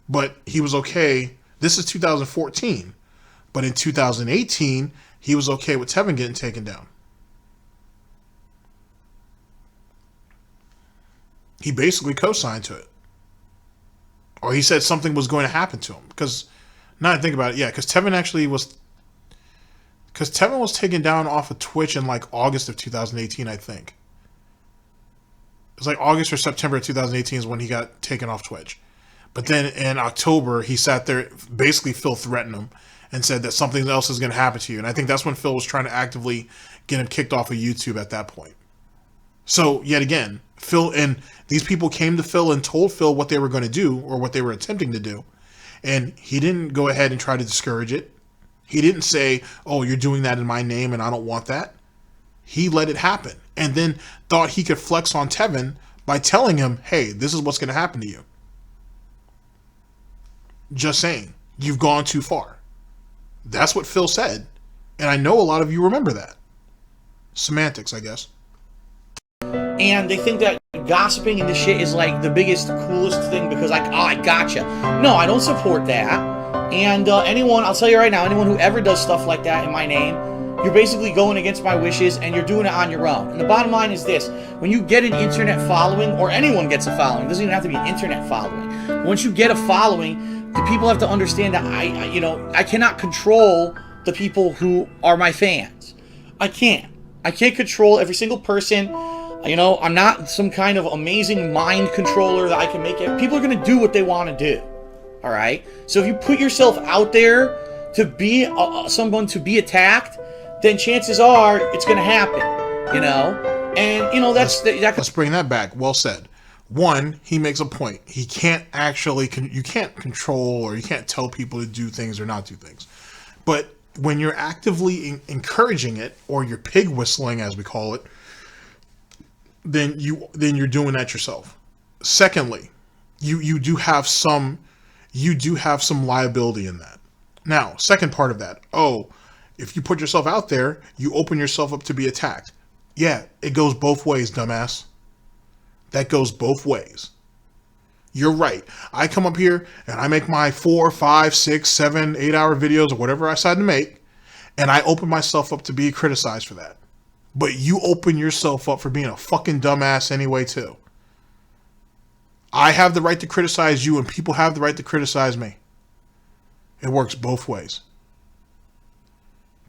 But he was okay. This is 2014. But in 2018, he was okay with Tevin getting taken down. He basically co-signed to it. Or he said something was going to happen to him. Because, now I think about it, yeah, because Tevin actually was... Because Tevin was taken down off of Twitch in like August of 2018, I think. It was like August or September of 2018 is when he got taken off Twitch. But then in October, he sat there, basically Phil threatened him and said that something else is going to happen to you. And I think that's when Phil was trying to actively get him kicked off of YouTube at that point. So, yet again, Phil and these people came to Phil and told Phil what they were going to do or what they were attempting to do. And he didn't go ahead and try to discourage it. He didn't say, oh, you're doing that in my name and I don't want that. He let it happen and then thought he could flex on Tevin by telling him, hey, this is what's going to happen to you. Just saying, you've gone too far. That's what Phil said. And I know a lot of you remember that. Semantics, I guess. And they think that gossiping and this shit is like the biggest, coolest thing because like, oh, I gotcha. No, I don't support that. And anyone, I'll tell you right now, anyone who ever does stuff like that in my name, you're basically going against my wishes and you're doing it on your own. And the bottom line is this: when you get an internet following, or anyone gets a following, it doesn't even have to be an internet following. Once you get a following, the people have to understand that I cannot control the people who are my fans. I can't control every single person. I'm not some kind of amazing mind controller that I can make it. People are going to do what they want to do. All right. So if you put yourself out there to be someone to be attacked, then chances are it's going to happen. And let's bring that back. Well said. One, he makes a point. He can't actually you can't control or you can't tell people to do things or not do things. But when you're actively encouraging it, or you're pig whistling as we call it, then you're doing that yourself. Secondly, you do have some liability in that. Now, second part of that, if you put yourself out there, you open yourself up to be attacked. Yeah, it goes both ways, dumbass. That goes both ways. You're right. I come up here and I make my 4, 5, 6, 7, 8 hour videos or whatever I decide to make, and I open myself up to be criticized for that. But you open yourself up for being a fucking dumbass anyway, too. I have the right to criticize you, and people have the right to criticize me. It works both ways.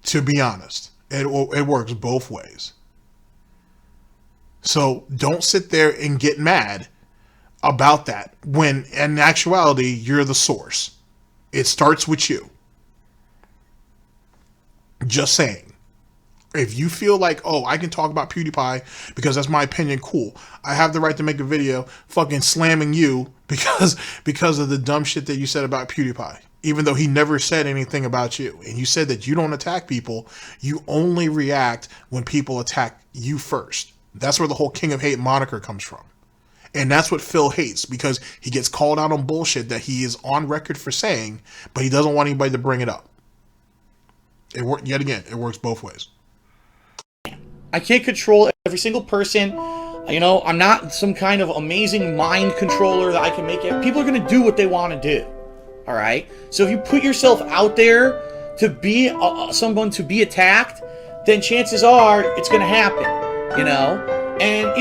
To be honest, it works both ways. So don't sit there and get mad about that when in actuality you're the source. It starts with you. Just saying. If you feel like, I can talk about PewDiePie because that's my opinion, cool. I have the right to make a video fucking slamming you because of the dumb shit that you said about PewDiePie. Even though he never said anything about you. And you said that you don't attack people. You only react when people attack you first. That's where the whole King of Hate moniker comes from. And that's what Phil hates, because he gets called out on bullshit that he is on record for saying, but he doesn't want anybody to bring it up. Yet again, it works both ways. I can't control every single person. I'm not some kind of amazing mind controller that I can make it. People are going to do what they want to do. All right. So if you put yourself out there to be someone to be attacked, then chances are it's going to happen. And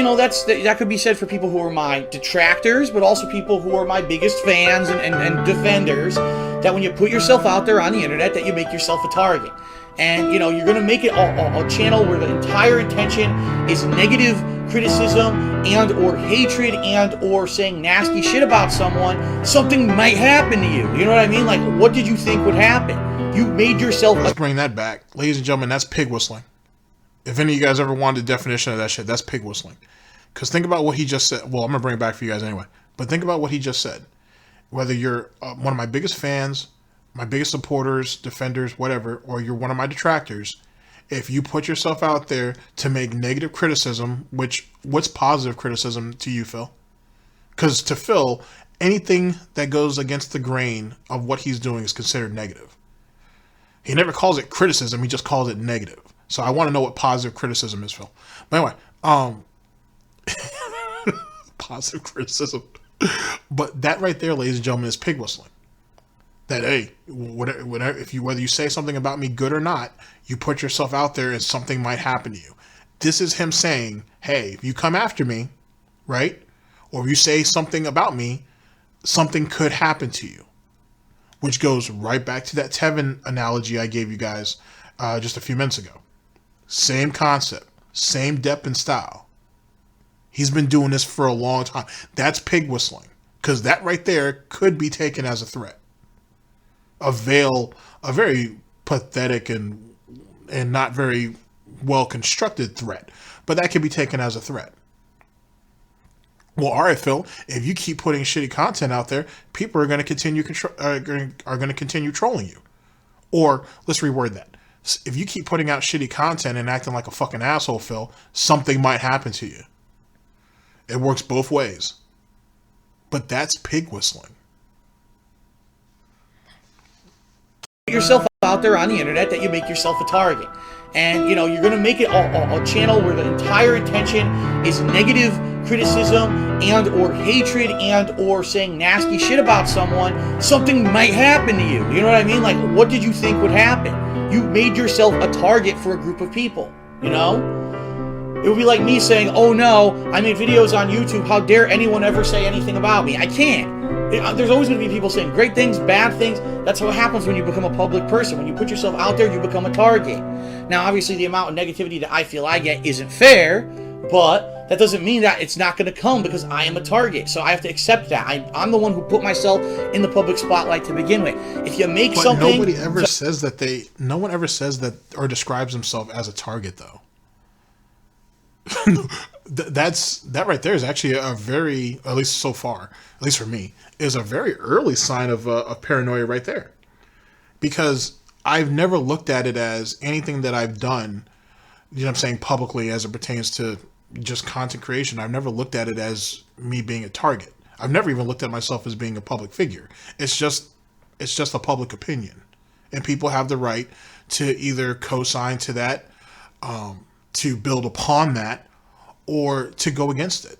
that could be said for people who are my detractors, but also people who are my biggest fans and defenders. That when you put yourself out there on the internet, that you make yourself a target. And you're going to make it a channel where the entire intention is negative criticism and or hatred and or saying nasty shit about someone. Something might happen to you. You know what I mean? Like, what did you think would happen? You made yourself... Let's bring that back. Ladies and gentlemen, that's pig whistling. If any of you guys ever wanted a definition of that shit, that's pig whistling. Because think about what he just said. Well, I'm going to bring it back for you guys anyway. But think about what he just said. Whether you're one of my biggest fans, my biggest supporters, defenders, whatever, or you're one of my detractors, if you put yourself out there to make negative criticism, what's positive criticism to you, Phil? Because to Phil, anything that goes against the grain of what he's doing is considered negative. He never calls it criticism, he just calls it negative. So I want to know what positive criticism is, Phil. But anyway, positive criticism. But that right there, ladies and gentlemen, is pig whistling. That, hey, whether you say something about me good or not, you put yourself out there and something might happen to you. This is him saying, hey, if you come after me, right, or if you say something about me, something could happen to you. Which goes right back to that Tevin analogy I gave you guys just a few minutes ago. Same concept, same depth and style. He's been doing this for a long time. That's pig whistling, because that right there could be taken as a threat. A very pathetic and not very well constructed threat, but that can be taken as a threat. Well, all right, Phil. If you keep putting shitty content out there, people are going to continue trolling you. Or let's reword that. If you keep putting out shitty content and acting like a fucking asshole, Phil, something might happen to you. It works both ways. But that's pig whistling. Put yourself out there on the internet that you make yourself a target. And, you're going to make it a channel where the entire intention is negative criticism and or hatred and or saying nasty shit about someone. Something might happen to you. You know what I mean? Like, what did you think would happen? You made yourself a target for a group of people, It would be like me saying, oh no, I made videos on YouTube. How dare anyone ever say anything about me? I can't. There's always going to be people saying great things, bad things. That's what happens when you become a public person. When you put yourself out there, you become a target. Now, obviously, the amount of negativity that I feel I get isn't fair, but that doesn't mean that it's not going to come because I am a target. So I have to accept that. I'm the one who put myself in the public spotlight to begin with. If you make something... Nobody ever says that no one ever says that or describes himself as a target, though. That right there is actually a very, at least so far, at least for me, is a very early sign of paranoia right there. Because I've never looked at it as anything that I've done, publicly as it pertains to just content creation. I've never looked at it as me being a target. I've never even looked at myself as being a public figure. It's just a public opinion. And people have the right to either co-sign to that, to build upon that, or to go against it.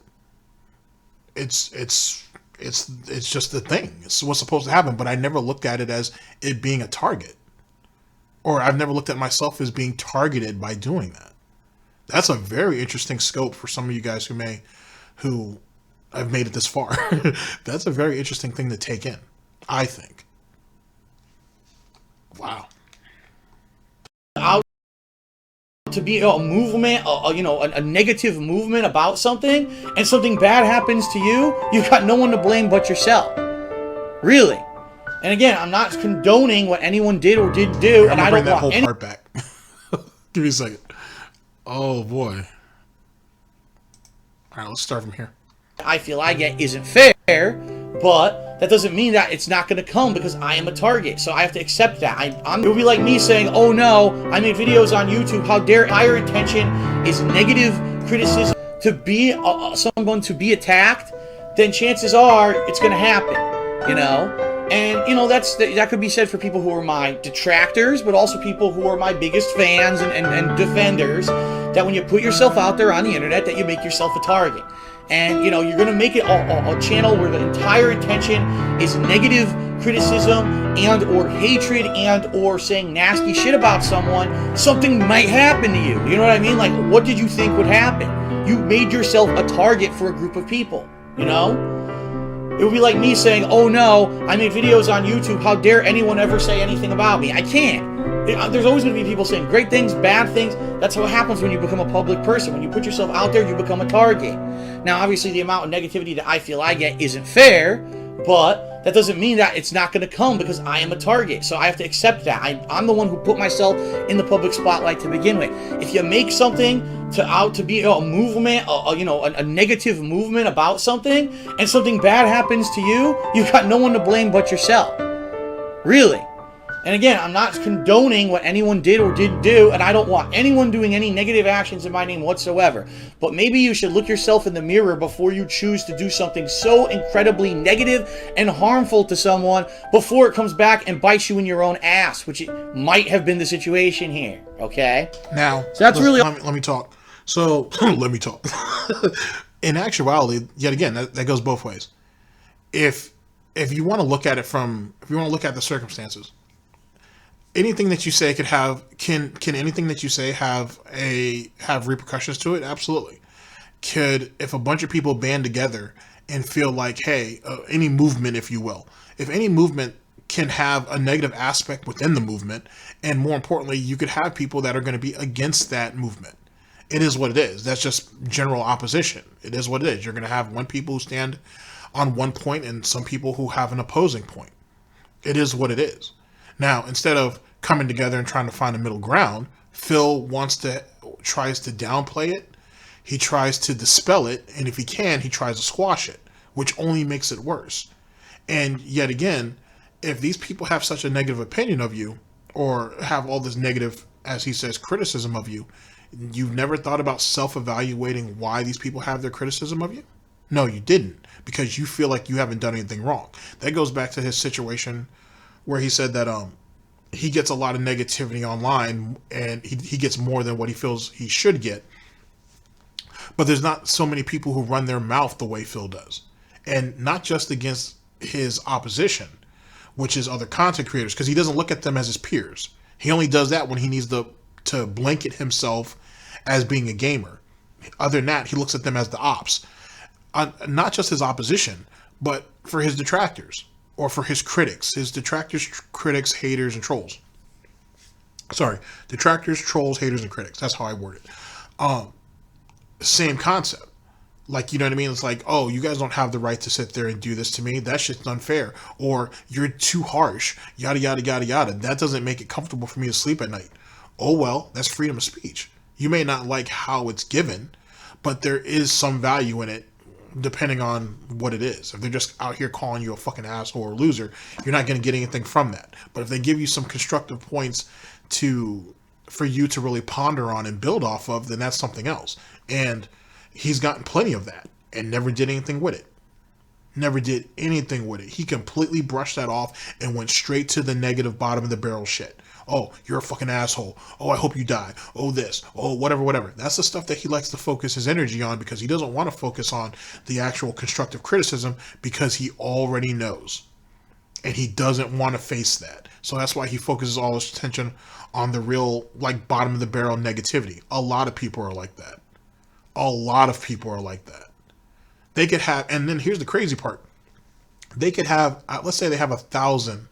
It's just the thing. It's what's supposed to happen. But I never looked at it as it being a target, or I've never looked at myself as being targeted by doing that. That's a very interesting scope for some of you guys who have made it this far. That's a very interesting thing to take in, I think. Wow. To be a movement, a negative movement about something, and something bad happens to you, you've got no one to blame but yourself. Really. And again, I'm not condoning what anyone did or didn't do, and I don't that want whole part back. Give me a second. Oh boy. All right, let's start from here. I feel I get isn't fair, but that doesn't mean that it's not going to come because I am a target. So I have to accept that. It would be like me saying, oh no, I made videos on YouTube. How dare... Higher intention is negative criticism. To be someone to be attacked, then chances are it's going to happen, And, that could be said for people who are my detractors, but also people who are my biggest fans and defenders, that when you put yourself out there on the internet, that you make yourself a target. And, you're going to make it a channel where the entire intention is negative criticism and or hatred and or saying nasty shit about someone. Something might happen to you. You know what I mean? Like, what did you think would happen? You made yourself a target for a group of people, It would be like me saying, oh no, I made videos on YouTube. How dare anyone ever say anything about me? I can't. There's always going to be people saying great things, bad things. That's what happens when you become a public person. When you put yourself out there, you become a target. Now, obviously, the amount of negativity that I feel I get isn't fair, but that doesn't mean that it's not going to come because I am a target. So I have to accept that. I'm the one who put myself in the public spotlight to begin with. If you make something to be a movement, a negative movement about something, and something bad happens to you, you've got no one to blame but yourself. Really. And again, I'm not condoning what anyone did or didn't do, and I don't want anyone doing any negative actions in my name whatsoever. But maybe you should look yourself in the mirror before you choose to do something so incredibly negative and harmful to someone before it comes back and bites you in your own ass, which it might have been the situation here, okay? Now, so that's really... Let me talk. So, let me talk. In actuality, yet again, that goes both ways. If you want to look at it if you want to look at the circumstances, anything that you say can anything that you say have repercussions to it? Absolutely. If a bunch of people band together and feel like, hey, any movement, if you will, if any movement can have a negative aspect within the movement, and more importantly, you could have people that are going to be against that movement. It is what it is. That's just general opposition. It is what it is. You're going to have one people who stand on one point and some people who have an opposing point. It is what it is. Now, instead of coming together and trying to find a middle ground, Phil tries to downplay it. He tries to dispel it, and if he can, he tries to squash it, which only makes it worse. And yet again, if these people have such a negative opinion of you, or have all this negative, as he says, criticism of you, you've never thought about self-evaluating why these people have their criticism of you? No, you didn't, because you feel like you haven't done anything wrong. That goes back to his situation where he said that he gets a lot of negativity online, and he gets more than what he feels he should get. But there's not so many people who run their mouth the way Phil does. And not just against his opposition, which is other content creators, because he doesn't look at them as his peers. He only does that when he needs to blanket himself as being a gamer. Other than that, he looks at them as the ops. Not just his opposition, but for his detractors, or for his critics. His detractors, critics, haters, and trolls. Sorry, detractors, trolls, haters, and critics. That's how I word it. Same concept. Like, you know what I mean? It's like, oh, you guys don't have the right to sit there and do this to me. That shit's unfair. Or you're too harsh. Yada, yada, yada, yada. That doesn't make it comfortable for me to sleep at night. Oh, well, that's freedom of speech. You may not like how it's given, but there is some value in it depending on what it is. If they're just out here calling you a fucking asshole or loser, you're not going to get anything from that. But if they give you some constructive points for you to really ponder on and build off of, then that's something else. And he's gotten plenty of that and never did anything with it. Never did anything with it. He completely brushed that off and went straight to the negative bottom of the barrel shit. Oh, you're a fucking asshole. Oh, I hope you die. Oh, this. Oh, whatever. That's the stuff that he likes to focus his energy on, because he doesn't want to focus on the actual constructive criticism, because he already knows. And he doesn't want to face that. So that's why he focuses all his attention on the real, like, bottom of the barrel negativity. A lot of people are like that. A lot of people are like that. They could have, and then here's the crazy part. They could have, let's say they have 1,000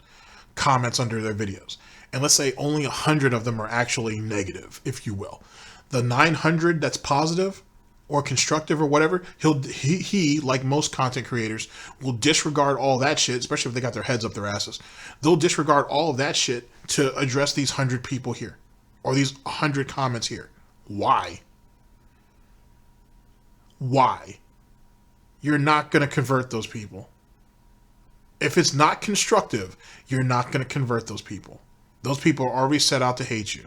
comments under their videos. And let's say only 100 of them are actually negative, if you will. The 900 that's positive or constructive or whatever, he, like most content creators, will disregard all that shit, especially if they got their heads up their asses. They'll disregard all of that shit to address these 100 people here, or these 100 comments here. Why? Why? You're not going to convert those people. If it's not constructive, you're not going to convert those people. Those people are already set out to hate you.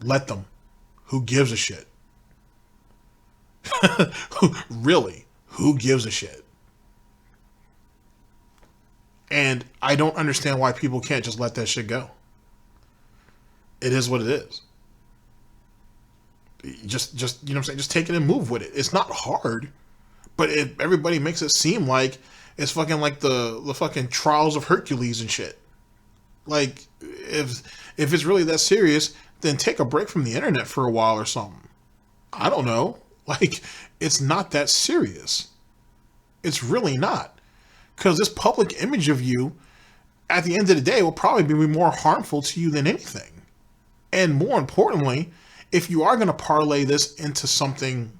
Let them. Who gives a shit? Really, who gives a shit? And I don't understand why people can't just let that shit go. It is what it is. Just you know what I'm saying? Just take it and move with it. It's not hard, but everybody makes it seem like it's fucking like the fucking trials of Hercules and shit. Like, if it's really that serious, then take a break from the internet for a while or something. I don't know. Like, it's not that serious. It's really not. Because this public image of you, at the end of the day, will probably be more harmful to you than anything. And more importantly, if you are going to parlay this into something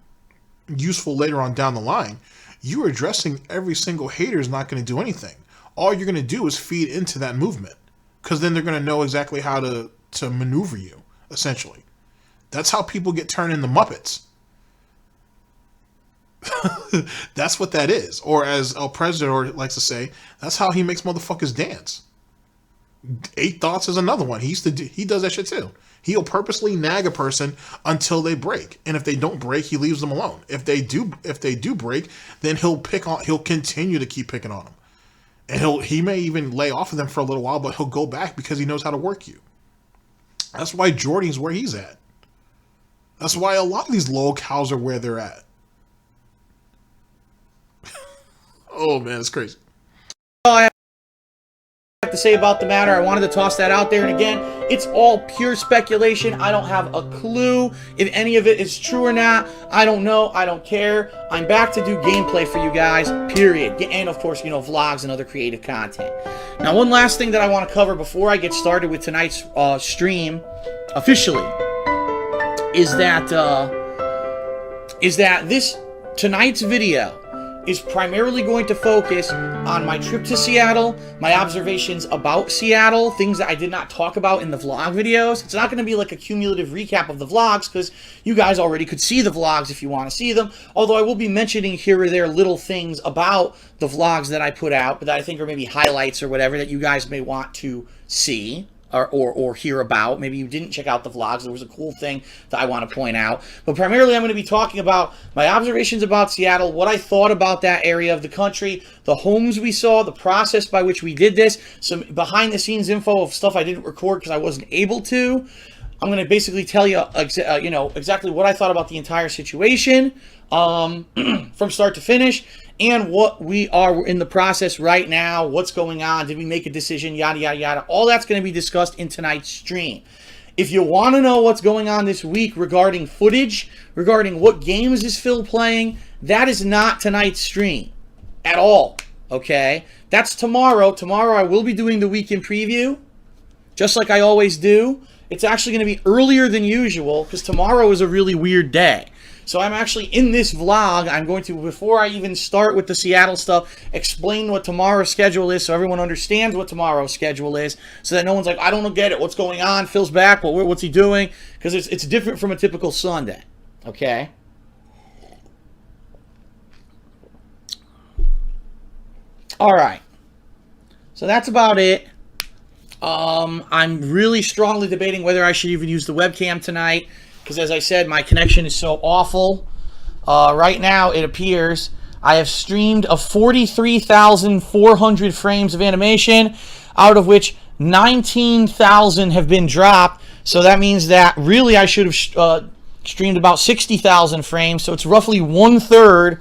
useful later on down the line, you addressing every single hater is not going to do anything. All you're going to do is feed into that movement. Because then they're going to know exactly how to maneuver you, essentially. That's how people get turned into Muppets. That's what that is. Or as El Presidor likes to say, that's how he makes motherfuckers dance. 8 Thoughts is another one. He does that shit too. He'll purposely nag a person until they break. And if they don't break, he leaves them alone. If they do break, then he'll continue to keep picking on them. And he may even lay off of them for a little while, but he'll go back because he knows how to work you. That's why Jordy's where he's at. That's why a lot of these locals are where they're at. Oh man, it's crazy. All I have to say about the matter. I wanted to toss that out there. And again, it's all pure speculation. I don't have a clue if any of it is true or not. I don't know. I don't care. I'm back to do gameplay for you guys, period. And of course, you know, vlogs and other creative content. Now, one last thing that I want to cover before I get started with tonight's stream officially is that tonight's video is primarily going to focus on my trip to Seattle, my observations about Seattle, things that I did not talk about in the vlog videos. It's not going to be like a cumulative recap of the vlogs because you guys already could see the vlogs if you want to see them, although I will be mentioning here or there little things about the vlogs that I put out, but that I think are maybe highlights or whatever that you guys may want to see. Or hear about. Maybe you didn't check out the vlogs. There was a cool thing that I want to point out. But primarily I'm going to be talking about my observations about Seattle, what I thought about that area of the country, the homes we saw, the process by which we did this, some behind the scenes info of stuff I didn't record because I wasn't able to. I'm going to basically tell you, you know, exactly what I thought about the entire situation from start to finish, and what we are in the process right now, what's going on, did we make a decision, yada, yada, yada. All that's going to be discussed in tonight's stream. If you want to know what's going on this week regarding footage, regarding what games is Phil playing, that is not tonight's stream at all, okay? That's tomorrow. Tomorrow I will be doing the weekend preview, just like I always do. It's actually going to be earlier than usual because tomorrow is a really weird day. So I'm actually, in this vlog, I'm going to, before I even start with the Seattle stuff, explain what tomorrow's schedule is so everyone understands what tomorrow's schedule is, so that no one's like, I don't get it, what's going on, Phil's back, well, what's he doing? Because it's different from a typical Sunday, okay? Alright, so that's about it. I'm really strongly debating whether I should even use the webcam tonight, because as I said, my connection is so awful. Right now, it appears I have streamed of 43,400 frames of animation, out of which 19,000 have been dropped. So that means that really I should have streamed about 60,000 frames. So it's roughly 1/3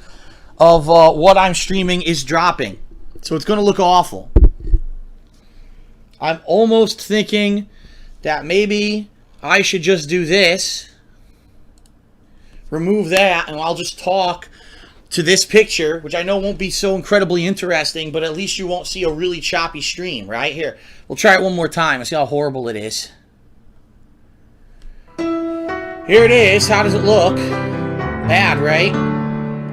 of what I'm streaming is dropping. So it's going to look awful. I'm almost thinking that maybe I should just do this. Remove that, and I'll just talk to this picture, which I know won't be so incredibly interesting, but at least you won't see a really choppy stream, right? Here, we'll try it one more time and see how horrible it is. Here it is. How does it look? Bad, right?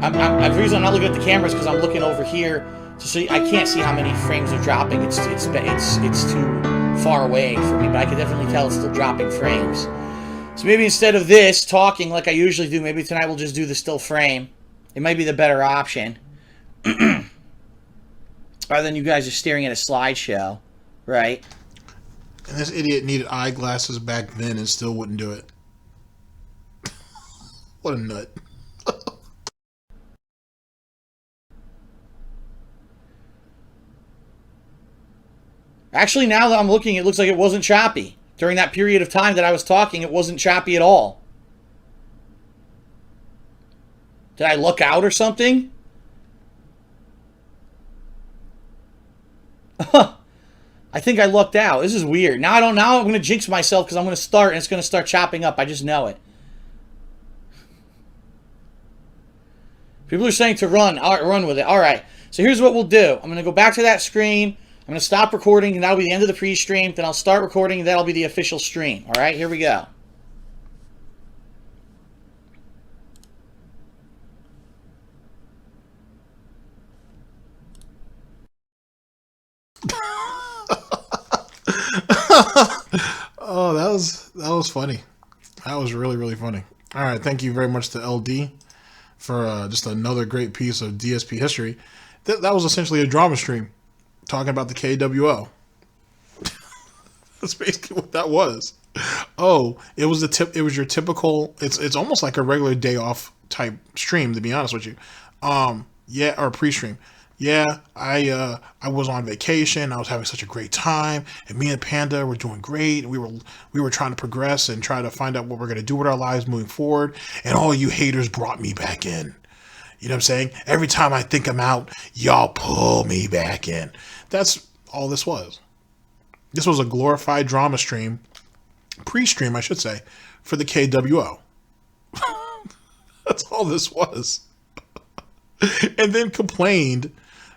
The reason I'm not looking at the cameras because I'm looking over here to see. I can't see how many frames are dropping. It's too far away for me, but I can definitely tell it's still dropping frames. So maybe instead of this, talking like I usually do, maybe tonight we'll just do the still frame. It might be the better option. Rather than you guys just staring at a slideshow, right? And this idiot needed eyeglasses back then and still wouldn't do it. What a nut. Actually, now that I'm looking, it looks like it wasn't choppy. During that period of time that I was talking, it wasn't choppy at all. Did I look out or something? I think I lucked out. This is weird. Now I'm going to jinx myself because I'm going to start and it's going to start chopping up. I just know it. People are saying to run. All right, run with it. All right. So here's what we'll do. I'm going to go back to that screen. I'm going to stop recording, and that'll be the end of the pre-stream. Then I'll start recording, and that'll be the official stream. All right, here we go. Oh, that was funny. That was really, really funny. All right, thank you very much to LD for just another great piece of DSP history. That was essentially a drama stream talking about the KWO. That's basically what that was. Oh, it was your typical. It's almost like a regular day off type stream, to be honest with you. Yeah, or pre-stream. Yeah, I was on vacation. I was having such a great time, and me and Panda were doing great. We were trying to progress and try to find out what we're gonna do with our lives moving forward. And all you haters brought me back in. You know what I'm saying? Every time I think I'm out, y'all pull me back in. That's all this was. This was a glorified drama stream, pre-stream, I should say, for the KWO. That's all this was. And then complained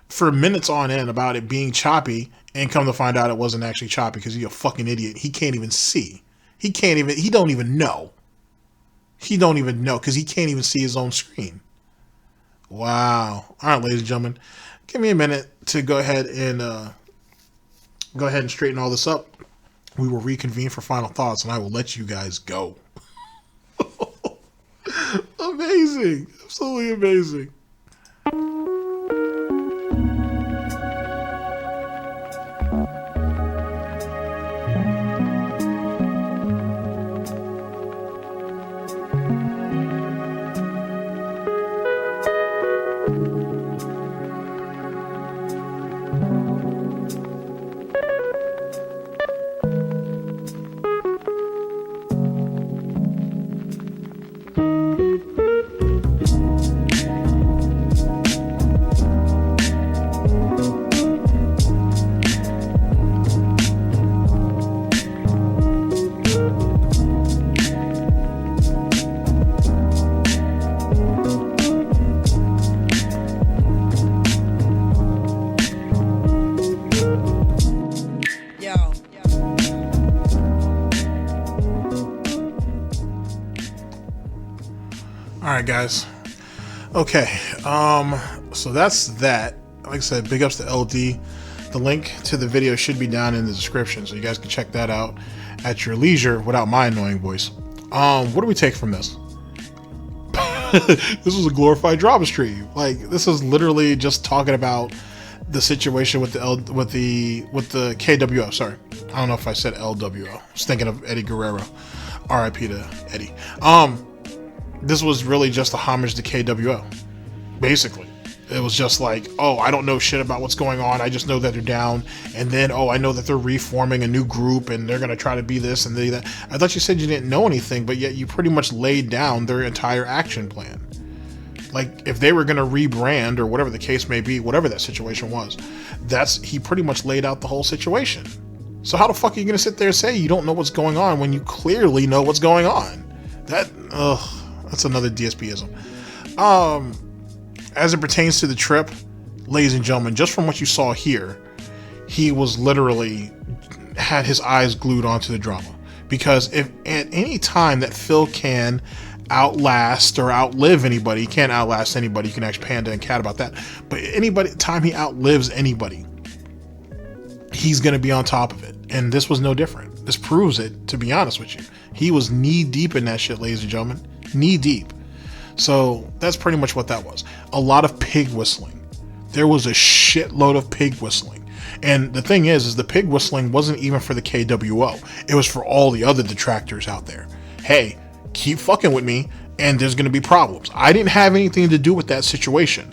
for minutes on end about it being choppy, and come to find out it wasn't actually choppy because he's a fucking idiot. He can't even see. He don't even know. He don't even know because he can't even see his own screen. Wow. All right, ladies and gentlemen, give me a minute to go ahead and straighten all this up. We will reconvene for final thoughts, and I will let you guys go. Amazing. Absolutely amazing. Alright guys, okay, so that's that. Like I said, big ups to LD. The link to the video should be down in the description, so you guys can check that out at your leisure without my annoying voice. What do we take from this? This was a glorified drama stream. Like, this is literally just talking about the situation with the KWO. Sorry, I don't know if I said LWO. I was thinking of Eddie Guerrero. R.I.P. to Eddie. This was really just a homage to KWO. Basically, it was just like, oh, I don't know shit about what's going on. I just know that they're down, and then, oh, I know that they're reforming a new group, and they're gonna try to be this and that. I thought you said you didn't know anything, but yet you pretty much laid down their entire action plan. Like, if they were gonna rebrand or whatever the case may be, whatever that situation was, he pretty much laid out the whole situation. So how the fuck are you gonna sit there and say you don't know what's going on when you clearly know what's going on? That's another DSPism. As it pertains to the trip, ladies and gentlemen, just from what you saw here, he was literally had his eyes glued onto the drama. Because if at any time that Phil can outlast or outlive anybody, he can't outlast anybody, you can ask Panda and Cat about that, but time he outlives anybody, he's going to be on top of it. And this was no different. This proves it, to be honest with you. He was knee deep in that shit, ladies and gentlemen. Knee deep. So that's pretty much what that was. A lot of pig whistling. There was a shitload of pig whistling. And the thing is the pig whistling wasn't even for the KWO. It was for all the other detractors out there. Hey, keep fucking with me and there's going to be problems. I didn't have anything to do with that situation.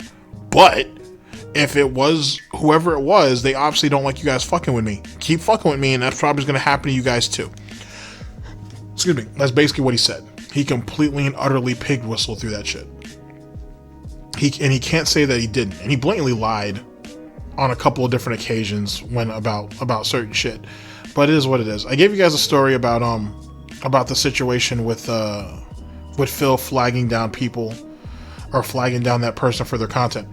But if it was whoever it was, they obviously don't like you guys fucking with me. Keep fucking with me and that's probably going to happen to you guys too. Excuse me. That's basically what he said. He completely and utterly pig whistled through that shit. He can't say that he didn't. And he blatantly lied on a couple of different occasions when about certain shit. But it is what it is. I gave you guys a story about the situation with Phil flagging down people or flagging down that person for their content.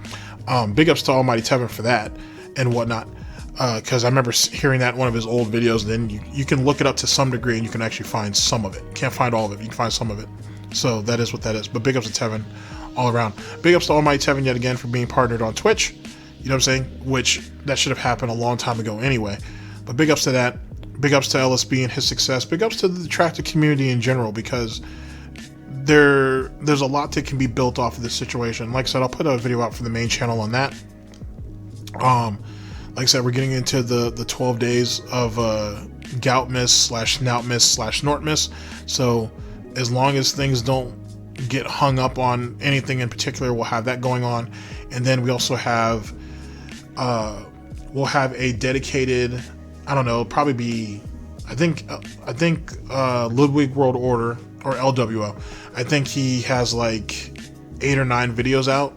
Big ups to Almighty Tevin for that and whatnot. Because I remember hearing that in one of his old videos, and then you can look it up to some degree and you can actually find some of it. Can't find all of it, you can find some of it. So that is what that is. But big ups to Tevin all around. Big ups to Almighty Tevin yet again for being partnered on Twitch. You know what I'm saying? Which, that should have happened a long time ago anyway. But big ups to that. Big ups to LSB and his success. Big ups to the detractor community in general, because there's a lot that can be built off of this situation. Like I said, I'll put a video out for the main channel on that. Like I said, we're getting into the 12 days of Gout miss / Snout miss / Snort miss. So as long as things don't get hung up on anything in particular, we'll have that going on. And then we also have we'll have a dedicated, I don't know, probably be I think Ludwig World Order, or LWO. I think he has like 8 or 9 videos out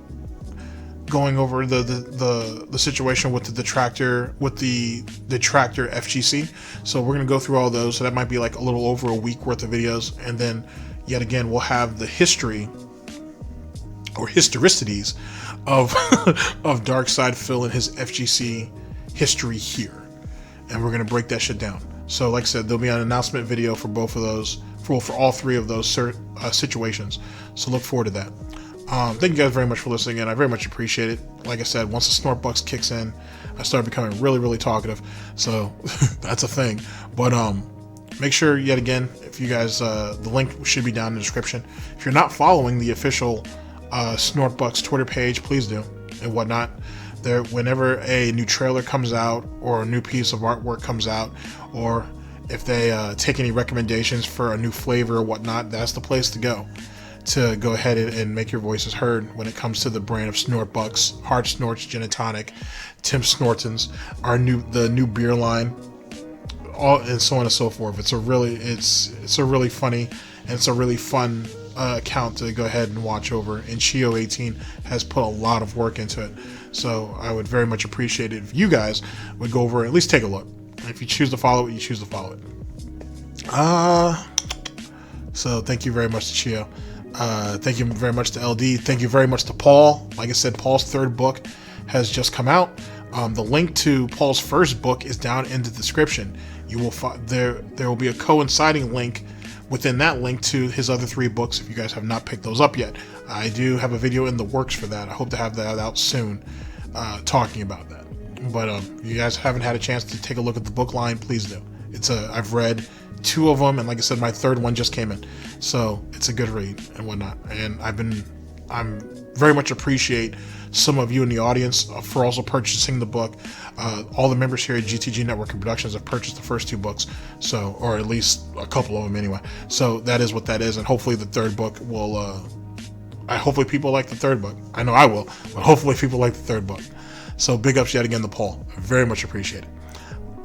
going over the situation with the detractor FGC. So we're gonna go through all those. So that might be like a little over a week worth of videos, and then yet again we'll have the history or historicities of of Darksydephil and his FGC history here, and we're gonna break that shit down. So like I said, there'll be an announcement video for both of those, for all three of those situations. So look forward to that. Thank you guys very much for listening, and I very much appreciate it. Like I said, once the Snortbucks kicks in, I start becoming really, really talkative. So that's a thing. But make sure, yet again, if you guys, the link should be down in the description. If you're not following the official Snortbucks Twitter page, please do, and whatnot. Whenever a new trailer comes out, or a new piece of artwork comes out, or if they take any recommendations for a new flavor or whatnot, that's the place to go ahead and make your voices heard when it comes to the brand of Snortbucks, Hard Snorts, Gin and Tonic, Tim Snortons, the new beer line, all, and so on and so forth. It's a really funny, and it's a really fun account to go ahead and watch over. And Chio18 has put a lot of work into it, so I would very much appreciate it if you guys would go over and at least take a look. If you choose to follow it, you choose to follow it. So thank you very much to Chio. Thank you very much to LD. Thank you very much to Paul. Like I said, Paul's third book has just come out. The link to Paul's first book is down in the description. You will find there will be a coinciding link within that link to his other 3 books if you guys have not picked those up yet. I do have a video in the works for that. I hope to have that out soon, talking about that. But if you guys haven't had a chance to take a look at the book line, please do. I've read 2 of them, and like I said, my 3rd one just came in, so it's a good read and whatnot. And I'm very much appreciate some of you in the audience for also purchasing the book. All the members here at GTG Network and Productions have purchased the first 2 books, so, or at least a couple of them anyway. So that is what that is, and hopefully the 3rd book will. Hopefully people like the 3rd book. I know I will, but hopefully people like the 3rd book. So big ups yet again to Paul. I very much appreciate it.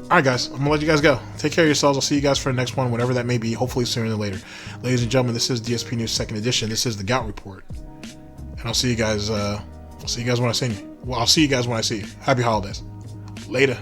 Alright guys, I'm going to let you guys go. Take care of yourselves. I'll see you guys for the next one, whenever that may be, hopefully sooner than later. Ladies and gentlemen, this is DSP News 2nd edition. This is the Gout Report. And I'll see you guys when I see you. Well, I'll see you guys when I see you. Happy holidays. Later.